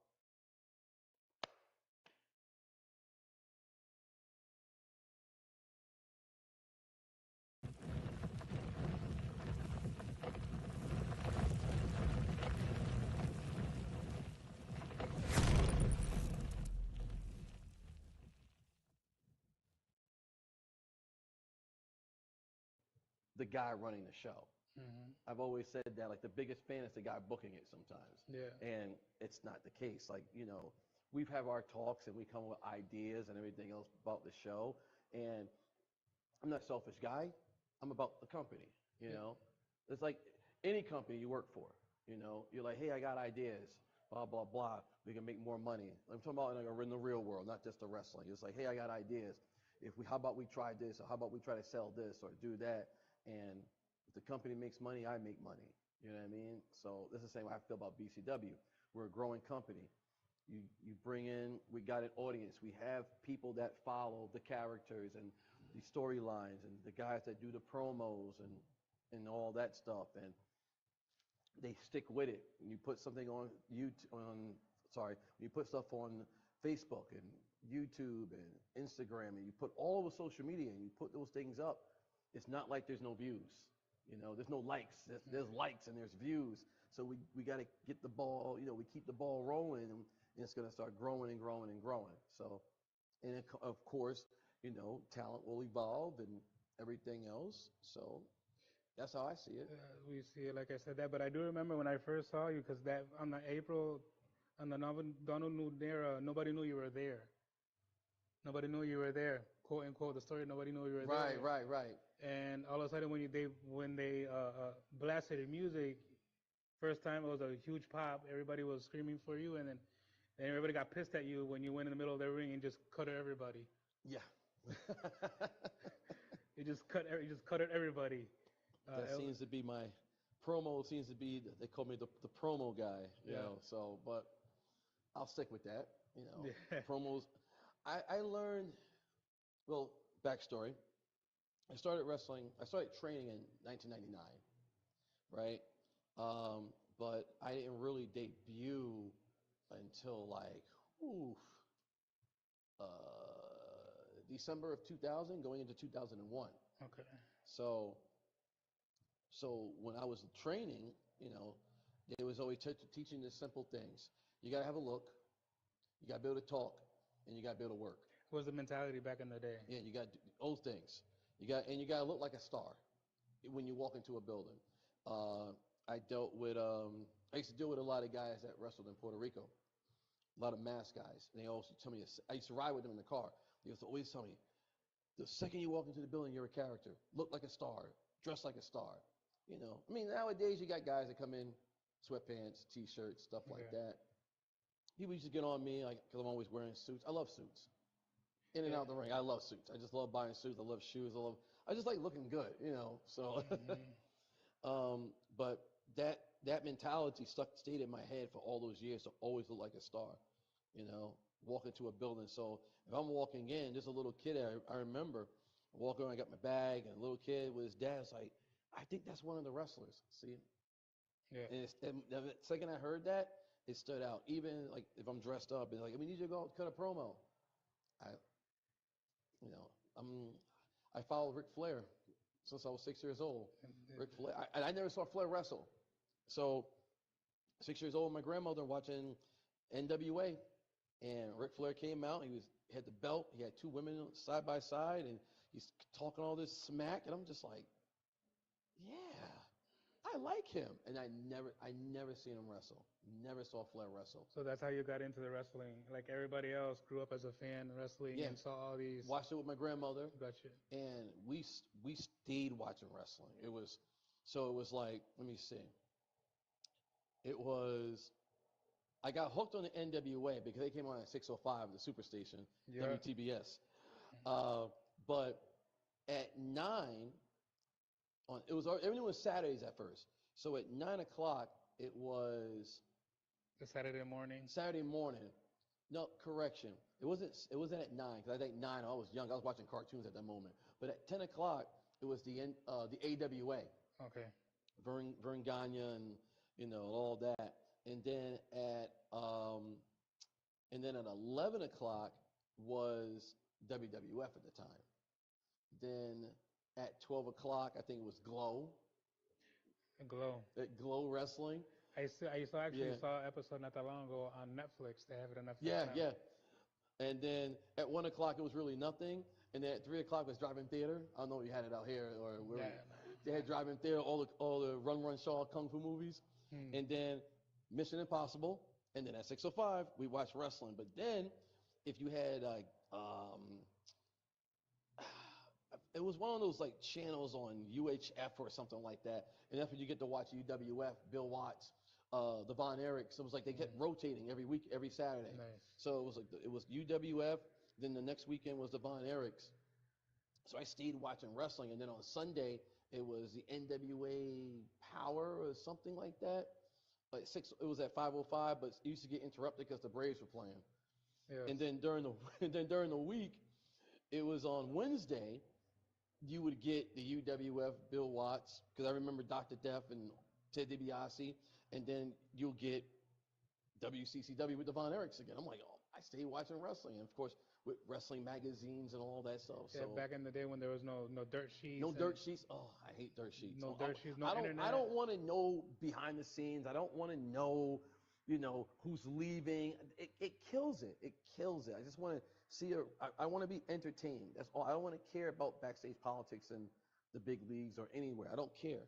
the guy running the show. Mm-hmm. I've always said that, like, the biggest fan is the guy booking it sometimes. Yeah. And it's not the case. Like, we've had our talks and we come with ideas and everything else about the show. And I'm not a selfish guy. I'm about the company, It's like any company you work for, You're like, hey, I got ideas, blah, blah, blah. We can make more money. I'm talking about in the real world, not just the wrestling. It's like, hey, I got ideas. How about we try this, or how about we try to sell this or do that? And if the company makes money, I make money. You know what I mean? So this is the same way I feel about BCW. We're a growing company. You bring in, we got an audience. We have people that follow the characters and the storylines and the guys that do the promos and all that stuff. And they stick with it. You put something on you put stuff on Facebook and YouTube and Instagram, and you put all over social media and you put those things up. It's not like there's no views. There's no likes. There's likes and there's views. So we got to get the ball, we keep the ball rolling, and it's going to start growing and growing and growing. So, and of course, talent will evolve and everything else. So that's how I see it. We see it, like I said that, but I do remember when I first saw you, because that on the Donald Nudera, nobody knew you were there. Nobody knew you were there. Quote unquote the story. Nobody knew you were there. Right. And all of a sudden, when they blasted the music, first time it was a huge pop. Everybody was screaming for you, and then everybody got pissed at you when you went in the middle of the ring and just cut everybody. Yeah. You just cut everybody. That seems to be my promo. Seems to be, they call me the promo guy. You know. So, but I'll stick with that. Promos. I learned. Well, backstory. I started training in 1999, right? But I didn't really debut until December of 2000, going into 2001. Okay. So when I was training, they was always teaching the simple things. You got to have a look, you got to be able to talk, and you got to be able to work. What was the mentality back in the day? Yeah, you got those things. You got to look like a star when you walk into a building. I used to deal with a lot of guys that wrestled in Puerto Rico, a lot of masked guys. And they always tell me, I used to ride with them in the car. They used to always tell me, the second you walk into the building, you're a character. Look like a star. Dress like a star. Nowadays you got guys that come in, sweatpants, T-shirts, stuff like that. People used to get on me because I'm always wearing suits. I love suits. In and out the ring, I love suits. I just love buying suits. I love shoes. I just like looking good, So, but that mentality stayed in my head for all those years to always look like a star, walk into a building. So if I'm walking in, there's a little kid I remember walking around, I got my bag, and a little kid with his dad's like, I think that's one of the wrestlers. See? Yeah. And the second I heard that, it stood out. Even like if I'm dressed up and like, we need you to go cut a promo. I followed Ric Flair since I was 6 years old. Ric Flair, I never saw Flair wrestle. So 6 years old, my grandmother watching NWA, and Ric Flair came out. He had the belt. He had two women side by side, and he's talking all this smack, and I'm just like, yeah, I like him. And I never seen him wrestle. Never saw Flair wrestle. So that's how you got into the wrestling. Like everybody else, grew up as a fan of wrestling and saw all these. Watched it with my grandmother. Gotcha. And we stayed watching wrestling. It was like, let me see. I got hooked on the NWA because they came on at 6:05, the Superstation, WTBS. But at 9, everything was Saturdays at first. So at 9 o'clock, it was the Saturday morning. Saturday morning. No, correction. It wasn't at 9 because I think 9. I was young. I was watching cartoons at that moment. But at 10 o'clock, it was the AWA. Okay. Vern Gagne and all that. And then at 11 o'clock was WWF at the time. Then at 12 o'clock, I think it was Glow. At Glow Wrestling. I actually saw an episode not that long ago on Netflix. They have it on Netflix. Yeah. And then at 1 o'clock, it was really nothing. And then at 3 o'clock was Drive-In Theater. I don't know if you had it out here or where. They had drive-in theater, all the Run Shaw kung fu movies, Hmm. and then Mission Impossible, and then at 6:05 we watched wrestling. But then, if you had like, it was one of those like channels on UHF or something like that, and that's when you get to watch UWF, Bill Watts, the Von Erichs. It was like they kept rotating every week, every Saturday. Nice. So it was like it was UWF, then the next weekend was the Von Erichs. So I stayed watching wrestling, and then on Sunday it was the NWA Power or something like that. Like it was at 5:05, but it used to get interrupted because the Braves were playing. Yes. And then during the and then during the week, it was on Wednesday. You would get the UWF Bill Watts because I remember Dr. Death and Ted DiBiase, and then you'll get WCCW with the Von Erichs again. I'm like, oh, I stayed watching wrestling, and of course with wrestling magazines and all that stuff. Yeah, So back in the day when there was no dirt sheets. no and dirt sheets. Oh, I hate dirt sheets. No Oh, dirt sheets. No I don't. internet. I don't want to know behind the scenes. I don't want to know, who's leaving. It kills it. It kills it. I just want to see. I want to be entertained. That's all. I don't want to care about backstage politics in the big leagues or anywhere. I don't care.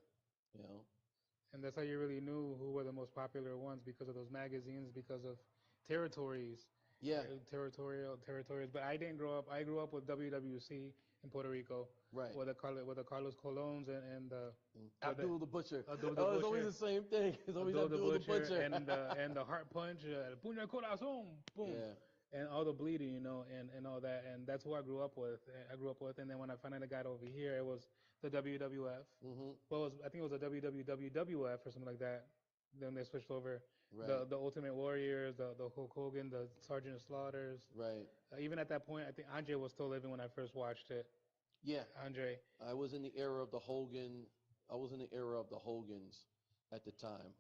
You know. And that's how you really knew who were the most popular ones because of those magazines, because of territories. Yeah. Territories. But I didn't grow up. I grew up with WWC in Puerto Rico, Right. with the Carlos Colons and the Abdul the Butcher. Abdul the Oh, it's Butcher. always the same thing. It's always Abdul the Butcher. and the heart punch, el puño al corazón, boom, Yeah. and all the bleeding, and all that, and that's who I grew up with. And then when I finally got over here, it was the WWF. Mm-hmm. Well, I think it was a WWF or something like that. Then they switched over. Right. The Ultimate Warriors, the Hulk Hogan, the Sergeant Slaughters. Right. Even at that point, I think Andre was still living when I first watched it. Yeah. Andre. I was in the era of the Hogan. I was in the era of the Hogans at the time.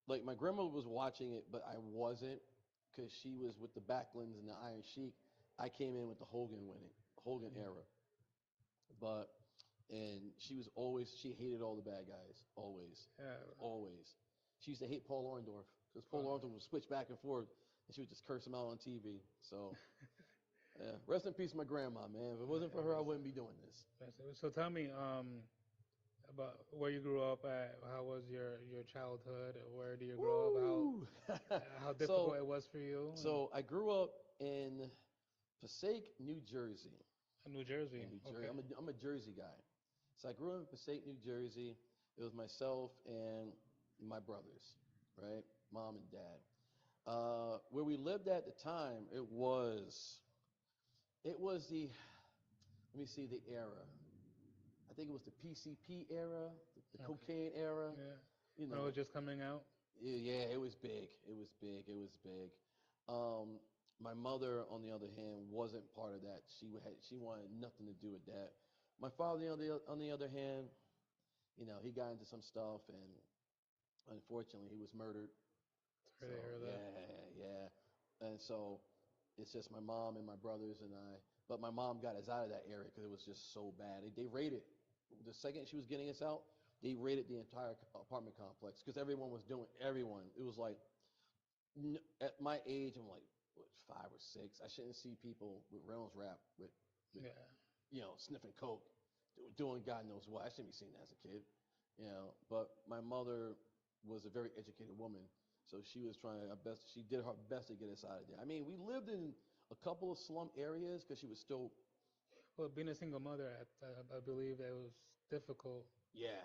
Like my grandma was watching it, but I wasn't because she was with the Backlunds and the Iron Sheik. I came in with the Hogan era. But and she hated all the bad guys, always, Yeah. always. She used to hate Paul Orndorff because Paul Orndorff would switch back and forth, and she would just curse him out on TV. So, yeah, rest in peace, my grandma, man. If it wasn't for her, I wouldn't be doing this. So tell me, about where you grew up at. How was your childhood? Where do you grow up? Woo! How difficult it was for you? So I grew up in Passaic, New Jersey. New Jersey. In New Jersey. Okay. I'm a Jersey guy. So I grew up in Passaic, New Jersey. It was myself and my brothers, right? Mom and dad. Where we lived at the time, it was the, let me see the era. I think it was the PCP era, the Okay. cocaine era. Yeah. You When it know, was just coming out. yeah, it was big. It was big. It was big. My mother, on the other hand, wasn't part of that. She wanted nothing to do with that. My father, on the other hand, he got into some stuff, and unfortunately, he was murdered. So Sorry to hear that. yeah. And so it's just my mom and my brothers and I. But my mom got us out of that area because it was just so bad. They raided. The second she was getting us out, they raided the entire apartment complex because everyone was doing everyone. It was like at my age, I'm like what, 5 or 6. I shouldn't see people with Reynolds Wrap with Yeah. Sniffing coke, doing God knows what. I shouldn't be seeing that as a kid, But my mother was a very educated woman, so she was trying her best. She did her best to get us out of there. I mean, we lived in a couple of slum areas because she was still. Well, being a single mother, I believe it was difficult. Yeah.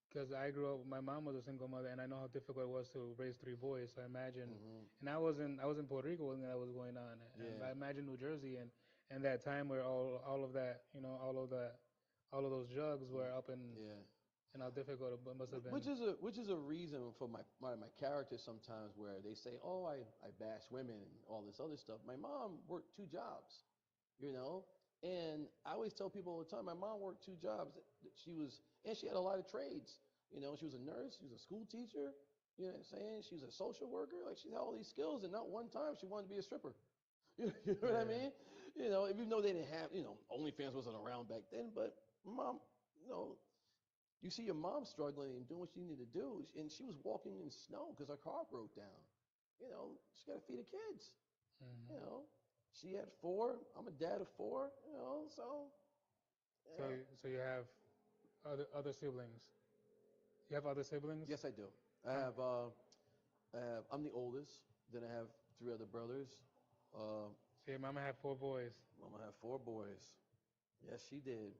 Because I grew up, my mom was a single mother, and I know how difficult it was to raise 3 boys. So I imagine, Mm-hmm. and I was in Puerto Rico when that was going on, and Yeah. I imagine New Jersey and that time where all of that, all of those drugs were up Yeah. and how difficult it must have been. Which is a reason for my character sometimes where they say, oh, I bash women and all this other stuff. My mom worked 2 jobs, and I always tell people all the time, my mom worked 2 jobs. And she had a lot of trades. She was a nurse, she was a school teacher, you know what I'm saying? She was a social worker. Like, she had all these skills, and not one time she wanted to be a stripper. You know what I mean? Even though they didn't have, OnlyFans wasn't around back then, but mom, you see your mom struggling and doing what she needed to do, and she was walking in snow because her car broke down. She got to feed the kids. Mm-hmm. She had 4. I'm a dad of 4. So So Yeah. so you have other siblings. You have other siblings? Yes, I do. I How, have. I'm the oldest. Then I have three other brothers. Uh, so your mama had 4 boys. Mama had four boys. Yes, she did.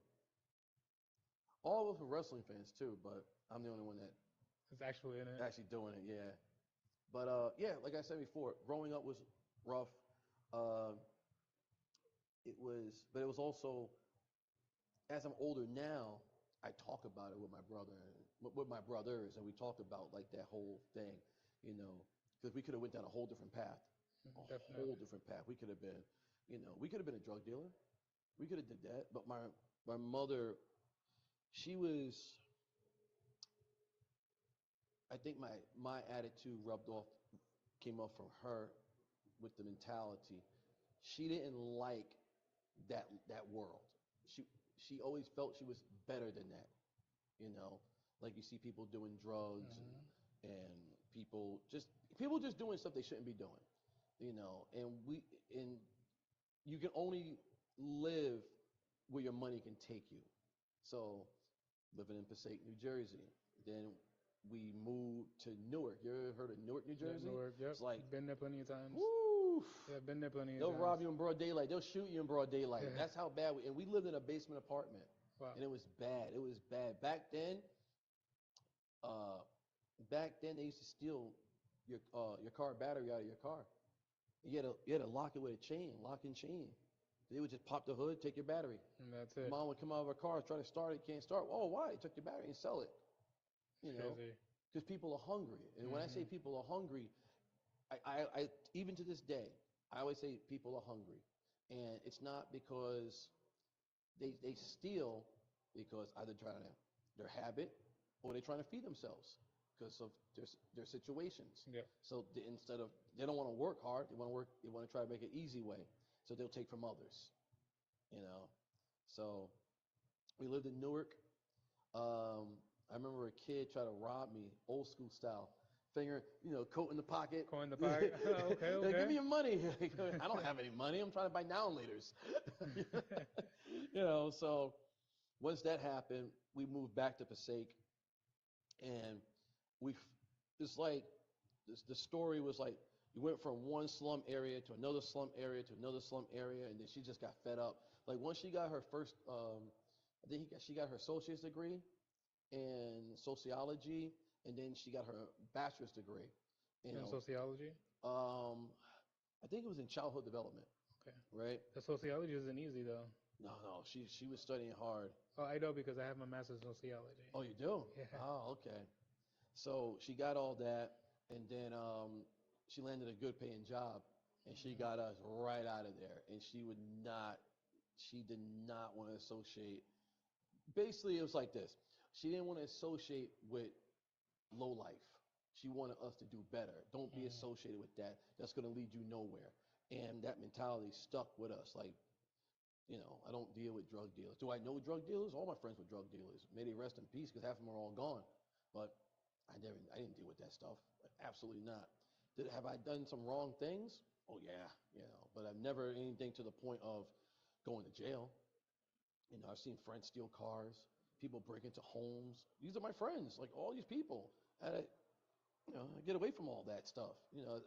All of us were wrestling fans too, but I'm the only one that It's actually in it. actually doing it. Yeah. But yeah, like I said before, growing up was rough. Uh, but it was also as I'm older now, I talk about it with my brother and with my brothers, and we talk about like that whole thing, you know, because we could have went down a whole different path, a whole Definitely. different path. We could have been, we could have been a drug dealer. We could have did that. But my mother, she was, I think my attitude came off from her with the mentality. She didn't like that world. She she always felt she was better than that. You know, like you see people doing drugs Hmm. and people just doing stuff they shouldn't be doing. And you can only live where your money can take you. So living in Passaic, New Jersey, then we moved to Newark. You ever heard of Newark, New Yeah, Jersey? Newark. Yep. It's like, Been there plenty of times. woo! Yeah, been there plenty of They'll times. rob you in broad daylight. They'll shoot you in broad daylight. Yeah. That's how bad and we lived in a basement apartment, Wow. and it was bad. It was bad uh, back then they used to steal your car battery out of your car. You had to lock it with a chain, lock and chain. They would just pop the hood, take your battery. And that's Your it. mom would come out of her car, try to start it, can't start. Oh, why? Took your battery and sell it. It's You know, crazy. because people are hungry. And when I say Hmm. people are hungry, I even to this day, I always say people are hungry, and it's not because they steal because either trying to their habit or they're trying to feed themselves because of their situations. Yeah. So instead of they don't want to work hard, they want to try to make an easy way. So they'll take from others. You know. So we lived in Newark. I remember a kid tried to rob me, old school style. Finger, coat in the pocket. Go in the pocket. Okay, Like, give okay. me your money. I don't have any money. I'm trying to buy now and later's. So once that happened, we moved back to Passaic, and we, it's like, the story was like, you went from one slum area to another slum area to another slum area, and then she just got fed up. Like once she got her first, I think she got her associate's degree in sociology, and then she got her bachelor's degree. You In know, sociology. I think it was in childhood development, Okay. right? The sociology isn't easy though. No, she was studying hard. Oh, I know because I have my master's in sociology. Oh, you do? Yeah. Oh, okay. So she got all that, and then she landed a good paying job, and she got us right out of there. And she did not want to associate. Basically, it was like this. She didn't want to associate with low life. She wanted us to do better. Don't be Mm. associated with that. That's going to lead you nowhere. And that mentality stuck with us. Like, I don't deal with drug dealers. Do I know drug dealers? All my friends were drug dealers. May they rest in peace because half of them are all gone. But I didn't deal with that stuff. Absolutely not. Have I done some wrong things? Oh yeah, but I've never anything to the point of going to jail. I've seen friends steal cars, people break into homes. These are my friends, like all these people. And I get away from all that stuff.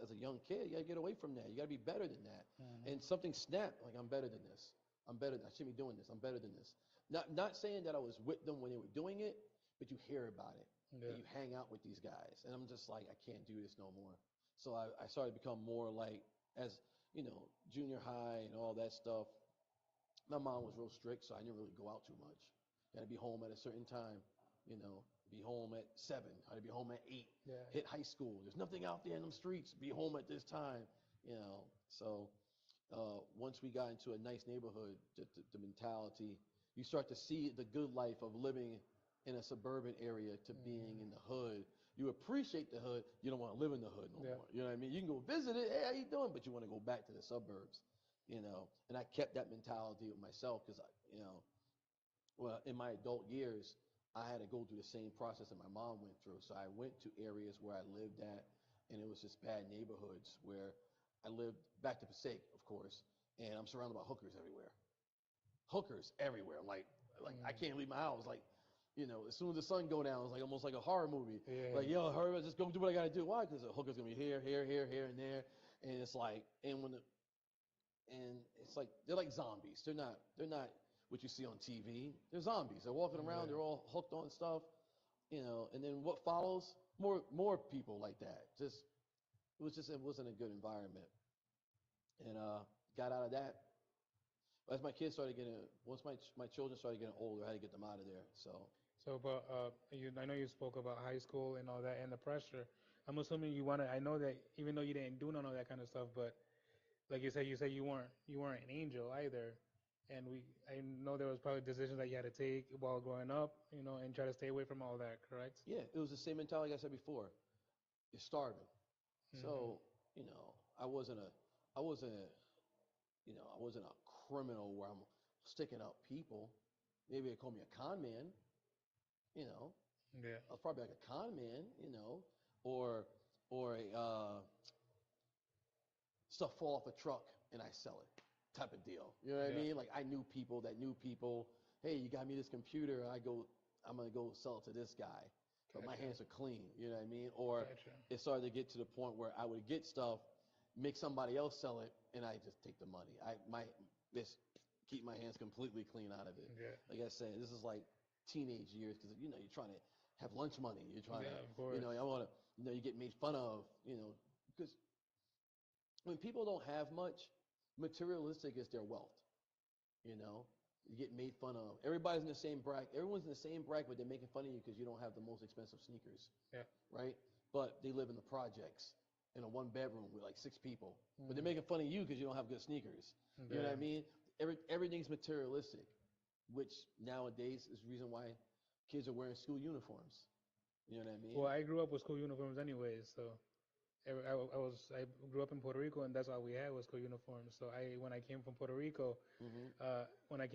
As a young kid, you gotta get away from that. You gotta be better than that. Hmm. And something snapped, like I'm better than this. I'm better. I shouldn't be doing this. I'm better than this. Not saying that I was with them when they were doing it, but you hear about it and Yeah. you hang out with these guys. And I'm just like, I can't do this no more. So I started to become more like, as junior high and all that stuff. My mom was real strict, so I didn't really go out too much. Got to be home at a certain time, be home at 7, had to be home at 8, Yeah. hit high school. There's nothing out there in them streets, be home at this time, So once we got into a nice neighborhood, the mentality, you start to see the good life of living in a suburban area to being in the hood. You appreciate the hood. You don't want to live in the hood no Yeah. more. You know what I mean? You can go visit it. Hey, how you doing? But you want to go back to the suburbs. And I kept that mentality with myself because well, in my adult years, I had to go through the same process that my mom went through. So I went to areas where I lived at, and it was just bad neighborhoods where I lived back to Passaic, of course, and I'm surrounded by hookers everywhere. hookers everywhere. I'm like I can't leave my house. Like, as soon as the sun go down, it's like almost like a horror movie. Yeah. Like, yo, hurry up, just go do what I gotta do. Why? Because the hooker's gonna be here, and there, and it's like, and it's like they're like zombies. They're not what you see on TV. They're zombies. They're walking around. They're all hooked on stuff. And then what follows? More people like that. It wasn't a good environment. And got out of that. As my kids started getting, once my children started getting older, I had to get them out of there. So, but I know you spoke about high school and all that and the pressure. I'm assuming you want to. I know that even though you didn't do none of that kind of stuff, but like you said you weren't an angel either. And I know there was probably decisions that you had to take while growing up, and try to stay away from all that. Correct? Yeah, it was the same mentality I said before. You're starving. So, I wasn't I wasn't I wasn't a criminal where I'm sticking up people. Maybe they call me a con man. Yeah. I was probably like a con man, or a stuff fall off a truck and I sell it type of deal. You know what I mean? Like I knew people that knew people. Hey, you got me this computer. I'm gonna go sell it to this guy, but my hands are clean. You know what I mean? Or it started to get to the point where I would get stuff, make somebody else sell it, and I just take the money. Just keep my hands completely clean out of it. Yeah. Like I said, this is like teenage years because you're trying to have lunch money. You're trying of to, course. I want to, you get made fun of, because when people don't have much, materialistic is their wealth. You get made fun of. Everybody's in the same bracket. Everyone's in the same bracket, but they're making fun of you because you don't have the most expensive sneakers. Yeah. Right? But they live in the projects in a one bedroom with like 6 people. But they're making fun of you because you don't have good sneakers. You know what I mean? Everything's materialistic, which nowadays is the reason why kids are wearing school uniforms. You know what I mean? Well, I grew up with school uniforms anyways, so I grew up in Puerto Rico, and that's all we had was school uniforms. So when I came from Puerto Rico, when I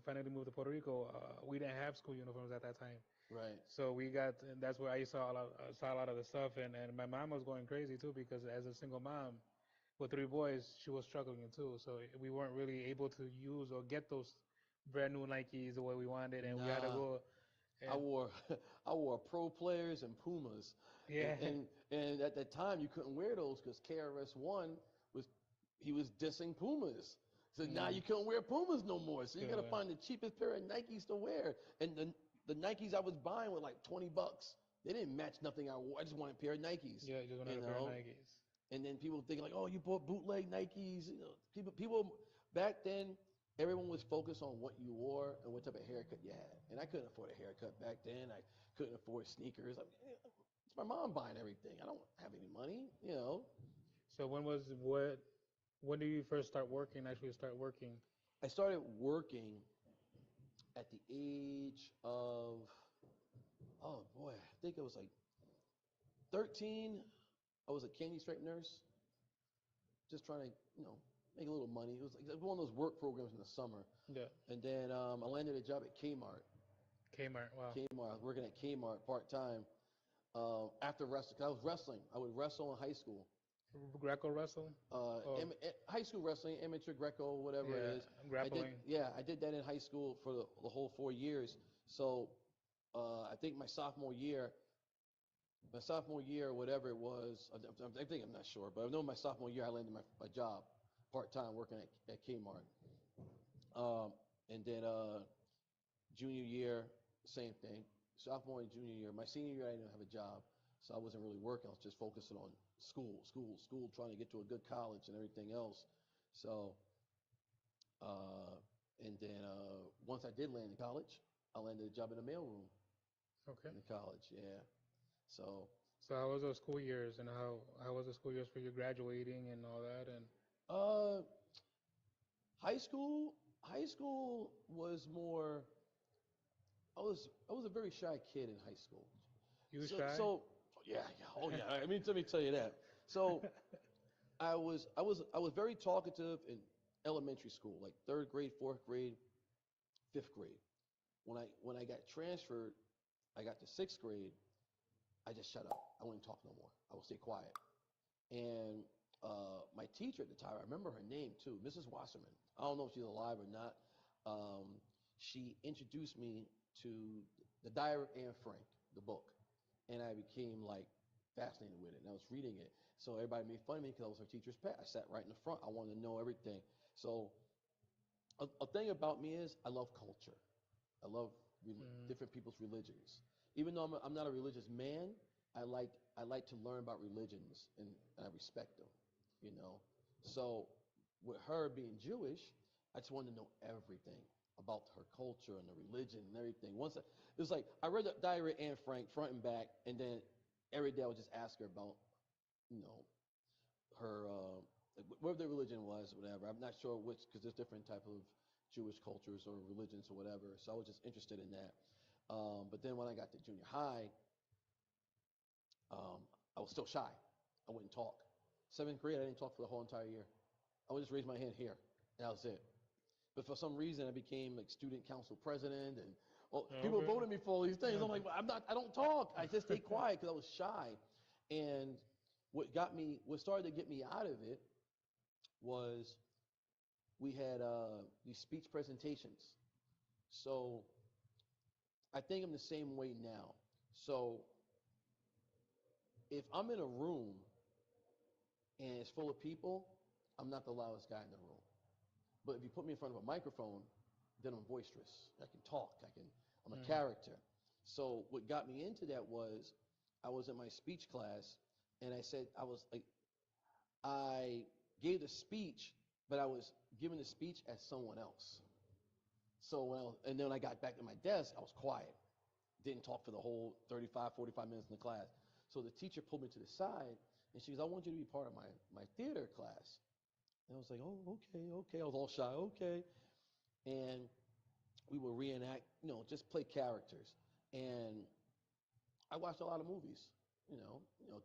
finally moved to Puerto Rico, we didn't have school uniforms at that time. Right. So that's where I saw a lot of the stuff, and my mom was going crazy too because as a single mom with 3 boys, she was struggling too. So we weren't really able to use or get those brand new Nikes the way we wanted, and we had to go. I wore I wore Pro Players and Pumas. Yeah. And at that time you couldn't wear those because KRS-One was dissing Pumas. So now you couldn't wear Pumas no more. So you got to find the cheapest pair of Nikes to wear. And the Nikes I was buying were like $20. They didn't match nothing I wore. I just wanted a pair of Nikes. Yeah, just wanted a pair of Nikes. And then people think like, oh, you bought bootleg Nikes. People back then, everyone was focused on what you wore and what type of haircut you had. And I couldn't afford a haircut back then. I couldn't afford sneakers. It's my mom buying everything. I don't have any money. So when did you first start working? Actually, start working? I started working at the age of, oh boy, I think it was like 13. I was a candy stripe nurse, just trying to, make a little money. It was like one of those work programs in the summer. Yeah. And then I landed a job at Kmart. Kmart, wow. Kmart. I was working at Kmart part-time after wrestling. 'Cause I was wrestling. I would wrestle in high school. Greco wrestling? High school wrestling, amateur Greco, whatever it is. Grappling. I did that in high school for the whole 4 years. So I think my sophomore year, whatever it was, I think I'm not sure, but I know my sophomore year I landed my job part-time working at Kmart. And then junior year, same thing. Sophomore and junior year. My senior year, I didn't have a job, so I wasn't really working. I was just focusing on school, trying to get to a good college and everything else. So, and then once I did land in college, I landed a job in the mailroom. Okay. In college, yeah. So how was those school years, and how was the school years for you graduating and all that? And high school was more. I was a very shy kid in high school. You were shy? So yeah, oh yeah. I mean, let me tell you that. So I was very talkative in elementary school, like 3rd grade, 4th grade, 5th grade. When I got transferred, I got to 6th grade. I just shut up. I wouldn't talk no more. I would stay quiet. And my teacher at the time, I remember her name too, Mrs. Wasserman. I don't know if she's alive or not, um, she introduced me to the Diary of Anne Frank, the book, and I became like fascinated with it. And I was reading it, so everybody made fun of me because I was her teacher's pet. I sat right in the front. I wanted to know everything. So a thing about me is I love culture. I love different people's religions. Even though I'm not a religious man, I like to learn about religions and I respect them. You know, so with her being Jewish, I just wanted to know everything about her culture and the religion and everything. It was like I read the Diary of Anne Frank front and back, and then every day I would just ask her about, you know, her whatever their religion was, whatever. I'm not sure which, because there's different type of Jewish cultures or religions or whatever. So I was just interested in that. But then when I got to junior high, I was still shy. I wouldn't talk. Seventh grade, I didn't talk for the whole entire year. I would just raise my hand here, and that was it. But for some reason, I became like student council president, and well, people Okay. voted me for all these things. I'm like, I'm not. I don't talk. I just stay quiet because I was shy. And what started to get me out of it was we had these speech presentations. So I think I'm the same way now. So if I'm in a room and it's full of people, I'm not the loudest guy in the room. But if you put me in front of a microphone, then I'm boisterous. I can talk. I'm a character. So what got me into that was I was in my speech class and I gave the speech, but I was giving the speech as someone else. And then when I got back to my desk, I was quiet. Didn't talk for the whole 35, 45 minutes in the class. So the teacher pulled me to the side and she goes, I want you to be part of my theater class. And I was like, oh, okay, okay. I was all shy, okay. And we would reenact, just play characters. And I watched a lot of movies.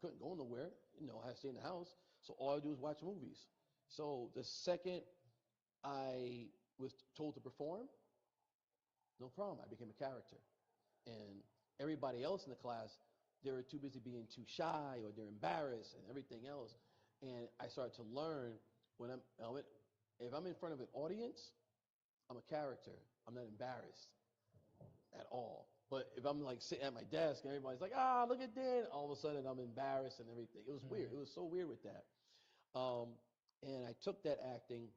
Couldn't go nowhere. I had to stay in the house. So all I do is watch movies. So the second I was told to perform, no problem. I became a character. And everybody else in the class, they were too busy being too shy or they're embarrassed and everything else. And I started to learn if I'm in front of an audience, I'm a character. I'm not embarrassed at all. But if I'm like sitting at my desk and everybody's like, look at Dan, all of a sudden I'm embarrassed and everything. It was weird. It was so weird with that. And I took that acting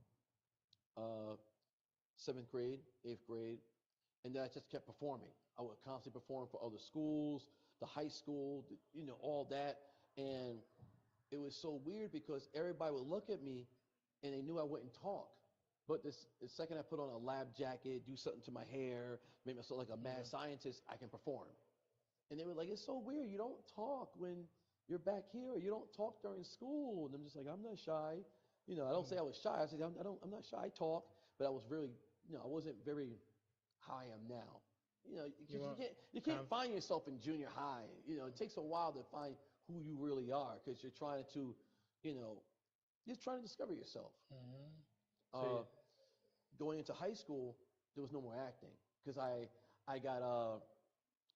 uh, seventh grade, eighth grade, and then I just kept performing. I would constantly perform for other schools, the high school, all that. And it was so weird because everybody would look at me and they knew I wouldn't talk. But the second I put on a lab jacket, do something to my hair, make myself like a mad scientist, I can perform. And they were like, it's so weird. You don't talk when you're back here. You don't talk during school. And I'm just like, I'm not shy. I don't say I was shy. I said, I'm not shy. I talk. But I was really, I wasn't very how I am now. You can't find yourself in junior high. It takes a while to find who you really are because you're trying to, you're trying to discover yourself. So Going into high school, there was no more acting because I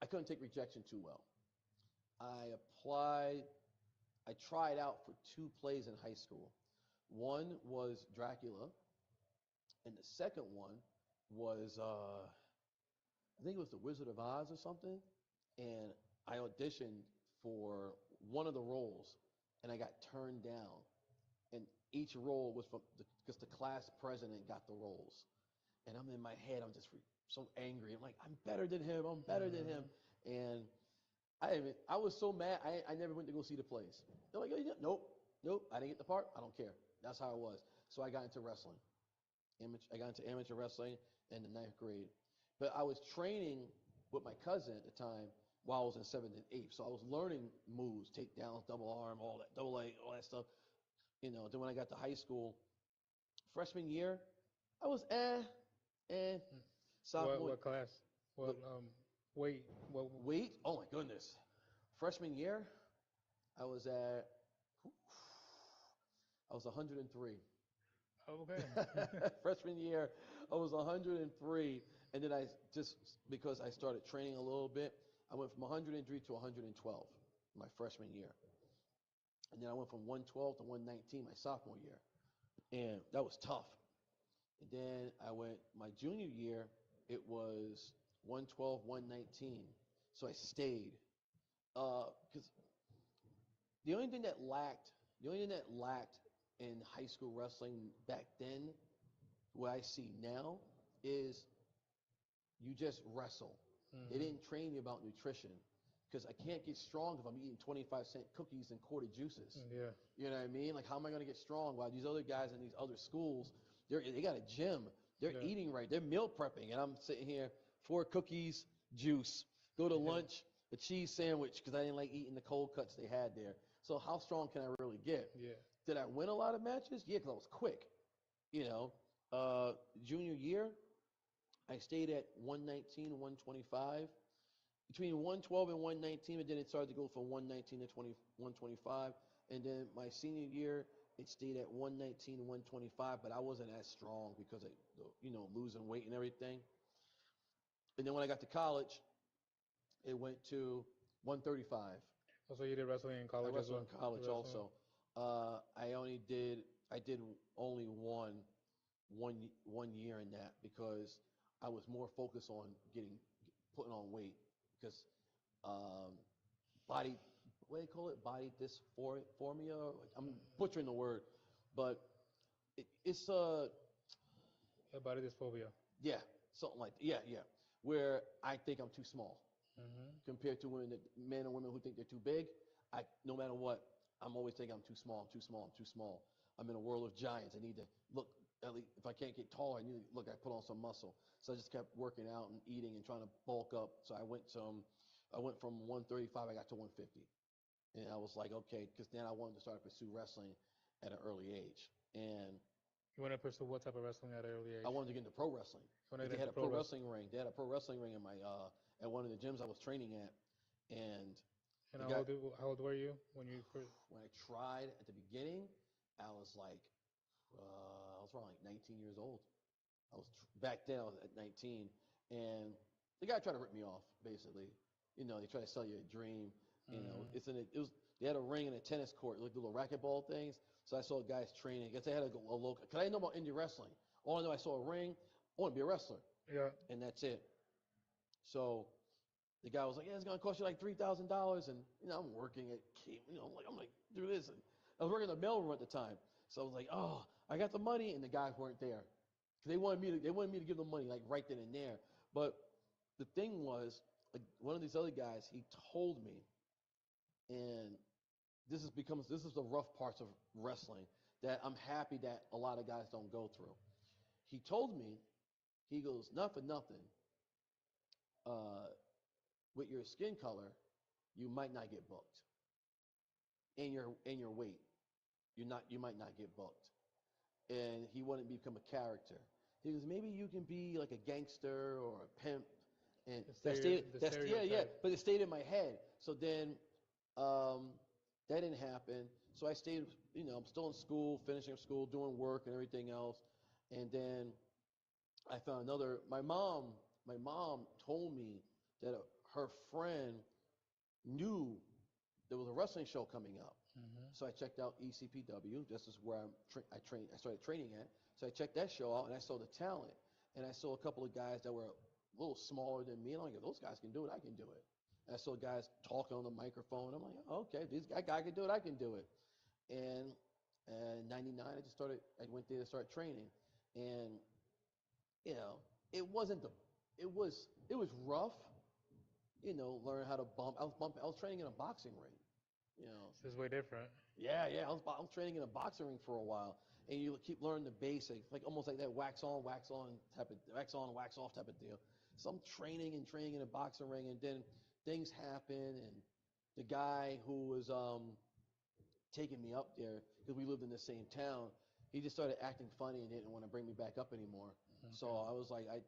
couldn't take rejection too well. I tried out for 2 plays in high school. One was Dracula, and the second one was I think it was The Wizard of Oz or something. And I auditioned for one of the roles, and I got turned down. And each role was because the class president got the roles. And I'm in my head, I'm just so angry. I'm like, I'm better than him. I'm better than him. And I was so mad. I never went to go see the plays. They're like, oh, nope. I didn't get the part. I don't care. That's how it was. So I got into wrestling. I got into amateur wrestling in the 9th grade. But I was training with my cousin at the time while I was in 7th and 8th. So I was learning moves, takedowns, double arm, all that, double leg, all that stuff. Then when I got to high school, freshman year, I was sophomore. what class? What weight? Weight? Oh my goodness. Freshman year, I was 103. Okay. Freshman year, I was 103, and then because I started training a little bit, I went from 103 to 112 my freshman year, and then I went from 112 to 119 my sophomore year, and that was tough. And then I went my junior year. It was 112, 119. So I stayed. Because the only thing that lacked in high school wrestling back then, what I see now, is you just wrestle. They didn't train you about nutrition because I can't get strong if I'm eating 25-cent cookies and quarter juices. Yeah. You know what I mean? Like, how am I going to get strong while these other guys in these other schools, they got a gym, they're Yeah. eating right, they're meal prepping, and I'm sitting here 4 cookies, juice, go to lunch, a cheese sandwich because I didn't like eating the cold cuts they had there. So how strong can I really get? Yeah. Did I win a lot of matches? Yeah, because I was quick. You know, junior year, I stayed at 119 and 125. Between 112 and 119, and then it started to go from 119 to 125. And then my senior year, it stayed at 119 and 125, but I wasn't as strong because of, losing weight and everything. And then when I got to college, it went to 135. Also, you did wrestling in I college as wrestled well. in college Wrestling. also. I did only one year in that because I was more focused on putting on weight because um, body, what do they call it? Body dysphoria. I'm butchering the word, but it's Yeah, body dysphobia. yeah, something like that. Yeah. Where I think I'm too small compared to when the men and women who think they're too big. No matter what, I'm always thinking I'm too small. I'm too small. I'm too small. I'm in a world of giants. I need to look. At least if I can't get taller, I need to look. I put on some muscle. So I just kept working out and eating and trying to bulk up. So I went from 135. I got to 150, and I was like, okay, because then I wanted to start to pursue wrestling at an early age, and You want to pursue what type of wrestling at an early age? I wanted to get into pro wrestling. You want to Like, they get had into a pro wrestling ring. They had a pro wrestling ring in my at one of the gyms I was training at, and And the guy, how old were you when you first? when I tried at the beginning, I was like, I was around like 19 years old. Back then I was at 19, and the guy tried to rip me off. Basically, they try to sell you a dream. They had a ring and a tennis court, like the little racquetball things. So I saw guys training. I guess they had a local. Cause I didn't know about indie wrestling. All I know, I saw a ring. I want to be a wrestler, Yeah. and that's it. So the guy was like, "Yeah, it's gonna cost you like $3,000." And I'm working at, I'm like, do this. And I was working in the mailroom at the time, so I was like, "Oh, I got the money," and the guys weren't there. They wanted me to give them money like right then and there. But the thing was, like, one of these other guys, he told me, and this is the rough parts of wrestling that I'm happy that a lot of guys don't go through. He told me, he goes, not for nothing, uh, with your skin color, you might not get booked, and your weight, you might not get booked. And he wanted me to become a character. He goes, maybe you can be like a gangster or a pimp, and The stereotype. but it stayed in my head. So then, that didn't happen. So I stayed, I'm still in school, finishing up school, doing work and everything else. And then I found my mom told me that her friend knew there was a wrestling show coming up. So I checked out ECPW. This is where I started training at. So I checked that show out, and I saw the talent. And I saw a couple of guys that were a little smaller than me. And I'm like, if those guys can do it, I can do it. And I saw guys talking on the microphone. I'm like, oh, okay, that guy can do it, I can do it. And in '99, I went there to start training. And, you know, it wasn't the, it was rough, learning how to bump. I was training in a boxing ring, you know. This is way different. Yeah. I was training in a boxing ring for a while, and you keep learning the basics, like almost like that wax on, wax off type of deal. So I'm training in a boxing ring, and then things happen, and the guy who was taking me up there because we lived in the same town, he just started acting funny and didn't want to bring me back up anymore. So I was like, I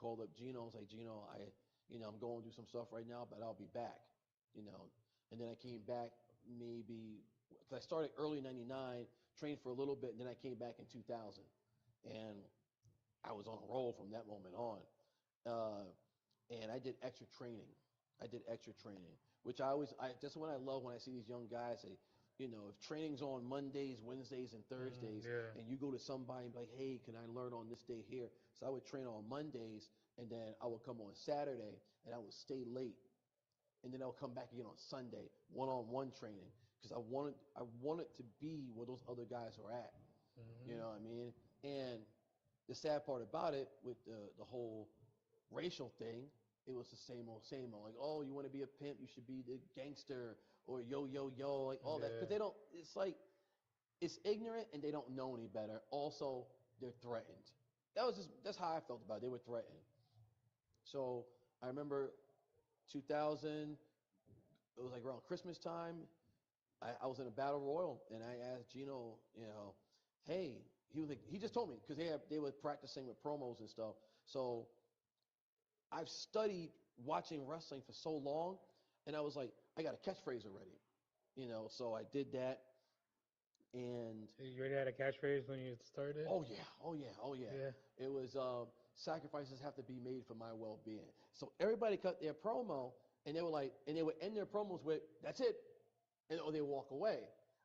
called up Gino. I was like, Gino, I'm going to do some stuff right now, but I'll be back, you know. And then I came back maybe, because I started early '99, trained for a little bit, and then I came back in 2000. And I was on a roll from that moment on. Uh, and I did extra training. Which that's what I love when I see these young guys. if training's on Mondays, Wednesdays, and Thursdays, Yeah. and you go to somebody and be like, hey, can I learn on this day here? So I would train on Mondays, and then I would come on Saturday, and I would stay late, and then I'll come back again on Sunday, one-on-one training, because I wanted to be where those other guys are at. You know what I mean? And the sad part about it with the whole racial thing, it was the same old, same old. Like, oh, you want to be a pimp, you should be the gangster or yo, yo, yo, like all that. Because they don't, it's like, it's ignorant and they don't know any better. Also, they're threatened. That's how I felt about it. They were threatened. So I remember 2000, it was like around Christmas time. I was in a battle royal and I asked Gino, hey, he was like, he just told me because they were practicing with promos and stuff. So I've studied watching wrestling for so long, and I was like, I got a catchphrase already, So I did that, and You already had a catchphrase when you started? oh yeah, oh yeah, oh yeah. Yeah. It was sacrifices have to be made for my well-being. So everybody cut their promo, and they were like, and they would end their promos with, "That's it," or they walk away.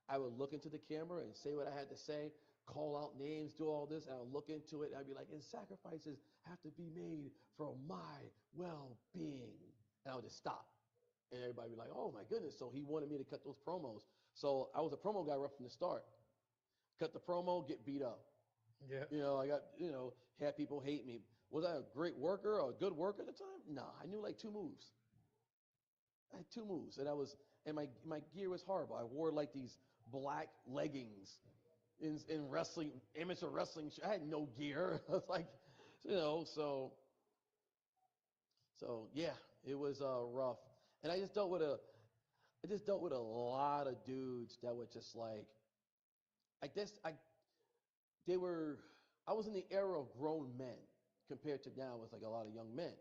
I would look into the camera and say what I had to say, call out names, do all this, and I would look into it, and I'd be like, and sacrifices have to be made for my well-being. And I would just stop. And everybody would be like, oh my goodness. So he wanted me to cut those promos. So I was a promo guy right from the start. Cut the promo, get beat up. Yeah. I got, had people hate me. Was I a great worker or a good worker at the time? No, I knew like 2 moves. I had 2 moves, and my gear was horrible. I wore like these black leggings in wrestling, amateur wrestling. I had no gear. I was like, so yeah, it was rough. And I just dealt with a lot of dudes that were just like, I guess they were, I was in the era of grown men compared to now. It was like a lot of young men.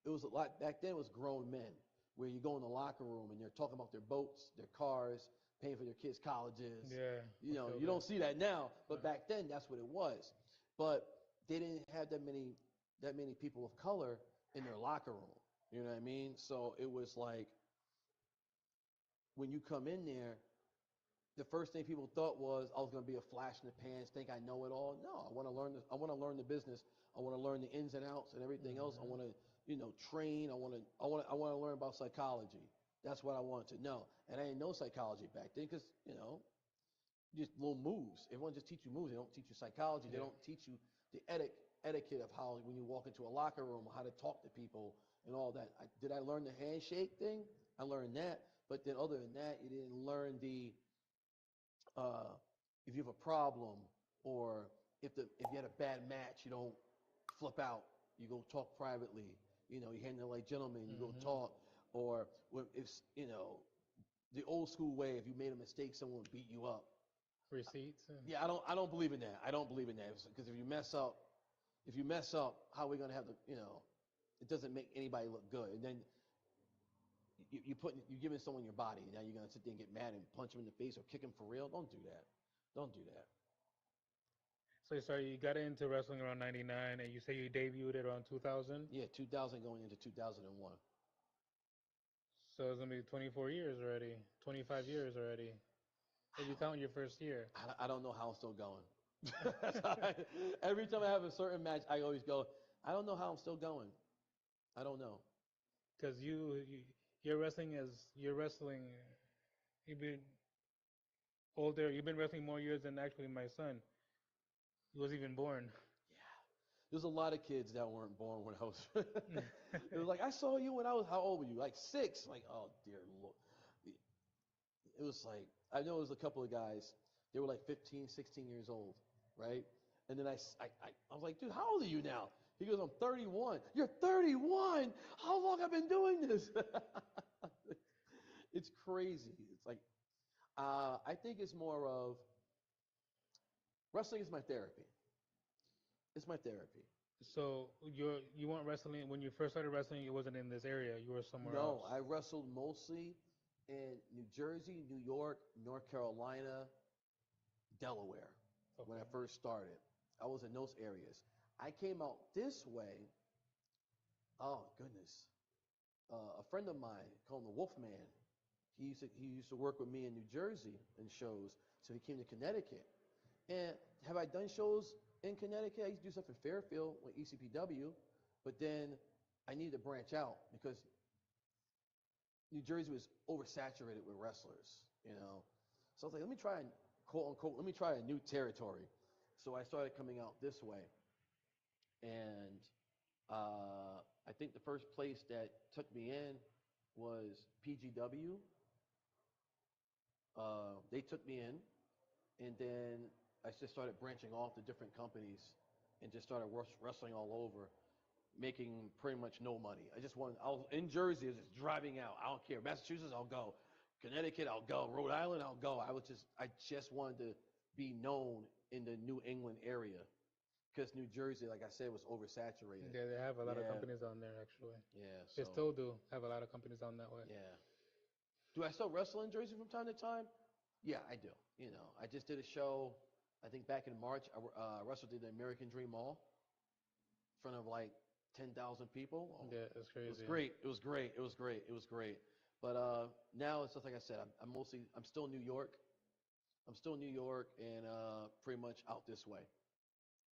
It was a lot, back then it was grown men where you go in the locker room and they're talking about their boats, their cars, paying for their kids' colleges. Yeah. You don't see that now, but back then that's what it was. But they didn't have that many people of color in their locker room. You know what I mean? So it was like when you come in there, the first thing people thought was I was going to be a flash in the pans, think I know it all. No, I want to learn this. I want to learn the business. I want to learn the ins and outs and everything else. I want to, train. I want to learn about psychology. That's what I wanted to know. And I didn't know psychology back then because, just little moves. Everyone just teach you moves. They don't teach you psychology. They don't teach you the etiquette of how when you walk into a locker room, how to talk to people and all that. Did I learn the handshake thing? I learned that. But then other than that, you didn't learn the if you have a problem or if you had a bad match, you don't flip out. You go talk privately. You handle like gentlemen. You go talk. Or if the old school way, if you made a mistake, someone would beat you up. Receipts. Yeah, I don't believe in that. I don't believe in that because if you mess up, how are we gonna have it doesn't make anybody look good. And then you're giving someone your body. Now you're gonna sit there and get mad and punch them in the face or kick them for real. Don't do that. Don't do that. So you got into wrestling around 99, and you say you debuted it around 2000? Yeah, 2000 going into 2001. So it's going to be 24 years already, 25 years already. If you count your first year. I don't know how I'm still going. Every time I have a certain match, I always go, I don't know how I'm still going. I don't know. Because you're wrestling, you've been older, you've been wrestling more years than actually my son. He was even born. Yeah. There's a lot of kids that weren't born when I was. It was like, I saw you when I was, how old were you? Like 6. Like, oh, dear Lord. It was like, I know it was a couple of guys. They were like 15, 16 years old, right? And then I was like, dude, how old are you now? He goes, I'm 31. You're 31? How long have I been doing this? It's crazy. It's like, I think it's more of, wrestling is my therapy. It's my therapy. So you weren't wrestling when you first started wrestling. It wasn't in this area. You were somewhere else. No, I wrestled mostly in New Jersey, New York, North Carolina, Delaware when I first started. I was in those areas. I came out this way. Oh goodness! A friend of mine called him the Wolfman. he used to work with me in New Jersey in shows, so he came to Connecticut. And have I done shows in Connecticut? I used to do stuff in Fairfield with ECPW, but then I needed to branch out because New Jersey was oversaturated with wrestlers, you know. So I was like, let me try and quote unquote, let me try a new territory. So I started coming out this way, and I think the first place that took me in was PGW. They took me in, and then I just started branching off to different companies, and just started wrestling all over, making pretty much no money. I was in Jersey, I was just driving out. I don't care. Massachusetts, I'll go. Connecticut, I'll go. Rhode Island, I'll go. I just wanted to be known in the New England area because New Jersey, like I said, was oversaturated. Yeah, they have a lot of Yeah. companies down there actually. Yeah, They so still do have a lot of companies down that way. yeah. Do I still wrestle in Jersey from time to time? Yeah, I do. You know, I just did a show. I think back in March, I wrestled at the American Dream Mall in front of like 10,000 people. Oh, Yeah, it's crazy. it was great. It was great. It was great. It was great. But now it's just like I said. I'm still in New York. I'm still in New York and pretty much out this way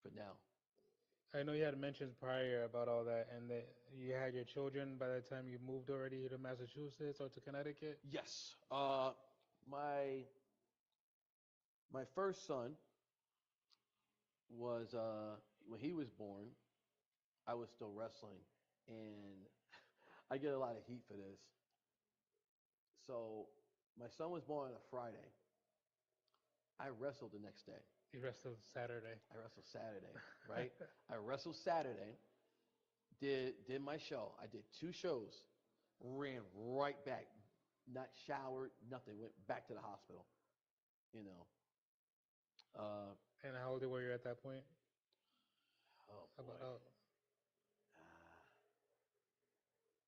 for now. I know you had mentioned prior about all that, and that you had your children by the time you moved already here to Massachusetts or to Connecticut. Yes. My first son was when he was born, I was still wrestling, and I get a lot of heat for this. So my son was born on a Friday. I wrestled the next day. You wrestled Saturday. I wrestled Saturday, right? I wrestled Saturday. Did my show. I did 2 shows. Ran right back. Not showered. Nothing. Went back to the hospital. You know. And how old were you at that point? Oh boy. About,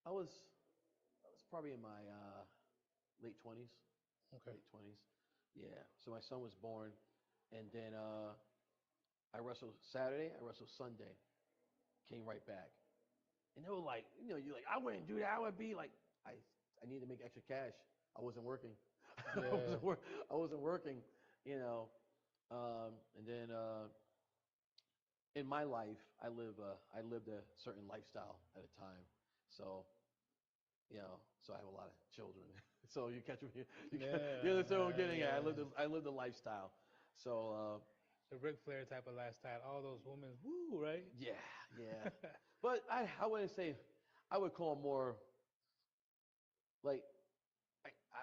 I was probably in my late 20s. okay. Late 20s. Yeah. So my son was born, and then I wrestled Saturday. I wrestled Sunday. Came right back. And they were like, you're like, I wouldn't do that. I would be like, I need to make extra cash. I wasn't working. Yeah. I wasn't working, you know. And then in my life, I lived a certain lifestyle at a time. So, so I have a lot of children. So you catch me. You understand what I'm getting at? I lived a lifestyle. So The Ric Flair type of lifestyle. All those women, woo, right? yeah, yeah. But I wouldn't say, I would call them more like,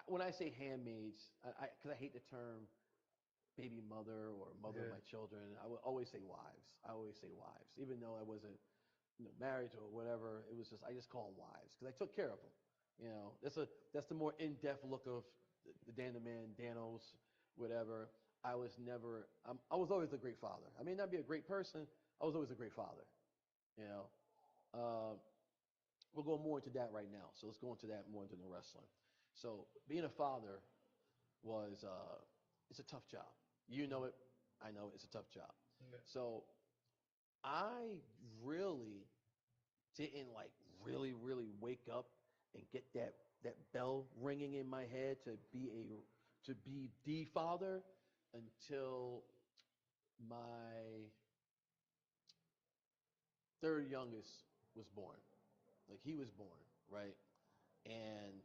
when I say handmaids, because I hate the term baby mother or mother of Yeah. my children, I would always say wives. I always say wives, even though I wasn't, married or whatever. It was just, I just call them wives because I took care of them. That's the more in-depth look of the Dan the Man, Danos, whatever. I was never, I was always a great father. I may not be a great person. I was always a great father. You know, uh, we'll go more into that right now. So let's go into that more into the wrestling. So being a father was it's a tough job. You know it, I know it, it's a tough job. Yeah. So I really didn't like really wake up and get that bell ringing in my head to be the father until my third youngest was born. Like he was born, right? And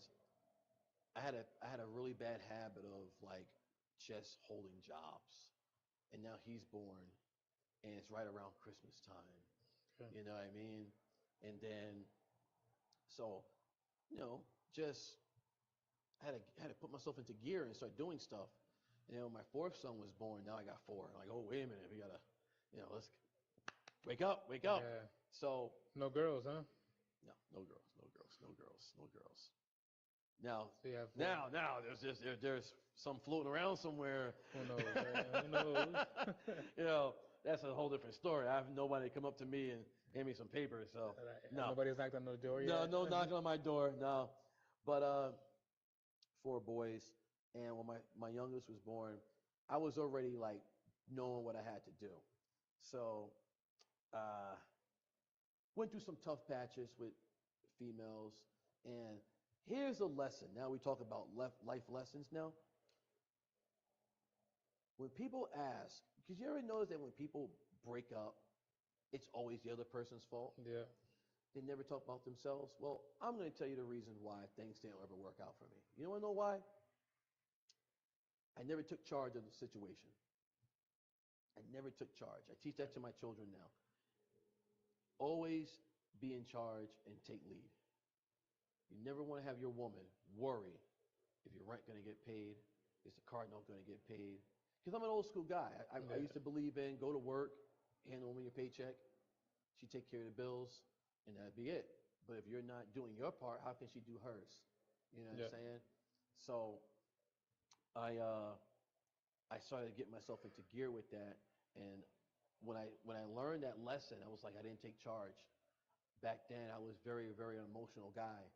I had a really bad habit of like just holding jobs. And now he's born and it's right around Christmas time. Okay. You know what I mean? And then so, just had to put myself into gear and start doing stuff. And then when my fourth son was born, now I got 4. I'm like, oh wait a minute, we gotta, let's wake up, wake up. Yeah. So No girls, huh? no, no girls, no girls, no girls, no girls. Now, So you have now there's some floating around somewhere. Who knows? Who knows? That's a whole different story. I have nobody come up to me and hand me some papers. So no, Nobody's knocked on the door no, yet. no knocking on my door. No, but 4 boys, and when my youngest was born, I was already like knowing what I had to do. So went through some tough patches with females, and Here's a lesson. Now we talk about life lessons now. When people ask, because you ever notice that when people break up, it's always the other person's fault? Yeah. They never talk about themselves. Well, I'm going to tell you the reason why things didn't ever work out for me. You want to know why? I never took charge of the situation. I never took charge. I teach that to my children now. Always be in charge and take lead. You never want to have your woman worry if your rent going to get paid, is the car note going to get paid. Because I'm an old school guy. I used to believe in go to work, hand over your paycheck, she take care of the bills, and that'd be it. But if you're not doing your part, how can she do hers? You know what I'm saying? So I started to get myself into gear with that, and when I learned that lesson, I was like, I didn't take charge. Back then, I was very, very emotional guy.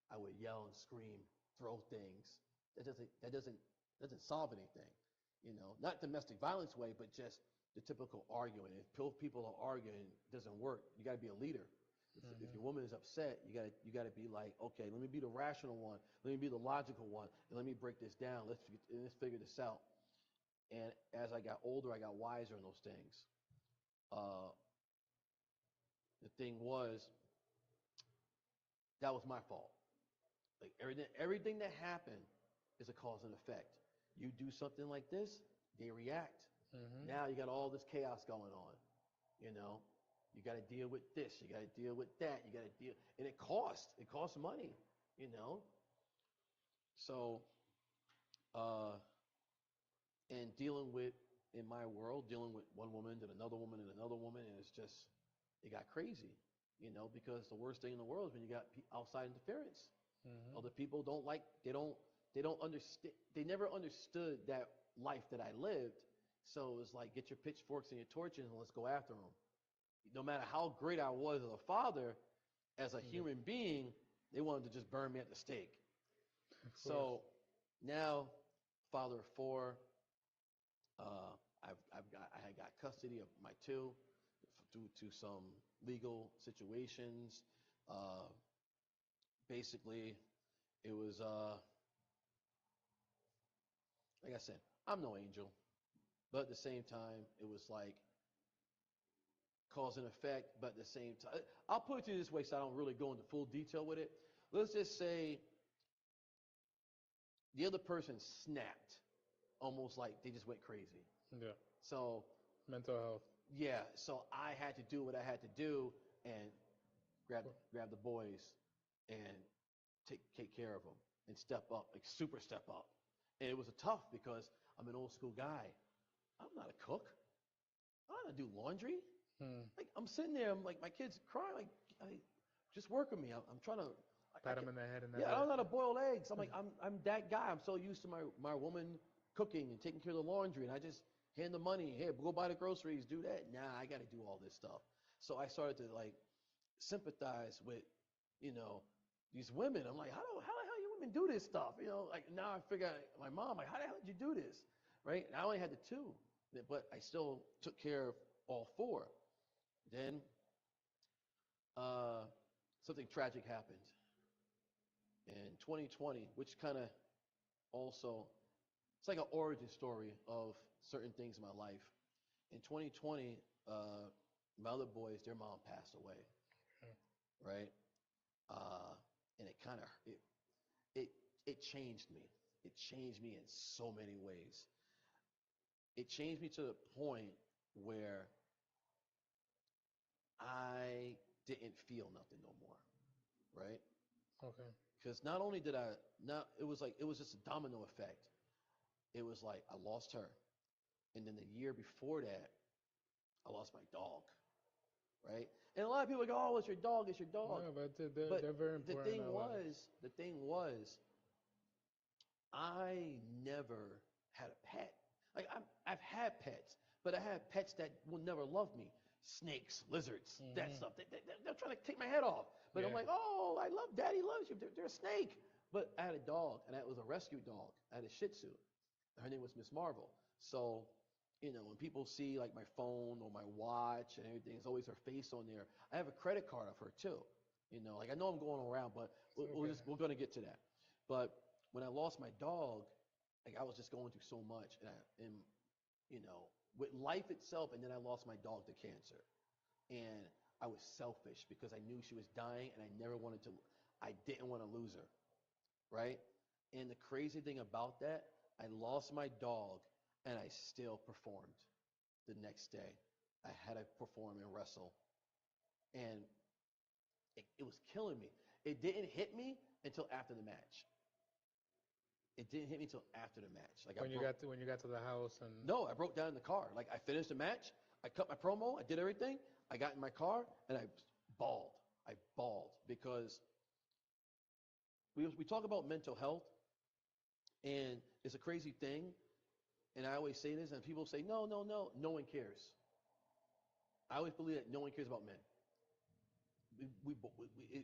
I would yell and scream, throw things. That doesn't solve anything, you know. Not domestic violence way, but just the typical arguing. If people are arguing, it doesn't work. You got to be a leader. If your woman is upset, you got to be like, okay, let me be the rational one, let me be the logical one, and let me break this down. Let's figure this out. And as I got older, I got wiser in those things. The thing was, that was my fault. Like everything that happened is a cause and effect. You do something like this, they react. Now you got all this chaos going on. You know, you got to deal with this, you got to deal with that, you got to deal, and it costs. It costs money. You know, so and dealing with in my world, dealing with one woman and another woman and another woman, and it's just it got crazy. You know, because the worst thing in the world is when you got outside interference. Other people don't like, they don't understand, they never understood that life that I lived. So it's like, get your pitchforks and your torches and let's go after them. No matter how great I was as a father, as a human being, they wanted to just burn me at the stake. So now, father of four, I had got custody of my two due to some legal situations. Basically, it was like I said, I'm no angel, but at the same time, it was like cause and effect. But at the same time, I'll put it to you this way, so I don't really go into full detail with it. Let's just say the other person snapped, almost like they just went crazy. Yeah. So Mental health. yeah, so I had to do what I had to do and grab the boys and take care of them and step up, like super step up. And it was tough because I'm an old school guy. I'm not a cook. I don't know how to do laundry. Like I'm sitting there, I'm like my kids crying, like just work with me. I'm trying to Pat them in the head and yeah, I don't know how to boil eggs. I'm like I'm that guy. I'm so used to my woman cooking and taking care of the laundry, and I just hand the money. Hey, go buy the groceries, do that. Nah, I got to do all this stuff. So I started to like sympathize with, you know, these women. I'm like, how the hell you women do this stuff? You know, like now I figure out my mom, like, how the hell did you do this? Right? And I only had the two, but I still took care of all four. Then something tragic happened in 2020, which kind of also, it's like an origin story of certain things in my life. In 2020, my other boys, their mom passed away, right? And it kind of it it changed me. It changed me in so many ways. It changed me to the point where I didn't feel nothing no more, right? Okay. Because not only did I not, it was like it was just a domino effect. It was like I lost her, and then the year before that, I lost my dog, right? And a lot of people go, "Oh, it's your dog, it's your dog." No, but But they're very important in our lives. the thing was, I never had a pet. Like I've had pets, but I had pets that will never love me. Snakes, lizards, that stuff. They're trying to take my head off. But I'm like, oh, I love Daddy loves you. They're a snake. But I had a dog, and that was a rescue dog. I had a Shih Tzu. Her name was Miss Marvel. So, you know, when people see like my phone or my watch and everything, it's always her face on there. I have a credit card of her too. Like I know I'm going around, but Okay. we're gonna get to that. But when I lost my dog, like I was just going through so much, and you know, with life itself, and then I lost my dog to cancer, and I was selfish because I knew she was dying, and I didn't want to lose her, right? And the crazy thing about that, I lost my dog, and I still performed the next day. I had to perform and wrestle, and it was killing me. It didn't hit me until after the match. It didn't hit me until after the match. Like I When you broke. got to the house and No, I broke down in the car. Like I finished the match. I cut my promo. I did everything. I got in my car and I bawled. I bawled because we talk about mental health and it's a crazy thing. And I always say this, and people say, no, no, no, no one cares. I always believe that no one cares about men.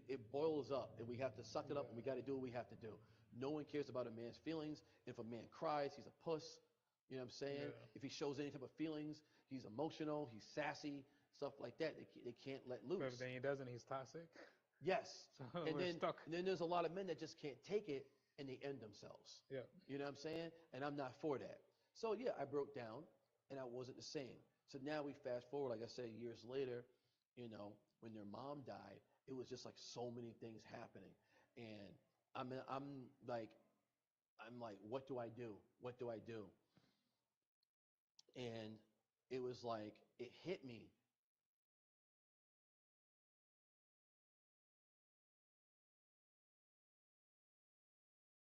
It boils up, and we have to suck it up, and we yeah, got to do what we have to do. No one cares about a man's feelings. If a man cries, he's a puss. You know what I'm saying? yeah. If he shows any type of feelings, he's emotional, he's sassy, stuff like that. They can't let But if loose. then he doesn't, he's toxic. Yes. So And we're then stuck. and then there's a lot of men that just can't take it and they end themselves. Yeah. You know what I'm saying? And I'm not for that. So yeah, I broke down and I wasn't the same. So now we fast forward, like I said, years later, when their mom died, it was just like so many things happening. And I'm like what do I do? What do I do? And it was like it hit me.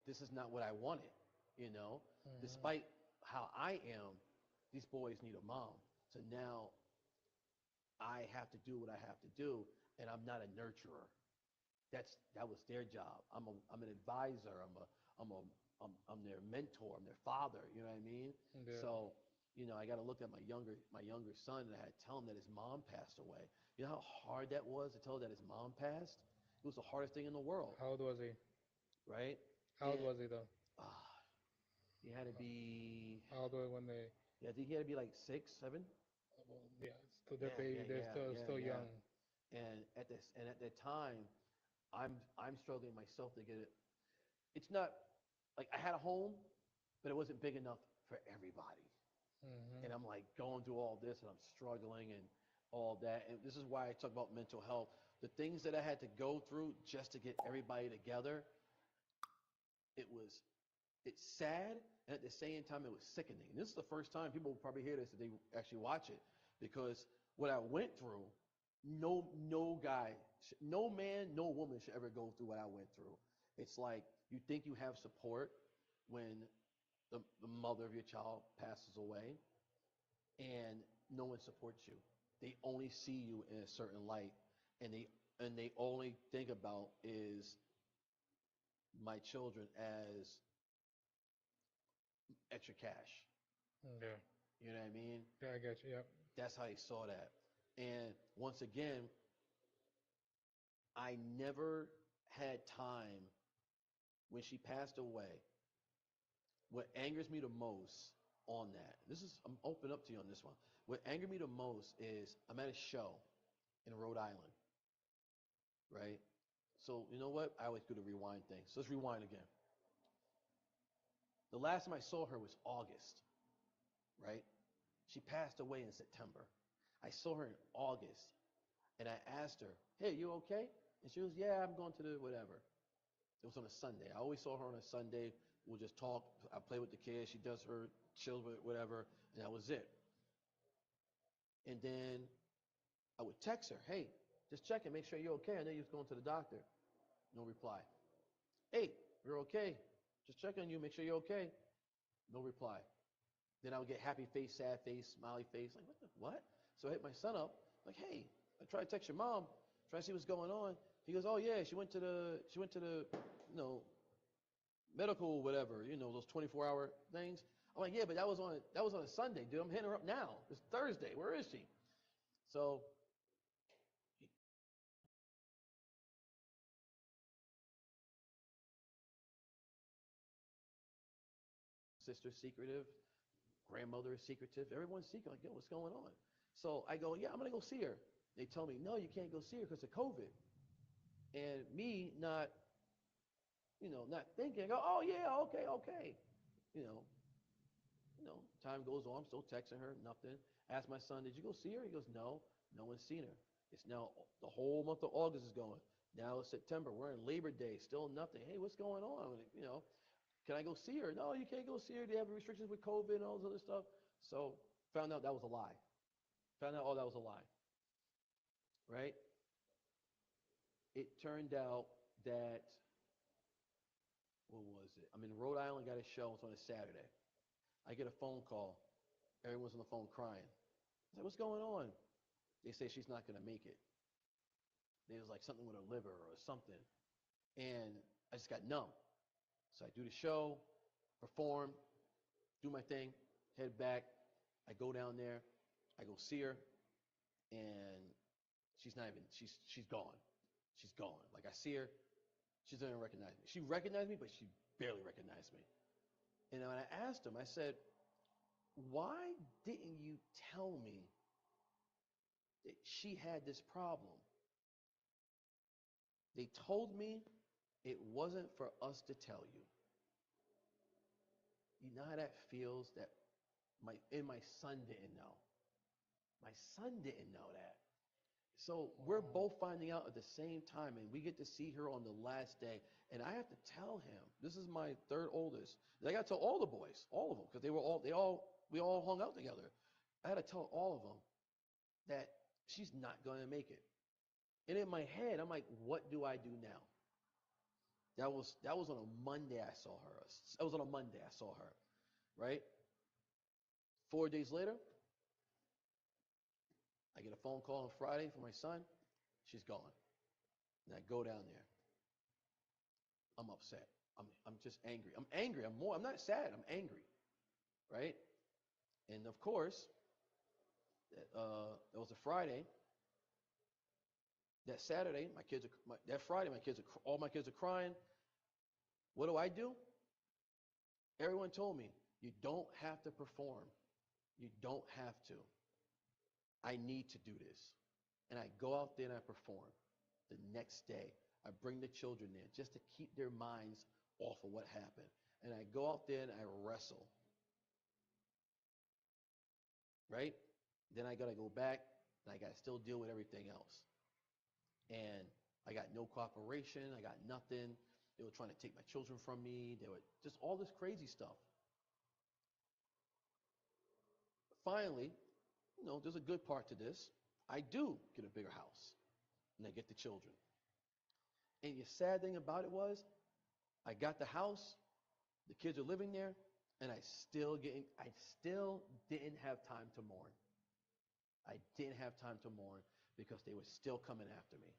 This is not what I wanted, you know. Hmm. Despite how I am, these boys need a mom. So now I have to do what I have to do, and I'm not a nurturer. That was their job. I'm an advisor. I'm their mentor. I'm their father. You know what I mean? Yeah. So, I got to look at my younger son, and I had to tell him that his mom passed away. You know how hard that was to tell that his mom passed? It was the hardest thing in the world, How old was he? right? How old And was he though? uh, he had to be, How old was when they? yeah, I think he had to be like 6, 7. Well, yeah, still they're Yeah, baby. yeah, They're yeah, yeah, still yeah. young. And at that time, I'm struggling myself to get it. It's not like I had a home, but it wasn't big enough for everybody. Hmm. And I'm like going through all this, and I'm struggling and all that. And this is why I talk about mental health. The things that I had to go through just to get everybody together, it was it's sad, and at the same time it was sickening. And this is the first time people will probably hear this if they actually watch it, because what I went through, no guy, no man, no woman should ever go through what I went through. It's like you think you have support when the mother of your child passes away, and no one supports you. They only see you in a certain light, and they only think about is my children as extra cash. Yeah. You know what I mean? Yeah, I get you. Yep. That's how he saw that. And once again, I never had time when she passed away. What angers me the most on that, I'm open up to you on this one. What angered me the most is I'm at a show in Rhode Island, right? So you know what? I always do the rewind thing. So let's rewind again. The last time I saw her was August, right? She passed away in September. I saw her in August, and I asked her, "Hey, you okay?" And she was, "Yeah, I'm going to the whatever." It was on a Sunday. I always saw her on a Sunday. We'll just talk. I play with the kids. She does her chills with whatever, and that was it. And then I would text her, "Hey, just checking, make sure you're okay. I know you was going to the doctor." No reply. "Hey, you're okay. Just checking on you, make sure you're okay." No reply. Then I would get happy face, sad face, smiley face. Like, what? So I hit my son up. Like, "Hey, I tried to text your mom, try to see what's going on." He goes, "Oh yeah, she went to the, you know, medical whatever, those 24-hour things." I'm like, "Yeah, but that was on a Sunday, dude. I'm hitting her up now. It's Thursday. Where is she?" So sister's secretive, grandmother is secretive, everyone's secret. Like, "Yo, what's going on?" So I go, "Yeah, I'm gonna go see her." They tell me, "No, you can't go see her because of COVID." And me not, not thinking, I go, oh yeah, okay, okay. You know, time goes on, I'm still texting her, nothing. Ask my son, did you go see her? He goes, no, no one's seen her. It's now the whole month of August is going. Now it's September. We're in Labor Day. Still nothing. Hey, what's going on? Can I go see her? No, you can't go see her. They have restrictions with COVID and all this other stuff. So found out that was a lie. Found out all that was a lie. Right? It turned out that, what was it? I'm in Rhode Island, got a show. It's on a Saturday. I get a phone call. Everyone's on the phone crying. I said, what's going on? They say she's not going to make it. There's like something with her liver or something. And I just got numb. So I do the show, perform, do my thing, head back. I go down there. I go see her. And she's not even, she's gone. She's gone. Like I see her. She doesn't even recognize me. She recognized me, but she barely recognized me. And when I asked him, I said, why didn't you tell me that she had this problem? They told me it wasn't for us to tell you. You know how that feels that my son didn't know. My son didn't know that. So we're both finding out at the same time, and we get to see her on the last day. And I have to tell him, this is my third oldest. I got to tell all the boys, all of them, because we all hung out together. I had to tell all of them that she's not going to make it. And in my head, I'm like, what do I do now? That was on a Monday I saw her. That was on a Monday I saw her, right? 4 days later, I get a phone call on Friday from my son. She's gone. And I go down there. I'm upset. I'm just angry. I'm angry. I'm not sad. I'm angry, right? And of course, it was a Friday. That Saturday, that Friday, all my kids are crying. What do? Everyone told me, you don't have to perform. You don't have to. I need to do this. And I go out there and I perform. The next day, I bring the children there just to keep their minds off of what happened. And I go out there and I wrestle. Right? Then I got to go back and I got to still deal with everything else. And I got no cooperation. I got nothing. They were trying to take my children from me. They were just all this crazy stuff. Finally, there's a good part to this. I do get a bigger house and I get the children. And the sad thing about it was, I got the house, the kids are living there, and I still didn't have time to mourn. I didn't have time to mourn because they were still coming after me.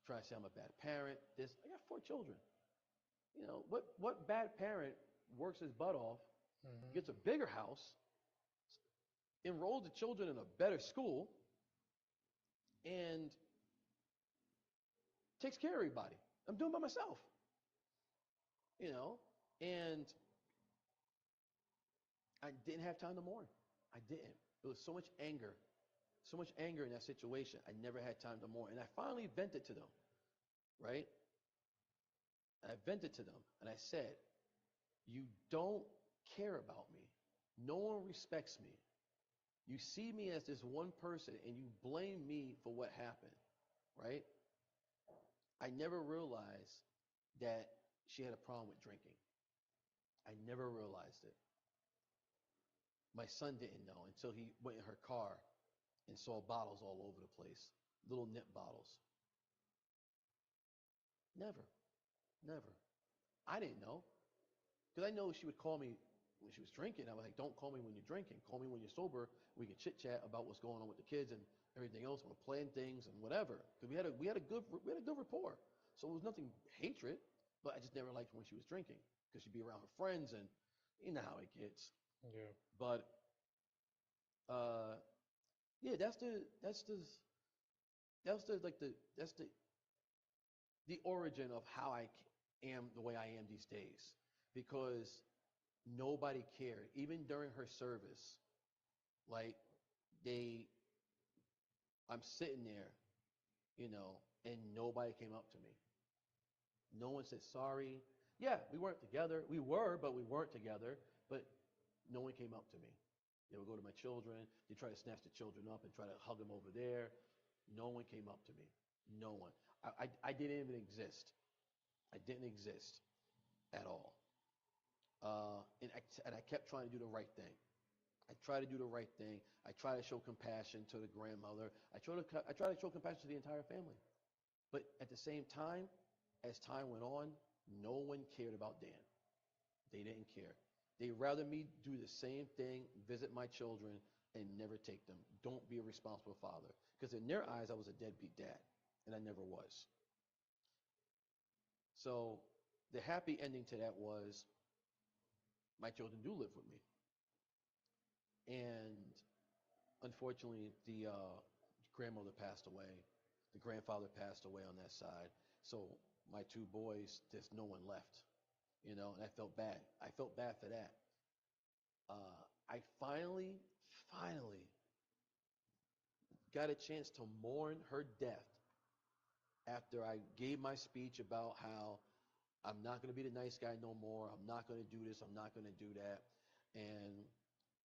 Trying to say I'm a bad parent. I got 4 children. What bad parent works his butt off, gets a bigger house, enrolls the children in a better school, and takes care of everybody? I'm doing it by myself. And I didn't have time to mourn. I didn't. There was so much anger in that situation. I never had time to mourn. And I finally vented to them, right? I vented to them and I said, you don't care about me. No one respects me. You see me as this one person and you blame me for what happened, right? I never realized that she had a problem with drinking. I never realized it. My son didn't know until he went in her car and saw bottles all over the place, little nip bottles. Never, never. I didn't know because I know she would call me when she was drinking. I was like, don't call me when you're drinking. Call me when you're sober. We can chit chat about what's going on with the kids and everything else. We'll plan things and whatever. Because we had a good rapport. So it was nothing hatred, but I just never liked when she was drinking because she'd be around her friends and you know how it gets. Yeah. But yeah, that's the origin of how I am the way I am these days because nobody cared. Even during her service, like I'm sitting there, and nobody came up to me. No one said sorry. Yeah, we weren't together. We were, but we weren't together. But no one came up to me. They would go to my children. They try to snatch the children up and try to hug them over there. No one came up to me. No one. I didn't even exist. I didn't exist at all. And I kept trying to do the right thing. I try to do the right thing. I try to show compassion to the grandmother. I try to show compassion to the entire family. But at the same time, as time went on, no one cared about Dan. They didn't care. They'd rather me do the same thing, visit my children, and never take them. Don't be a responsible father. Because in their eyes, I was a deadbeat dad, and I never was. So the happy ending to that was my children do live with me. And unfortunately, the grandmother passed away. The grandfather passed away on that side. So my two boys, there's no one left, and I felt bad. I felt bad for that. I finally got a chance to mourn her death after I gave my speech about how I'm not going to be the nice guy no more. I'm not going to do this. I'm not going to do that. And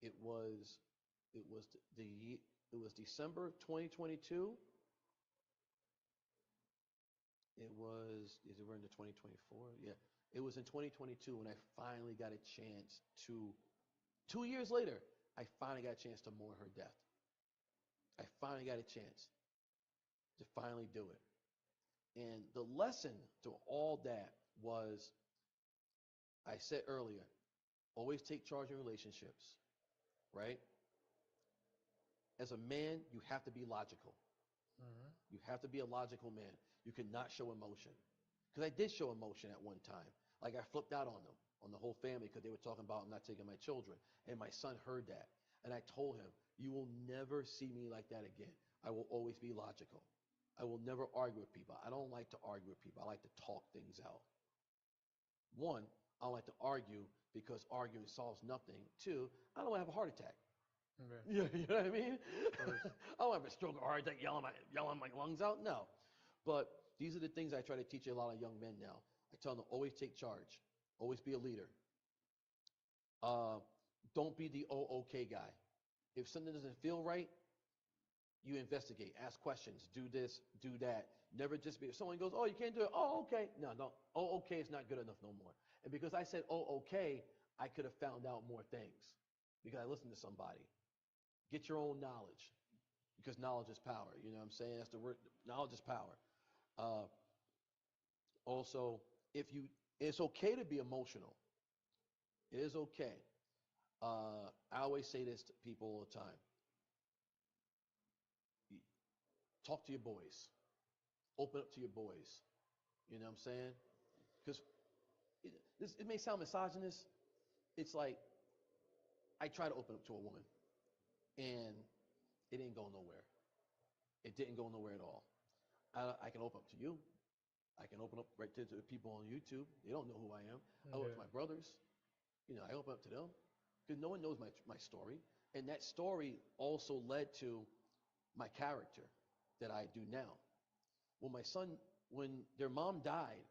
it was it was it was December 2022. We're into 2024? Yeah. It was in 2022 when I finally got a chance to, 2 years later, I finally got a chance to mourn her death. I finally got a chance to finally do it. And the lesson to all that was, I said earlier, always take charge in relationships, right? As a man, you have to be logical. Mm-hmm. You have to be a logical man. You cannot show emotion. Because I did show emotion at one time. Like I flipped out on them, on the whole family, because they were talking about not taking my children. And my son heard that. And I told him, you will never see me like that again. I will always be logical. I will never argue with people. I don't like to argue with people. I like to talk things out. One, I don't like to argue because arguing solves nothing. Two, I don't want to have a heart attack. Okay. You know what I mean? course. I don't have a stroke or heart attack yelling my lungs out. No. But these are the things I try to teach a lot of young men now. I tell them to always take charge. Always be a leader. Uh, don't be the okay guy. If something doesn't feel right, you investigate, ask questions, do this, do that. Never just be, if someone goes, oh, you can't do it, oh, okay. No, no, oh, okay is not good enough no more. And because I said, oh, okay, I could have found out more things because I listened to somebody. Get your own knowledge because knowledge is power. You know what I'm saying? That's the word. Knowledge is power. Uh, also, if you, it's okay to be emotional. It is okay. I always say this to people all the time. Talk to your boys. Open up to your boys. You know what I'm saying? Because it may sound misogynist. It's like I try to open up to a woman, and it didn't go nowhere. It didn't go nowhere at all. I can open up to you. I can open up right to the people on YouTube. They don't know who I am. I open up to my brothers. I open up to them because no one knows my story. And that story also led to my character that I do now. When their mom died,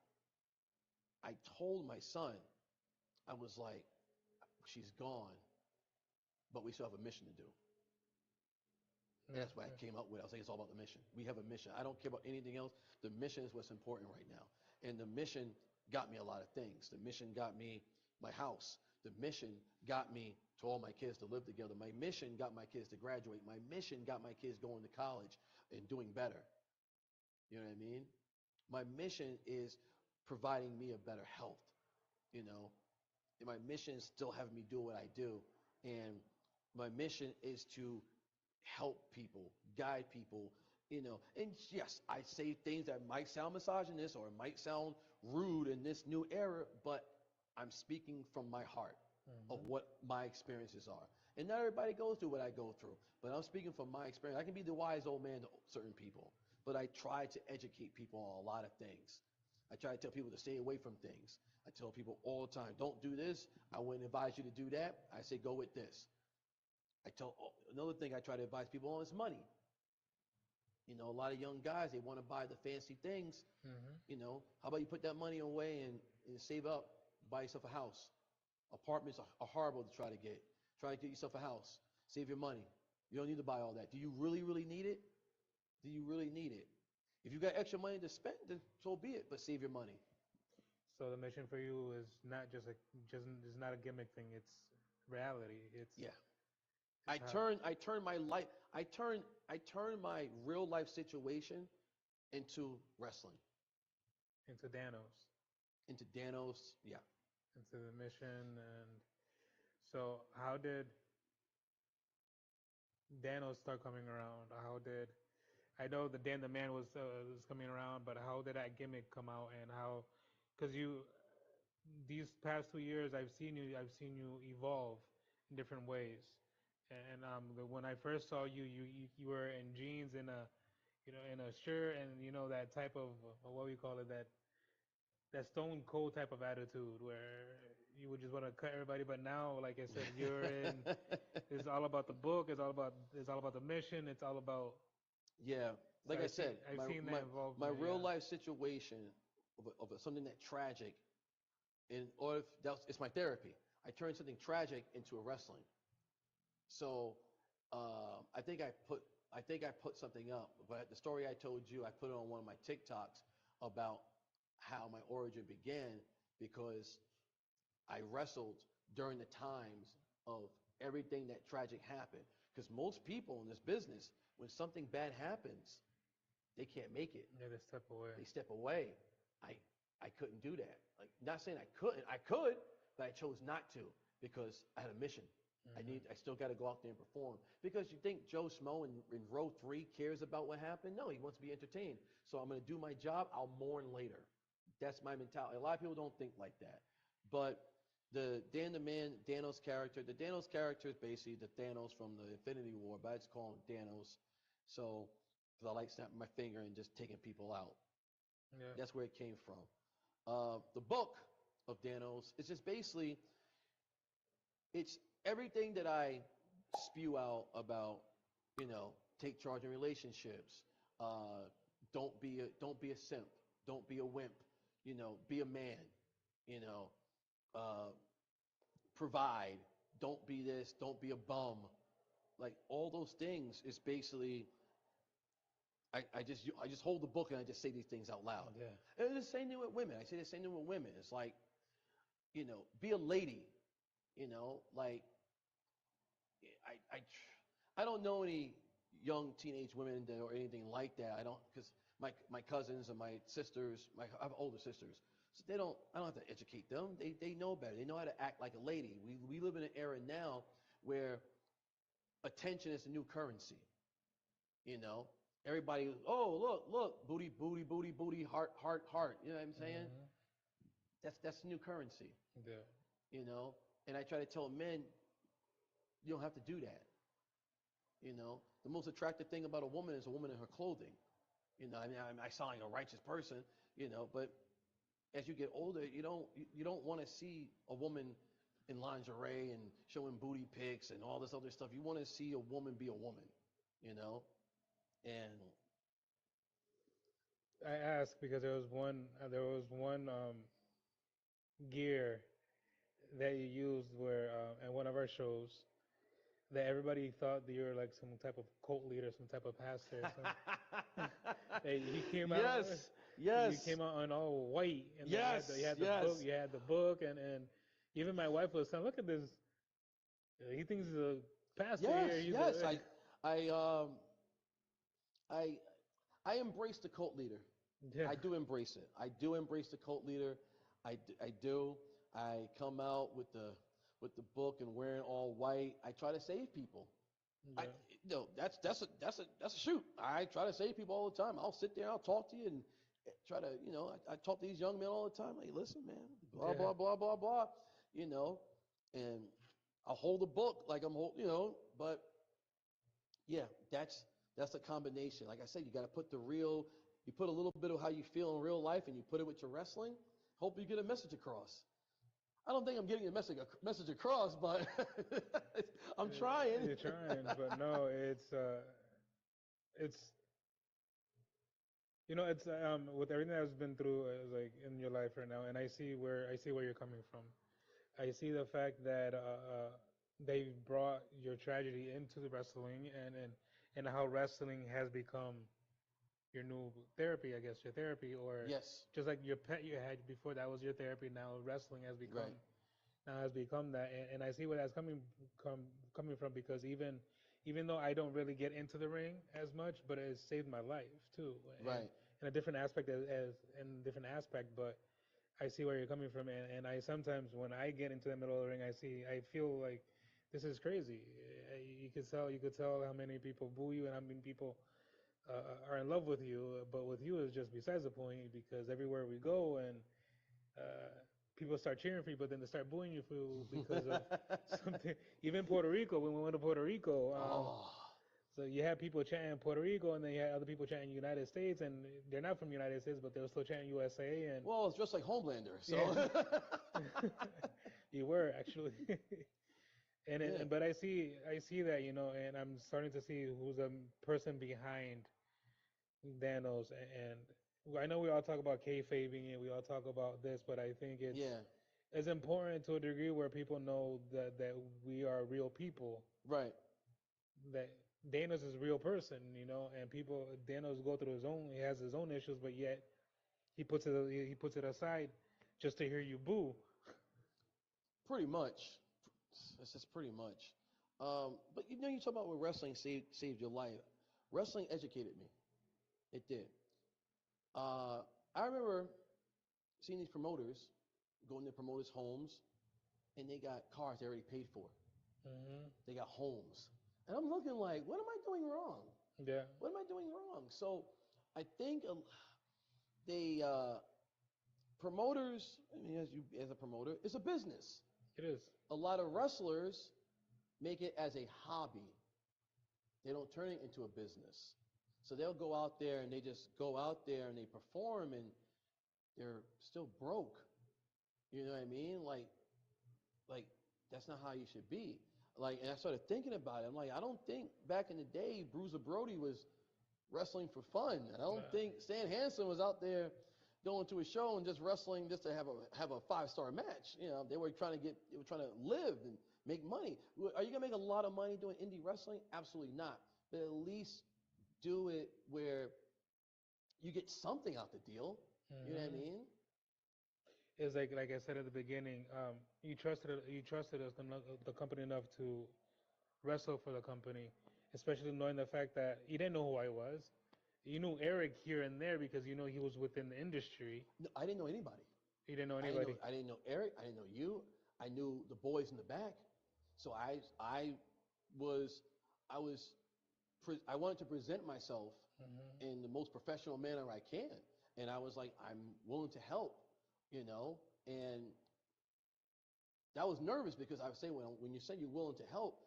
I told my son, I was like, she's gone, but we still have a mission to do. And that's what I came up with. I was like, it's all about the mission. We have a mission. I don't care about anything else. The mission is what's important right now. And the mission got me a lot of things. The mission got me my house. The mission got me to all my kids to live together. My mission got my kids to graduate. My mission got my kids going to college and doing better. You know what I mean? My mission is providing me a better health, and my mission is still having me do what I do. And my mission is to help people, guide people, And yes, I say things that might sound misogynist or might sound rude in this new era, but I'm speaking from my heart of Mm-hmm. what my experiences are. And not everybody goes through what I go through, but I'm speaking from my experience. I can be the wise old man to certain people, but I try to educate people on a lot of things. I try to tell people to stay away from things. I tell people all the time, don't do this. I wouldn't advise you to do that. I say, go with this. Another thing I try to advise people on is money. You know, a lot of young guys, they want to buy the fancy things. Hmm. You know, how about you put that money away and save up, buy yourself a house. Apartments are horrible to try to get. Try to get yourself a house. Save your money. You don't need to buy all that. Do you really, really need it? Do you really need it? If you got extra money to spend, then so be it. But save your money. So the mission for you is not just it's not a gimmick thing. It's reality. Yeah. It's how I turn my life I turn my real life situation into wrestling, into Danos, into Danos. Yeah. into the mission, and so how did Danos start coming around? How did I know the Dan the Man was coming around, but how did that gimmick come out, and how? Because you these past 2 years, I've seen you evolve in different ways, and when I first saw you, you were in jeans and a in a shirt and that type of what we call it that stone cold type of attitude where you would just want to cut everybody. But now, like I said, you're in. It's all about the book. It's all about the mission. It's all about. Yeah. So Like I said, I've seen my that my involvement. real Yeah. life situation of something that tragic, or if that's it's my therapy. I turned something tragic into a wrestling. So I think I put something up, but the story I told you, I put it on one of my TikToks about how my origin began because I wrestled during the times of everything that tragic happened. Because most people in this business, when something bad happens, they can't make it. Yeah, they step away. They step away. I I couldn't do that. Like not saying I couldn't. I could, but I chose not to because I had a mission. Hmm. I still got to go out there and perform. Because you think Joe Schmo in row three cares about what happened? No, he wants to be entertained. So I'm going to do my job. I'll mourn later. That's my mentality. A lot of people don't think like that. But the Dan the Man, the Danos character is basically the Thanos from the Infinity War, but I just call him Danos. So, because I like snapping my finger and just taking people out. Yeah. That's where it came from. The book of Danos is just basically it's everything that I spew out about, you know, take charge in relationships. Uh, don't be a simp. Don't be a wimp. You know, be a man. You know, uh, provide. Don't be this. Don't be a bum. Like all those things is basically I just hold the book and I just say these things out loud. Yeah. And it's the same thing with women. I say the same thing with women. It's like, you know, be a lady. You know, like I, I, I don't know any young teenage women that, or anything like that. I don't because my cousins and my sisters, I have older sisters, so they don't. I don't have to educate them. They know better. They know how to act like a lady. We live in an era now where attention is the new currency. You know, everybody. Oh look, booty, booty, booty, booty, heart, heart, heart. You know what I'm saying? Hmm. That's the new currency. Yeah. You know, and I try to tell men you don't have to do that. You know, the most attractive thing about a woman is a woman in her clothing. You know, I mean, I sound like a righteous person, you know, but as you get older, you don't want to see a woman in lingerie and showing booty pics and all this other stuff. You want to see a woman be a woman, you know, and I asked because there was one gear that you used where in one of our shows that everybody thought that you were like some type of cult leader, some type of pastor. He came out. yes, You yes, came out on all white, and then you yes, had the book. yes, You had the book, and even my wife was saying, "Look at this. He thinks he's a pastor here. yes, He's yes. a I, um, I, I embrace the cult leader. yeah, I do embrace it. I do embrace the cult leader. I do. I come out with the book and wearing all white. I try to save people. I yeah, no, that's a shoot. I try to save people all the time. I'll sit there, I'll talk to you, and try to I talk to these young men all the time. Like, listen, man, blah yeah. blah blah blah blah, you know, and I'll hold the book like I'm hold, but yeah, that's a combination. Like I said, you got to put the real. You put a little bit of how you feel in real life, and you put it with your wrestling. Hope you get a message across. I don't think I'm getting a message across, but I'm trying. You're trying, but no, it's It's with everything that's been through, like in your life right now, and I see where you're coming from. I see the fact that they brought your tragedy into the wrestling, and how wrestling has become your new therapy, I guess, your therapy, or Yes. just like your pet you had before that was your therapy. Now wrestling Right. has become that, and I see where that's coming from, because even though I don't really get into the ring as much, but it saved my life too, and Right. in a different aspect, as in a different aspect, but I see where you're coming from, and I sometimes when I get into the middle of the ring, I feel like this is crazy. You could tell how many people boo you and how many people are in love with you, but with you is just besides the point, because everywhere we go and uh, people start cheering for you, but then they start booing you for because of something. Even Puerto Rico, when we went to Puerto Rico, Oh. so you have people chanting Puerto Rico, and then you had other people chanting United States, and they're not from United States, but they were still chanting USA, and Well, it's just like Homelander. yeah, So. you were actually. Yeah. But I see that, and I'm starting to see who's the person behind Thanos, and I know we all talk about kayfabing and we all talk about this, but I think Yeah. it's important to a degree where people know that we are real people, Right. that Thanos is a real person, and people Thanos go through he has his own issues, but yet he puts it aside just to hear you boo. Pretty much. It's just pretty much. But you talk about where wrestling saved your life. Wrestling educated me. It did. Uh, I remember seeing these promoters go in their promoters' homes, and they got cars they already paid for. Hmm. They got homes, and I'm looking like, what am I doing wrong? Yeah, What am I doing wrong? So, I think they promoters. I mean, as a promoter, it's a business. it is. A lot of wrestlers make it as a hobby. They don't turn it into a business. So they'll go out there and they just go out there and they perform and they're still broke. You know what I mean? Like that's not how you should be. Like, and I started thinking about it. I'm like, I don't think back in the day Bruiser Brody was wrestling for fun. And I don't Uh, think Stan Hansen was out there going to a show and just wrestling just to have a 5-star match. They were trying to live and make money. Are you gonna make a lot of money doing indie wrestling? Absolutely not. But at least do it where you get something out the deal. You know what I hmm mean? It's like I said at the beginning, you trusted us, the company, enough to wrestle for the company, especially knowing the fact that you didn't know who I was. You knew Eric here and there because he was within the industry. No, I didn't know anybody. You didn't know anybody. I didn't know Eric. I didn't know you. I knew the boys in the back. So was I was I wanted to present myself Hmm. in the most professional manner I can, and I was like, I'm willing to help, and that was nervous because I was saying when you say you're willing to help,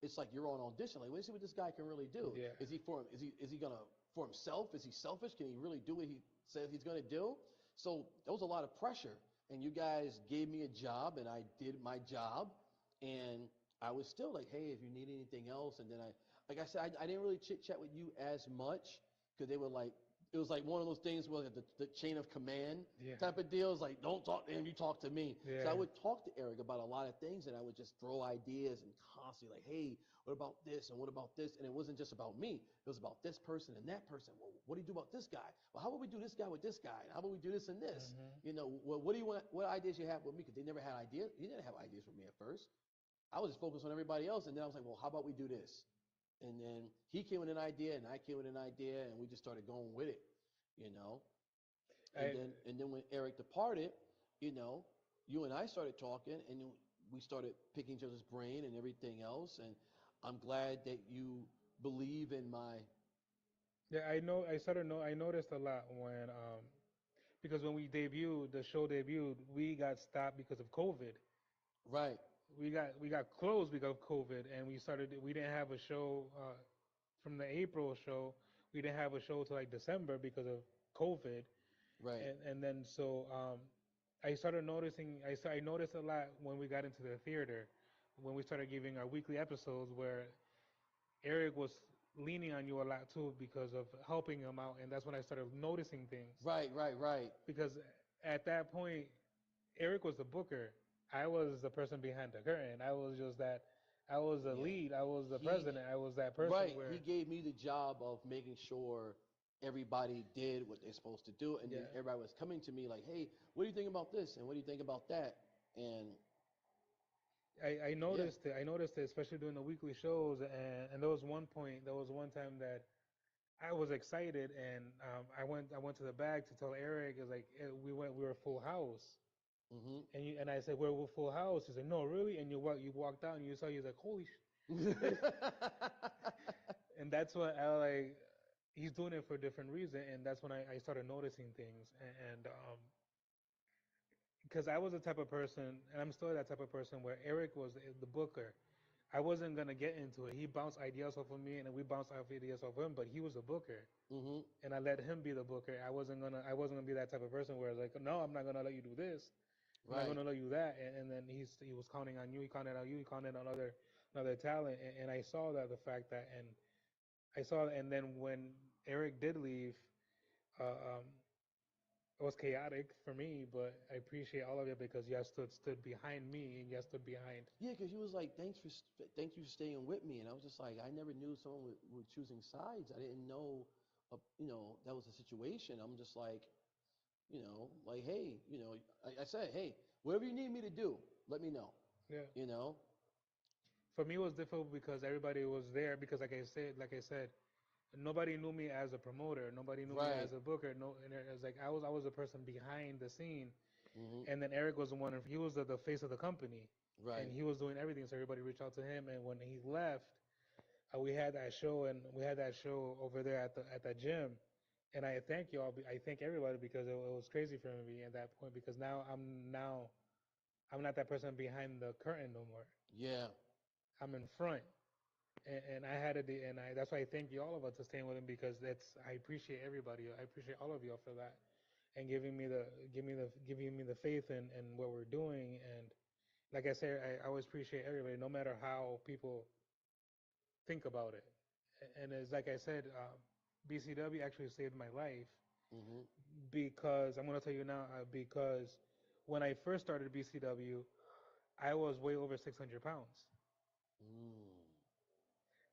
it's like you're on audition. Like, let's see what this guy can really do. Yeah. Is he gonna for himself? Is he selfish? Can he really do what he says he's gonna do? So there was a lot of pressure. And you guys gave me a job and I did my job. And I was still like, hey, if you need anything else. And then like I said, I didn't really chit chat with you as much because they were like, it was like one of those things where the chain of command Yeah. type of deals. Like, don't talk to him, you talk to me. So I Yeah. would talk to Eric about a lot of things, and I would just throw ideas and constantly like, hey, what about this and what about this? And it wasn't just about me; it was about this person and that person. Well, what do you do about this guy? Well, how about we do this guy with this guy? And how about we do this and this? Hmm. What do you want? What ideas you have with me? Because they never had ideas. You didn't have ideas for me at first. I was just focused on everybody else, and then I was like, well, how about we do this? And then he came with an idea, and I came with an idea, and we just started going with it, you know. And I then when Eric departed, you know, you and I started talking, and we started picking each other's brain and everything else. And I'm glad that you believe in my Yeah, I know. I noticed a lot because when the show debuted, we got stopped because of COVID. right, We got closed because of COVID, and we didn't have a show from the April show. We didn't have a show till like December because of COVID, right, and then so I started noticing. I noticed a lot when we got into the theater, when we started giving our weekly episodes where Eric was leaning on you a lot too because of helping him out, and that's when I started noticing things. Right. Because at that point, Eric was the booker. I was the person behind the curtain. I was just that. I was the Yeah. lead. I was the He president. I was that person right. where He gave me the job of making sure everybody did what they're supposed to do, and then yeah. everybody was coming to me like, "Hey, what do you think about this? And what do you think about that?" And I yeah. noticed it. I noticed it, especially during the weekly shows. And there was one point. There was one time that I was excited, and I went to the back to tell Eric. Is like we were full house, Hmm. and I said we're full house. He's like, no, really. And you walked out and you saw. He's like, holy. And that's what I like. He's doing it for a different reason, and that's when I started noticing things, and because I was the type of person, and I'm still that type of person where Eric was the booker. I wasn't gonna get into it. He bounced ideas off of me, and we bounced off ideas off of him. But he was the booker, Hmm. and I let him be the booker. I wasn't gonna be that type of person where it's like, no, I'm not gonna let you do this. I'm not Right. gonna let you that. And then he was counting on you. He counted on you. He counted on other talent. And I saw that the fact that, and I saw, and then when Eric did leave, uh, um, it was chaotic for me, but I appreciate all of it because you guys stood behind me and you guys stood behind. Yeah, because he was like, thank you for staying with me," and I was just like, I never knew someone was choosing sides. I didn't know, that was a situation. I'm just like, like, hey, I said, hey, whatever you need me to do, let me know, Yeah. you know. For me, it was difficult because everybody was there. Because like I said, nobody knew me as a promoter. Nobody knew me Right. as a booker. No, and it was like I was the person behind the scene, Hmm. and then Eric was the one. He was the face of the company, and Right. he was doing everything. So everybody reached out to him. And when he left, we had that show, and we had that show over there at the gym. And I thank y'all. I thank everybody because it was crazy for me at that point. Because now I'm not that person behind the curtain no more. Yeah. I'm in front, and I had it, and I that's why I thank you all of us for staying with him because that's I appreciate everybody. I appreciate all of y'all for that, and giving me the faith in what we're doing. And like I said, I always appreciate everybody, no matter how people think about it. And as like I said, BCW actually saved my life Hmm. because I'm gonna tell you now because when I first started BCW, I was way over 600 pounds. Mm.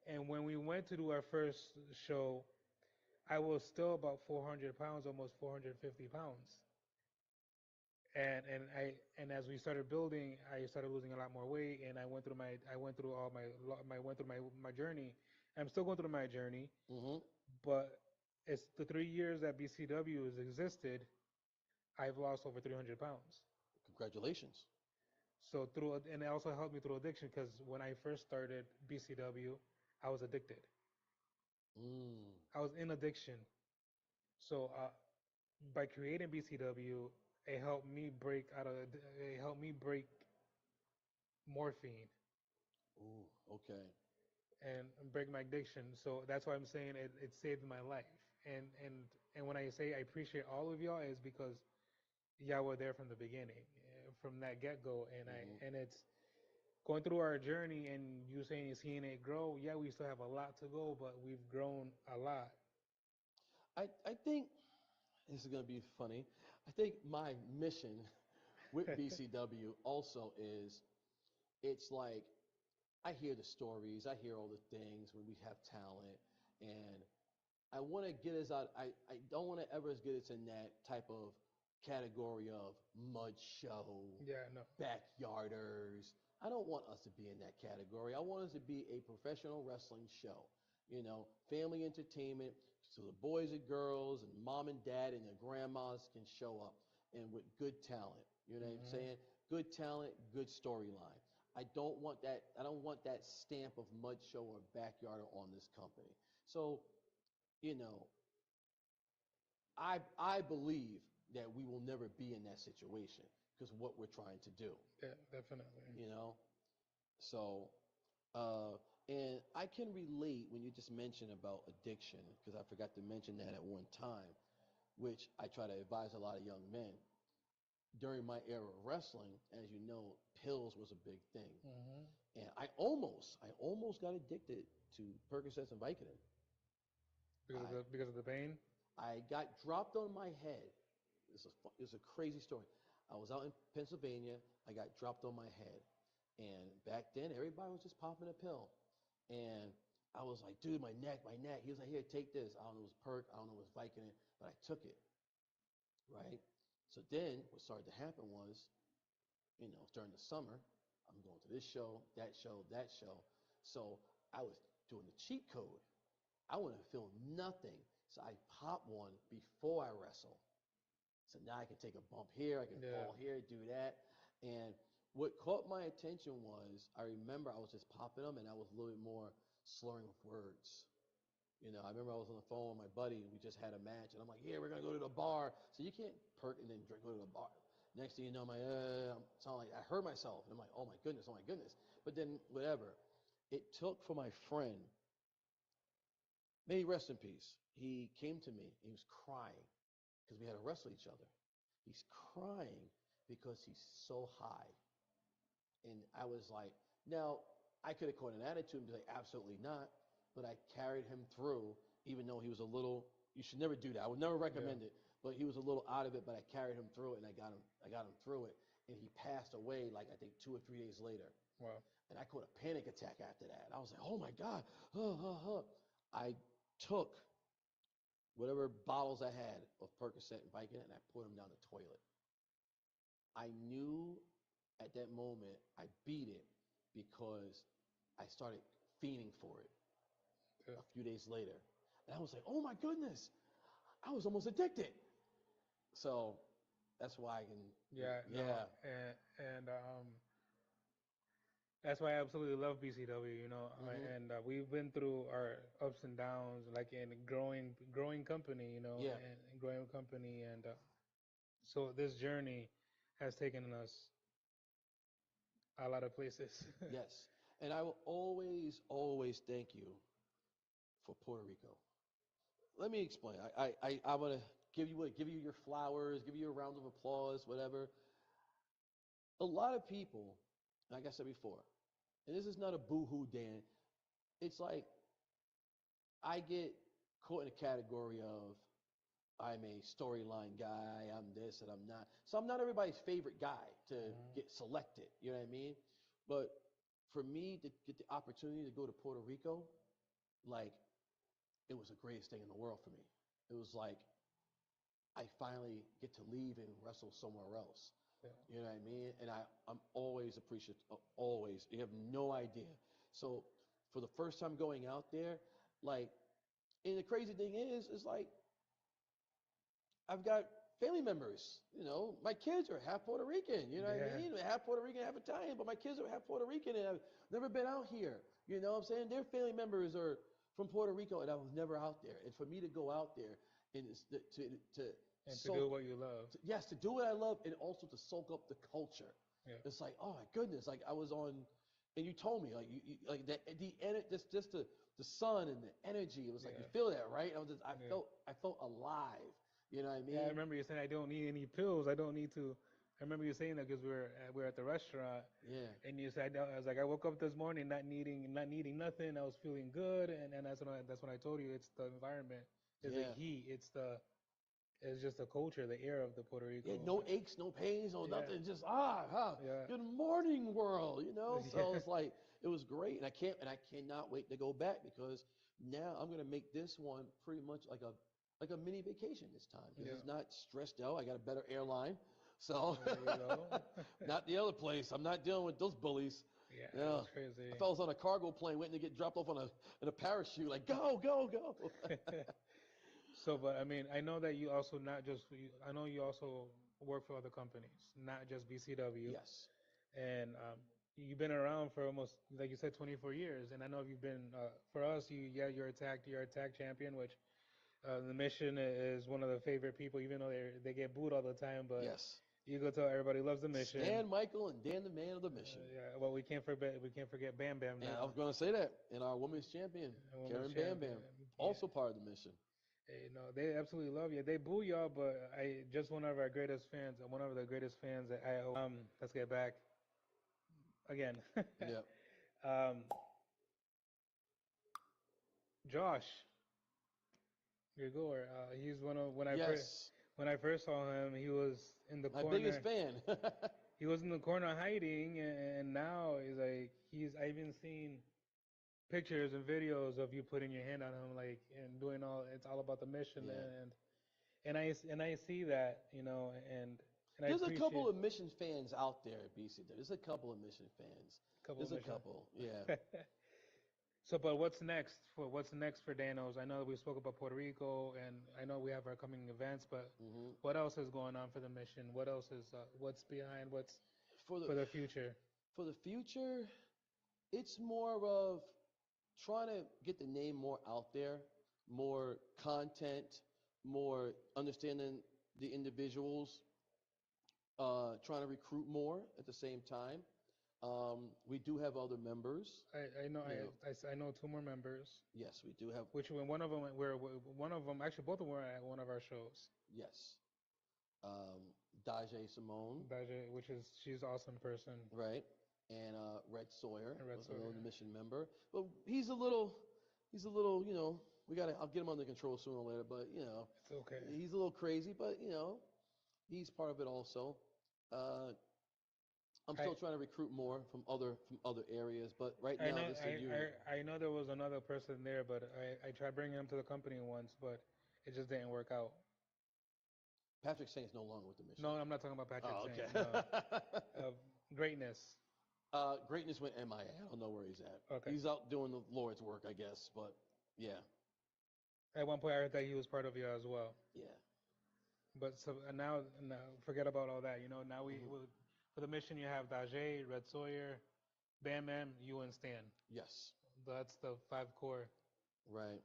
And when we went to do our first show, I was still about 400 pounds, almost 450 pounds. And as we started building, I started losing a lot more weight, and I went through all my went through my journey. I'm still going through my journey, Hmm. but it's the 3 years that BCW has existed. I've lost over 300 pounds. Congratulations. So through and it also helped me through addiction because when I first started BCW, I was addicted. Mm. I was in addiction. So by creating BCW, it helped me break morphine Ooh. Okay. and break my addiction. So that's why I'm saying it saved my life. And when I say I appreciate all of y'all is because y'all were there from the beginning, from that get go. Hmm. And it's going through our journey and you saying you're seeing it grow. Yeah, we still have a lot to go, but we've grown a lot. I think this is gonna be funny. I think my mission with BCW also is it's like I hear the stories, I hear all the things when we have talent, and I want to get us out. I don't want to ever get us in that type of category of mud show, Yeah, no. backyarders. I don't want us to be in that category. I want us to be a professional wrestling show, family entertainment. So the boys and girls and mom and dad and the grandmas can show up and with good talent. You know what I'm Hmm. saying? Good talent, good storyline. I don't want that. I don't want that stamp of mud show or backyard on this company. So, you know, I believe that we will never be in that situation because what we're trying to do, Yeah, definitely. you know. So, uh, and I can relate when you just mentioned about addiction because I forgot to mention that at one time, which I try to advise a lot of young men. during my era of wrestling, as you know, pills was a big thing, Mm-hmm. and I almost got addicted to Percocets and Vicodin. I Because of the pain. I got dropped on my head. It's a crazy story. I was out in Pennsylvania. I got dropped on my head, and back then everybody was just popping a pill, and I was like, dude, my neck, my neck. He was like, here, take this. I don't know, it was Perk. I don't know, it was Vicodin, but I took it, right? So then what started to happen was, during the summer, I'm going to this show, that show, that show. So I was doing the cheat code. I wanted to feel nothing. So I pop one before I wrestle. So now I can take a bump here, I can Yeah. fall here, do that. And what caught my attention was I remember I was just popping them and I was a little bit more slurring with words. I remember I was on the phone with my buddy and we just had a match and I'm like, yeah, we're gonna go to the bar. So you can't perk and then go to the bar. Next thing you know, I'm sound like I heard myself and I'm like, oh my goodness, oh my goodness. But then whatever. It took for my friend, may he rest in peace. He came to me, he was crying because we had to wrestle each other. He's crying because he's so high. And I was like, now, I could have caught an attitude and be like, absolutely not. But I carried him through, even though he was a little, you should never do that. I would never recommend it. But he was a little out of it, but I carried him through it and I got him through it. And he passed away like I think 2 or 3 days later. Wow. And I caught a panic attack after that. I was like, oh my God. I took whatever bottles I had of Percocet and Vicodin and I put them down the toilet. I knew at that moment I beat it because I started fiending for it Yeah. a few days later. And I was like, oh my goodness, I was almost addicted. So that's why I can, Yeah. No. yeah, And that's why I absolutely love BCW. hmm And we've been through our ups and downs, like in growing company. yeah, And growing company, and so this journey has taken us a lot of places. yes. And I will always, always thank you for Puerto Rico. Let me explain. I'm gonna give you your flowers, give you a round of applause, whatever. A lot of people, like I said before, and this is not a boo-hoo, Dan. It's like I get caught in a category of I'm a storyline guy, I'm this and I'm not. So I'm not everybody's favorite guy to Mhm. get selected. You know what I mean? But for me to get the opportunity to go to Puerto Rico, like it was the greatest thing in the world for me. It was like I finally get to leave and wrestle somewhere else. Yeah. You know what I mean? And I'm always appreciative, always. You have no idea. So for the first time going out there, like, and the crazy thing is like I've got family members. My kids are half Puerto Rican. You know what I Yeah. mean? Half Puerto Rican, half Italian, but my kids are half Puerto Rican, and I've never been out here. You know what I'm saying? Their family members are from Puerto Rico, and I was never out there. And for me to go out there and to And to do soak, what you love. yes, to do what I love, and also to soak up the culture. Yeah. It's like, oh my goodness, like I was on, and you told me like you like just the sun and the energy. It was like you Yeah. feel that, right? I Yeah. felt alive. You know what I Yeah, I mean? remember you saying I don't need any pills. I don't need to. I remember you saying that because we were at the restaurant, Yeah, and you said I was like I woke up this morning not needing nothing. I was feeling good, and that's when I told you it's the environment, it's the yeah, heat, it's just the culture, the air of the Puerto Rico. yeah. No aches, no pains, no Yeah, nothing. Just yeah, good morning, world. So yeah, it's like it was great, and I cannot wait to go back because now I'm gonna make this one pretty much like a mini vacation this time because yeah. it's not stressed out. I got a better airline, so There you go. not the other place. I'm not dealing with those bullies. Yeah, Yeah. that's crazy. If I was on a cargo plane waiting to get dropped off in a parachute, like go, go, go. So, but I mean, I know that you also not just I know you also work for other companies, not just BCW. Yes. And you've been around for almost, like you said, 24 years. And I know you've been for us. You're a tag champion, which the Mission is one of the favorite people, even though they get booed all the time. But Yes. you go tell everybody loves the Mission. Stan Michael and Dan the Man of the Mission. Yeah, well, we can't forget Bam Bam And I now, was going to say that. And our women's champion, a women's Karen Bam champion. Bam, Yeah, also part of the mission. They absolutely love you. They boo y'all, but I just one of our greatest fans, one of the greatest fans. Let's get back again. Yep. um, Josh, your goer. He's one of Yes. when I first saw him, he was in the My corner. biggest fan. He was in the corner hiding, and now he's. I even seen pictures and videos of you putting your hand on him, like and doing all. It's all about the mission, Yeah. and I see that, and I There's a appreciate couple of Mission fans out there, BC. There's a couple of Mission fans. a couple There's of a mission. couple. Yeah. So, but what's next for Danos? I know that we spoke about Puerto Rico, and I know we have our coming events, but hmm what else is going on for the mission? What else is what's behind what's For the for the future? for the future, it's more of trying to get the name more out there, more content, more understanding the individuals, trying to recruit more at the same time. We do have other members. I know You know, I know two more members. yes, we do have. Which one of them were one of them actually both of them were at one of our shows. Yes, um, Daje Simone, Daja, which is she's an awesome person. right, and Red Sawyer And Red was Sawyer. another mission member. But he's a little, we got to. I'll get him under control sooner or later. But It's okay. he's a little crazy. But he's part of it also. Uh, I'm I still trying to recruit more from other areas. But right I now, know this is a unit. I know there was another person there, but I tried bringing him to the company once, but it just didn't work out. Patrick Saint's no longer with the mission. No, I'm not talking about Patrick Oh, Saint. okay. No, greatness. Greatness went MIA. I don't know where he's at. Okay. He's out doing the Lord's work, I guess. But yeah, At one point, I heard that he was part of you as well. yeah. But so now forget about all that. Now we hmm will for the mission you have Daje, Red Sawyer, Bam Bam, you and Stan. Yes, That's the five core. right.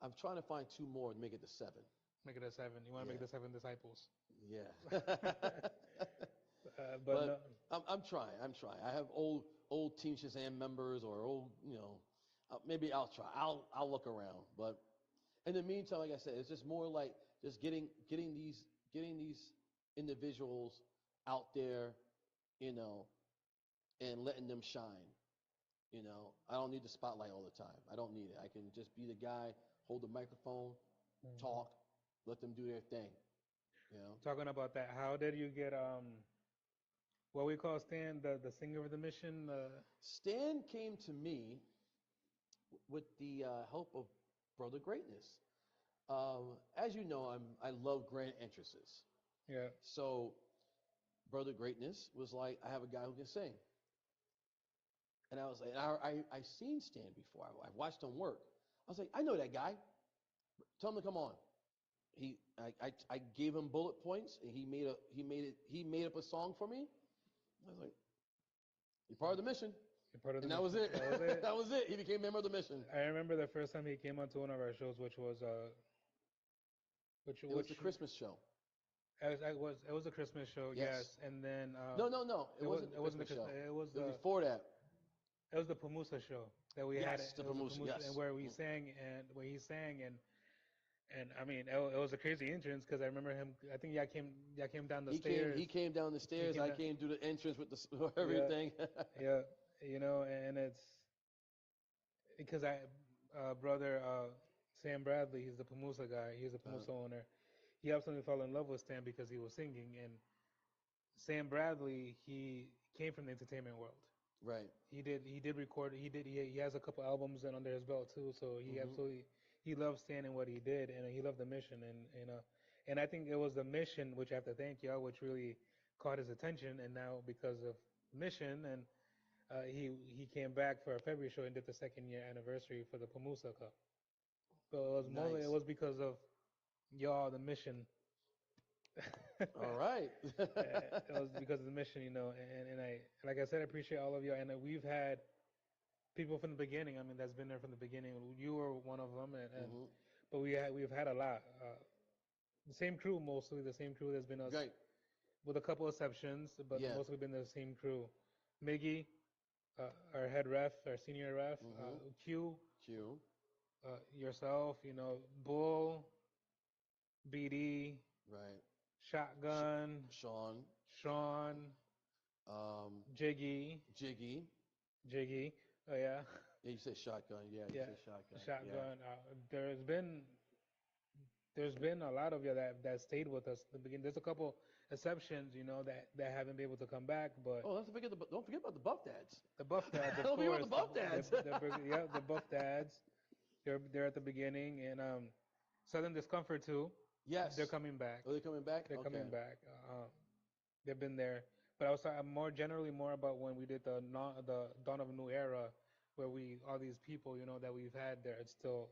I'm trying to find two more to make it to seven. Make it a seven. You want to make Yeah, it a seven disciples. yeah. But no, But I'm trying. I'm trying. I have old Team Shazam members or old, maybe I'll try. I'll look around. But in the meantime, like I said, it's just more like just getting these individuals out there, you know, and letting them shine. I don't need the spotlight all the time. I don't need it. I can just be the guy, hold the microphone, mhm. talk, let them do their thing. You know, Talking about that, how did you get what we call Stan the singer of the mission? Stan came to me with the help of Brother Greatness. As you know, I love grand entrances. Yeah, So Brother Greatness was like, I have a guy who can sing. And I was like, I seen Stan before. I watched him work. I was like, I know that guy. Tell him to come on. I gave him bullet points, and he made up a song for me. I was like, you're part of the mission, you're part of the and that was mission. it. That was it. That was it. He became a member of the mission. I remember the first time he came onto one of our shows, which was It was the Christmas show. it was a Christmas show, Yes. yes, and then No. It wasn't the it wasn't Christmas show. it was It was the before that. it was the Pamusa show that we had. Yes, the It was a Pamusa. Pamusa, and Yes. where we sang and where he sang and I mean it was a crazy entrance because I remember him. I think y'all came down the He came. stairs. He came down the He stairs. came I down, came through the entrance with the yeah, everything. yeah, and it's because brother Sam Bradley, he's the Pamusa guy. He's the uh, Pamusa owner. He absolutely fell in love with Stan because he was singing. And Sam Bradley, he came from the entertainment world. right. He did record. He has a couple albums and under his belt too. So hmm he loved Stan and what he did, and he loved the mission. And I think it was the mission, which I have to thank y'all, which really caught his attention. And now because of mission and he came back for a February show and did the second year anniversary for the Pamusa Cup. So it Nice. was because of y'all, the mission. All right. It was because of the mission, and I, like I said, I appreciate all of you. And we've had people from the beginning. I mean, that's been there from the beginning. You were one of them, hmm but we've had a lot. The same crew, mostly the same crew that's been us, Right. with a couple exceptions, but Yeah. mostly been the same crew. Miggy, our head ref, our senior ref, hmm Q, Q. yourself, Bull. BD, right? Shotgun, Sean, Sean, um, Jiggy, Jiggy. Jiggy. Oh yeah, Yeah, you said shotgun. Yeah, you yeah, said shotgun. Yeah. Shotgun. There's been a lot of you that stayed with us at the beginning. There's a couple exceptions, that haven't been able to come back, but Oh, don't forget about the Buff Dads. the Buff Dads, of Don't forget about course, the Buff Dads. the Buff Dads. They're at the beginning, and Southern Discomfort too. Yes. They're coming back. Are they coming back? They're Okay. coming back. They've been there, but I was talking more generally more about when we did the Dawn of a New Era, where we all these people that we've had there. It's still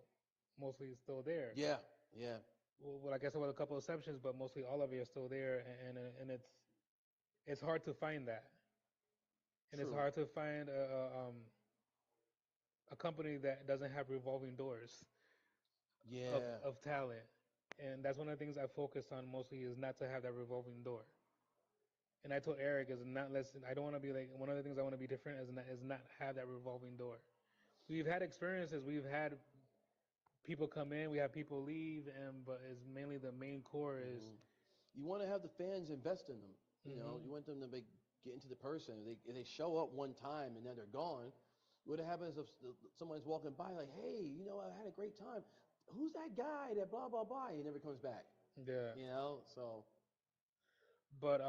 mostly still there. Yeah. Yeah. Well, I guess with a couple of exceptions, but mostly all of you are still there, and it's hard to find that, and it's True. hard to find a company that doesn't have revolving doors of Yeah. of talent, and that's one of the things I focused on mostly is not to have that revolving door. And I told Eric is not listen. I don't want to be like one of the things I want to be different is not have that revolving door. We've had experiences. We've had people come in. We have people leave, and but it's mainly the main core is. Hmm. You want to have the fans invest in them. Mm-hmm. You want them to get into the person. If they show up one time and then they're gone, what happens if someone's walking by like, hey, I had a great time. Who's that guy that blah blah blah? He never comes back. Yeah. So But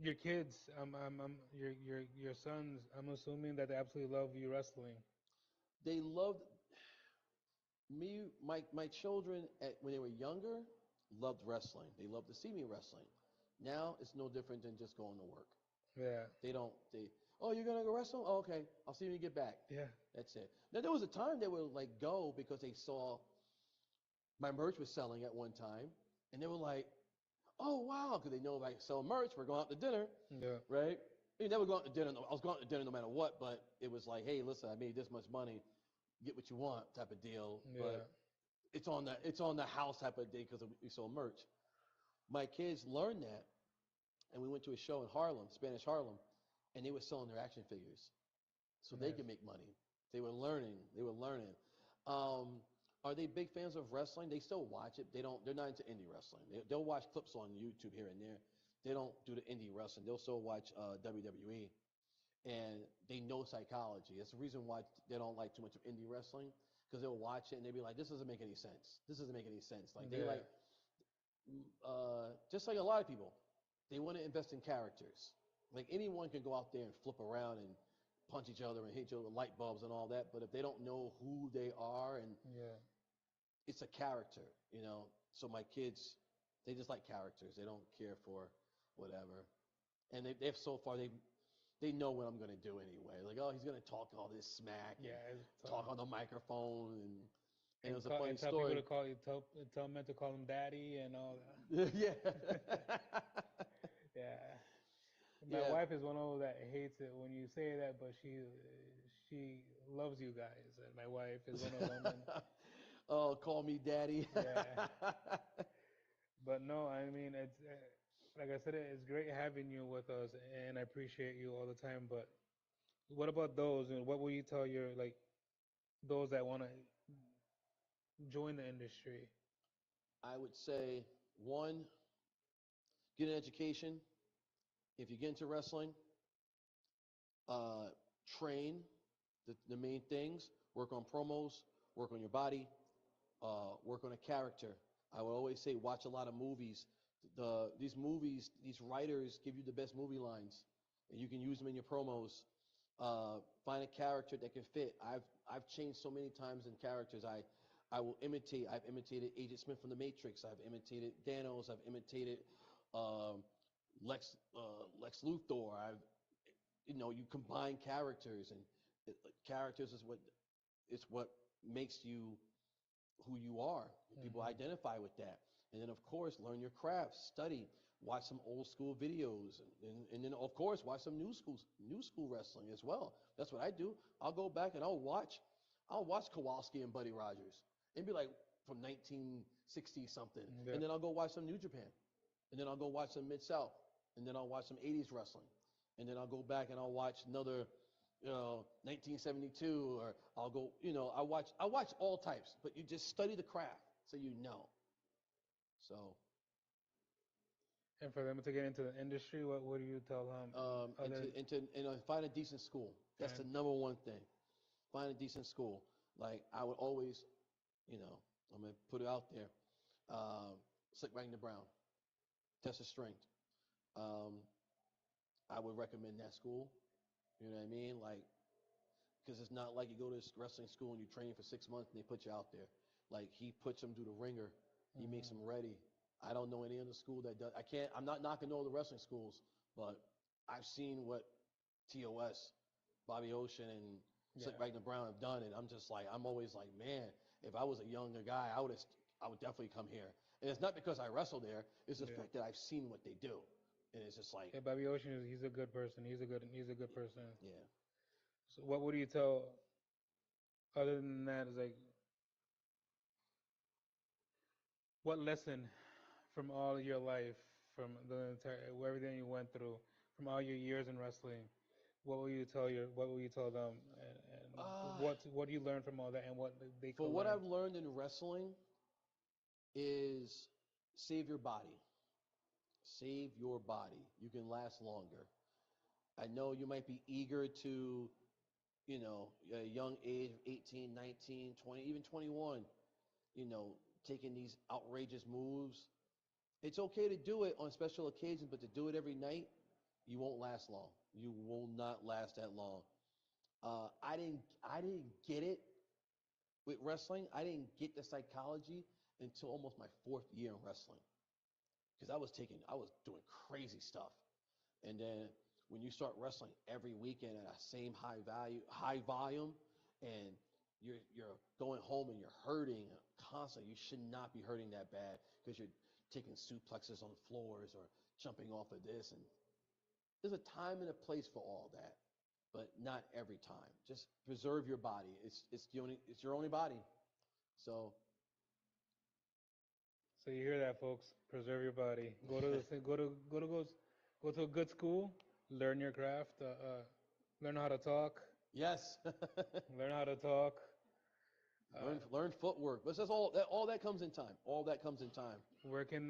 your kids, your sons. I'm assuming that they absolutely love you wrestling. they loved me. My children when they were younger loved wrestling. They loved to see me wrestling. Now it's no different than just going to work. Yeah. They don't. Oh, you're gonna go wrestle? Oh, okay. I'll see you when you get back. Yeah. That's it. Now there was a time they would like go because they saw my merch was selling at one time, and they were like, "Oh wow," because they know if I sell merch, we're going out to dinner, Yeah. right? You never go out to dinner. I was going out to dinner no matter what, but it was like, "Hey, listen, I made this much money, get what you want," type of deal. Yeah. But it's on the house type of day because we sold merch. My kids learned that, and we went to a show in Harlem, Spanish Harlem, and they were selling their action figures so they Nice. could make money. They were learning. They were learning. Um, are they big fans of wrestling? They still watch it. They don't. They're not into indie wrestling. They'll watch clips on YouTube here and there. They don't do the indie wrestling. They'll still watch WWE, and they know psychology. That's the reason why they don't like too much of indie wrestling because they'll watch it and they'll be like, "This doesn't make any sense. This doesn't make any sense." Like they Yeah. like, just like a lot of people, they want to invest in characters. Like anyone can go out there and flip around and punch each other and hit each other with light bulbs and all that, but if they don't know who they are and Yeah. it's a character. So my kids, they just like characters. They don't care for whatever. And they've so far they know what I'm gonna do anyway. Like, oh, he's gonna talk all this smack and Yeah. talk on the microphone and it was a Call, funny and tell people story. to call you. Tell men to call him daddy and all that. Yeah. Yeah. My Yeah. wife is one of those that hates it when you say that, but she loves you guys. And my wife is one of them. And Oh, call me daddy. yeah. But no, I mean it's like I said, it's great having you with us, and I appreciate you all the time. But what about those? And what will you tell your like those that want to join the industry? I would say one, get an education. If you get into wrestling, uh, train the main things. Work on promos. Work on your body. Work on a character. I would always say watch a lot of movies. These movies, these writers give you the best movie lines, and you can use them in your promos. Find a character that can fit. I've changed so many times in characters. I will imitate. I've imitated Agent Smith from The Matrix. I've imitated Thanos. I've imitated um, Lex Luthor. You combine characters, and characters is what makes you who you are. People Hmm. identify with that. And then, of course, learn your craft, study, watch some old school videos, and then, of course, watch some new school wrestling as well. That's what I do. I'll go back and I'll watch Kowalski and Buddy Rogers and be like from 1960 something, Yeah. and then I'll go watch some New Japan, and then I'll go watch some Mid South, and then I'll watch some 80s wrestling, and then I'll go back and I'll watch another 1972, or I'll go, I watch all types, but you just study the craft so you know. So And for them to get into the industry, what do you tell them? Other find a decent school. That's the and number one thing. Find a decent school. Like I would always, I'm gonna put it out there. Um, Slick Wagner Brown, test of strength. Um, I would recommend that school. You know what I mean? Like, because it's not like you go to this wrestling school and you train for 6 months and they put you out there. Like he puts them through the ringer. He makes them ready. I don't know any other school that does. I can't. I'm not knocking all the wrestling schools, but I've seen what TOS, Bobby Ocean, and yeah, Slick Wagner Brown have done, and I'm just like, I'm always like, man, if I was a younger guy, I would definitely come here. And it's not because I wrestle there; it's the yeah. fact that I've seen what they do, and it's just like, Yeah, Bobby Ocean is he's a good person. He's a good person. yeah. So what would you tell other than that is like what lesson from all your life, from the entire everything you went through, from all your years in wrestling, what will you tell them and Uh, what do you learn from all that and what they for could what learn? I've learned in wrestling is save your body. Save your body. You can last longer. I know you might be eager to, a young age of 18, 19, 20, even 21, you know, taking these outrageous moves. It's okay to do it on special occasions, but to do it every night, you won't last long. You will not last that long. I didn't get it with wrestling. I didn't get the psychology until almost my fourth year in wrestling because I was doing crazy stuff. And then when you start wrestling every weekend at a same high volume, and you're going home and you're hurting constantly, you should not be hurting that bad because you're taking suplexes on floors or jumping off of this. And there's a time and a place for all that, but not every time. Just preserve your body. It's your only body. So So you hear that, folks? Preserve your body. Go to a good school. Learn your craft. Learn how to talk. yes, Learn how to talk. Uh, learn footwork. But that's all that comes in time. All that comes in time. where can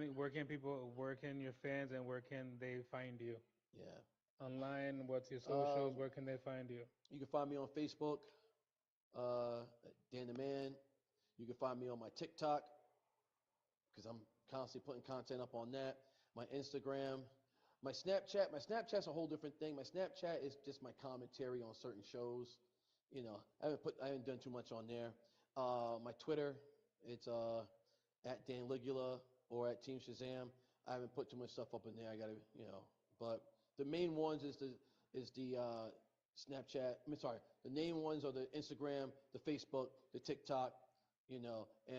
your fans and where can they find you? Yeah. Online, what's your socials? Um, Where can they find you? you can find me on Facebook, Dan the Man. You can find me on my TikTok because I'm constantly putting content up on that. My Instagram, my Snapchat. My Snapchat's a whole different thing. My Snapchat is just my commentary on certain shows. I haven't done too much on there. My Twitter, it's at Dan Ligula or at Team Shazam. I haven't put too much stuff up in there. I gotta, but the main ones is the Snapchat. I mean, sorry, the main ones are the Instagram, the Facebook, the TikTok, and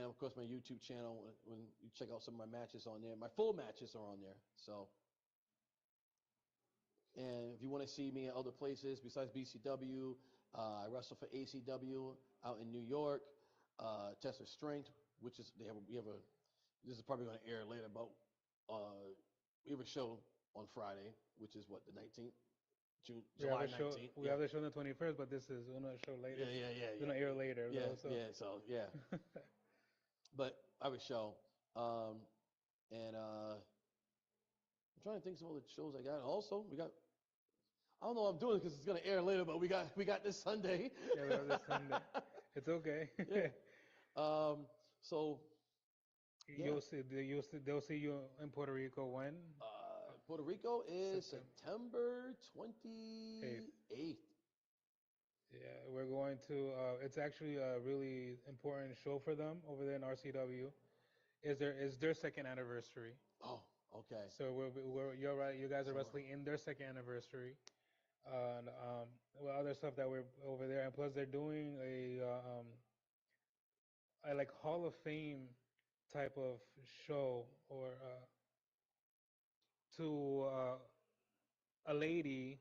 of course my YouTube channel. When you check out some of my matches on there, my full matches are on there. So, and if you want to see me at other places besides BCW, I wrestle for ACW out in New York. Test of Strength, which is we have a. This is probably going to air later, but we have a show on Friday, which is what, the 19th, July 19th. We Yeah, have the show on the 21st, but this is gonna show later. yeah, yeah, yeah, It's yeah, gonna air later yeah, though. So yeah. So yeah, but I have a show, and I'm trying to think of some other shows I got. Also, we got. I don't know what I'm doing because it's going to air later, but we got this Sunday. yeah, we have this Sunday. It's okay. Yeah. So yeah. They'll see you in Puerto Rico when Puerto Rico is September September 8th. 28th. Yeah, we're going to. It's actually a really important show for them over there in RCW. Is their second anniversary? Oh, okay. So you're right. You guys are So wrestling in their second anniversary, and well, other stuff that we're over there, and plus they're doing a like Hall of Fame type of show or to a lady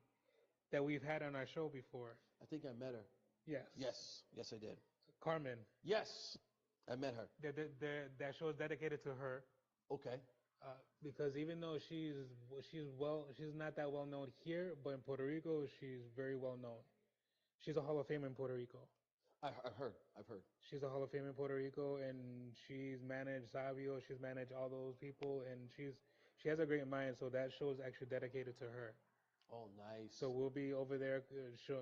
that we've had on our show before. I think I met her. Yes, Yes, yes, I did. Carmen. Yes, I met her. That show is dedicated to her. Okay. Because even though she's not that well known here, but in Puerto Rico she's very well known. She's a Hall of Fame in Puerto Rico. I've heard. I've heard. She's a Hall of Fame in Puerto Rico, and she's managed Savio. She's managed all those people, and she has a great mind. So that show is actually dedicated to her. Oh, nice. So we'll be over there.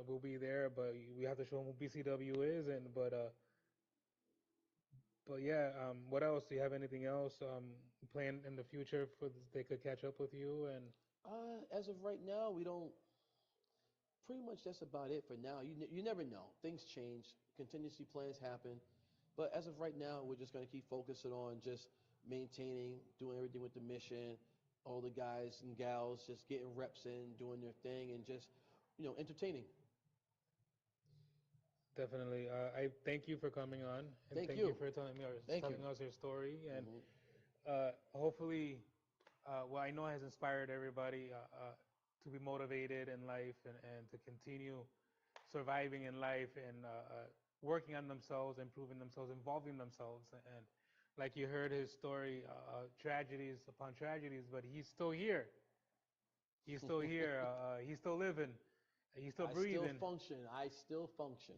We'll be there, but we have to show them who BCW is. And but yeah. What else? Do you have anything else planned in the future for they could catch up with you? And As of right now, we don't. Pretty much that's about it for now. You never know. Things change. Contingency plans happen. But as of right now, we're just going to keep focusing on just maintaining, doing everything with the mission, all the guys and gals just getting reps in, doing their thing, and just, entertaining. definitely, I thank you for coming on, and Thank thank you you. for Thank you. telling us your story. And Hmm. hopefully, well, I know it has inspired everybody to be motivated in life and to continue surviving in life and working on themselves, improving themselves, involving themselves. And like you heard his story, tragedies upon tragedies, but he's still here. He's still here. He's still living. He's still I still breathing. function. I still function.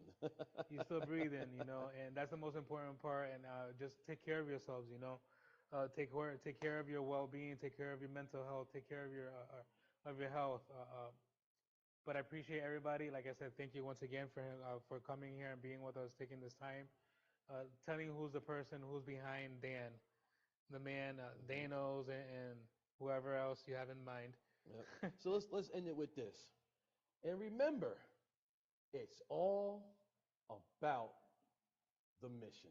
He's still breathing, and that's the most important part. And just take care of yourselves, take care of your well-being, take care of your mental health, take care of your health. But I appreciate everybody. Like I said, thank you once again for coming here and being with us, taking this time, telling who's the person who's behind Dan, the man, Mhm. Danos, and whoever else you have in mind. Yep. So let's end it with this. And remember, it's all about the mission.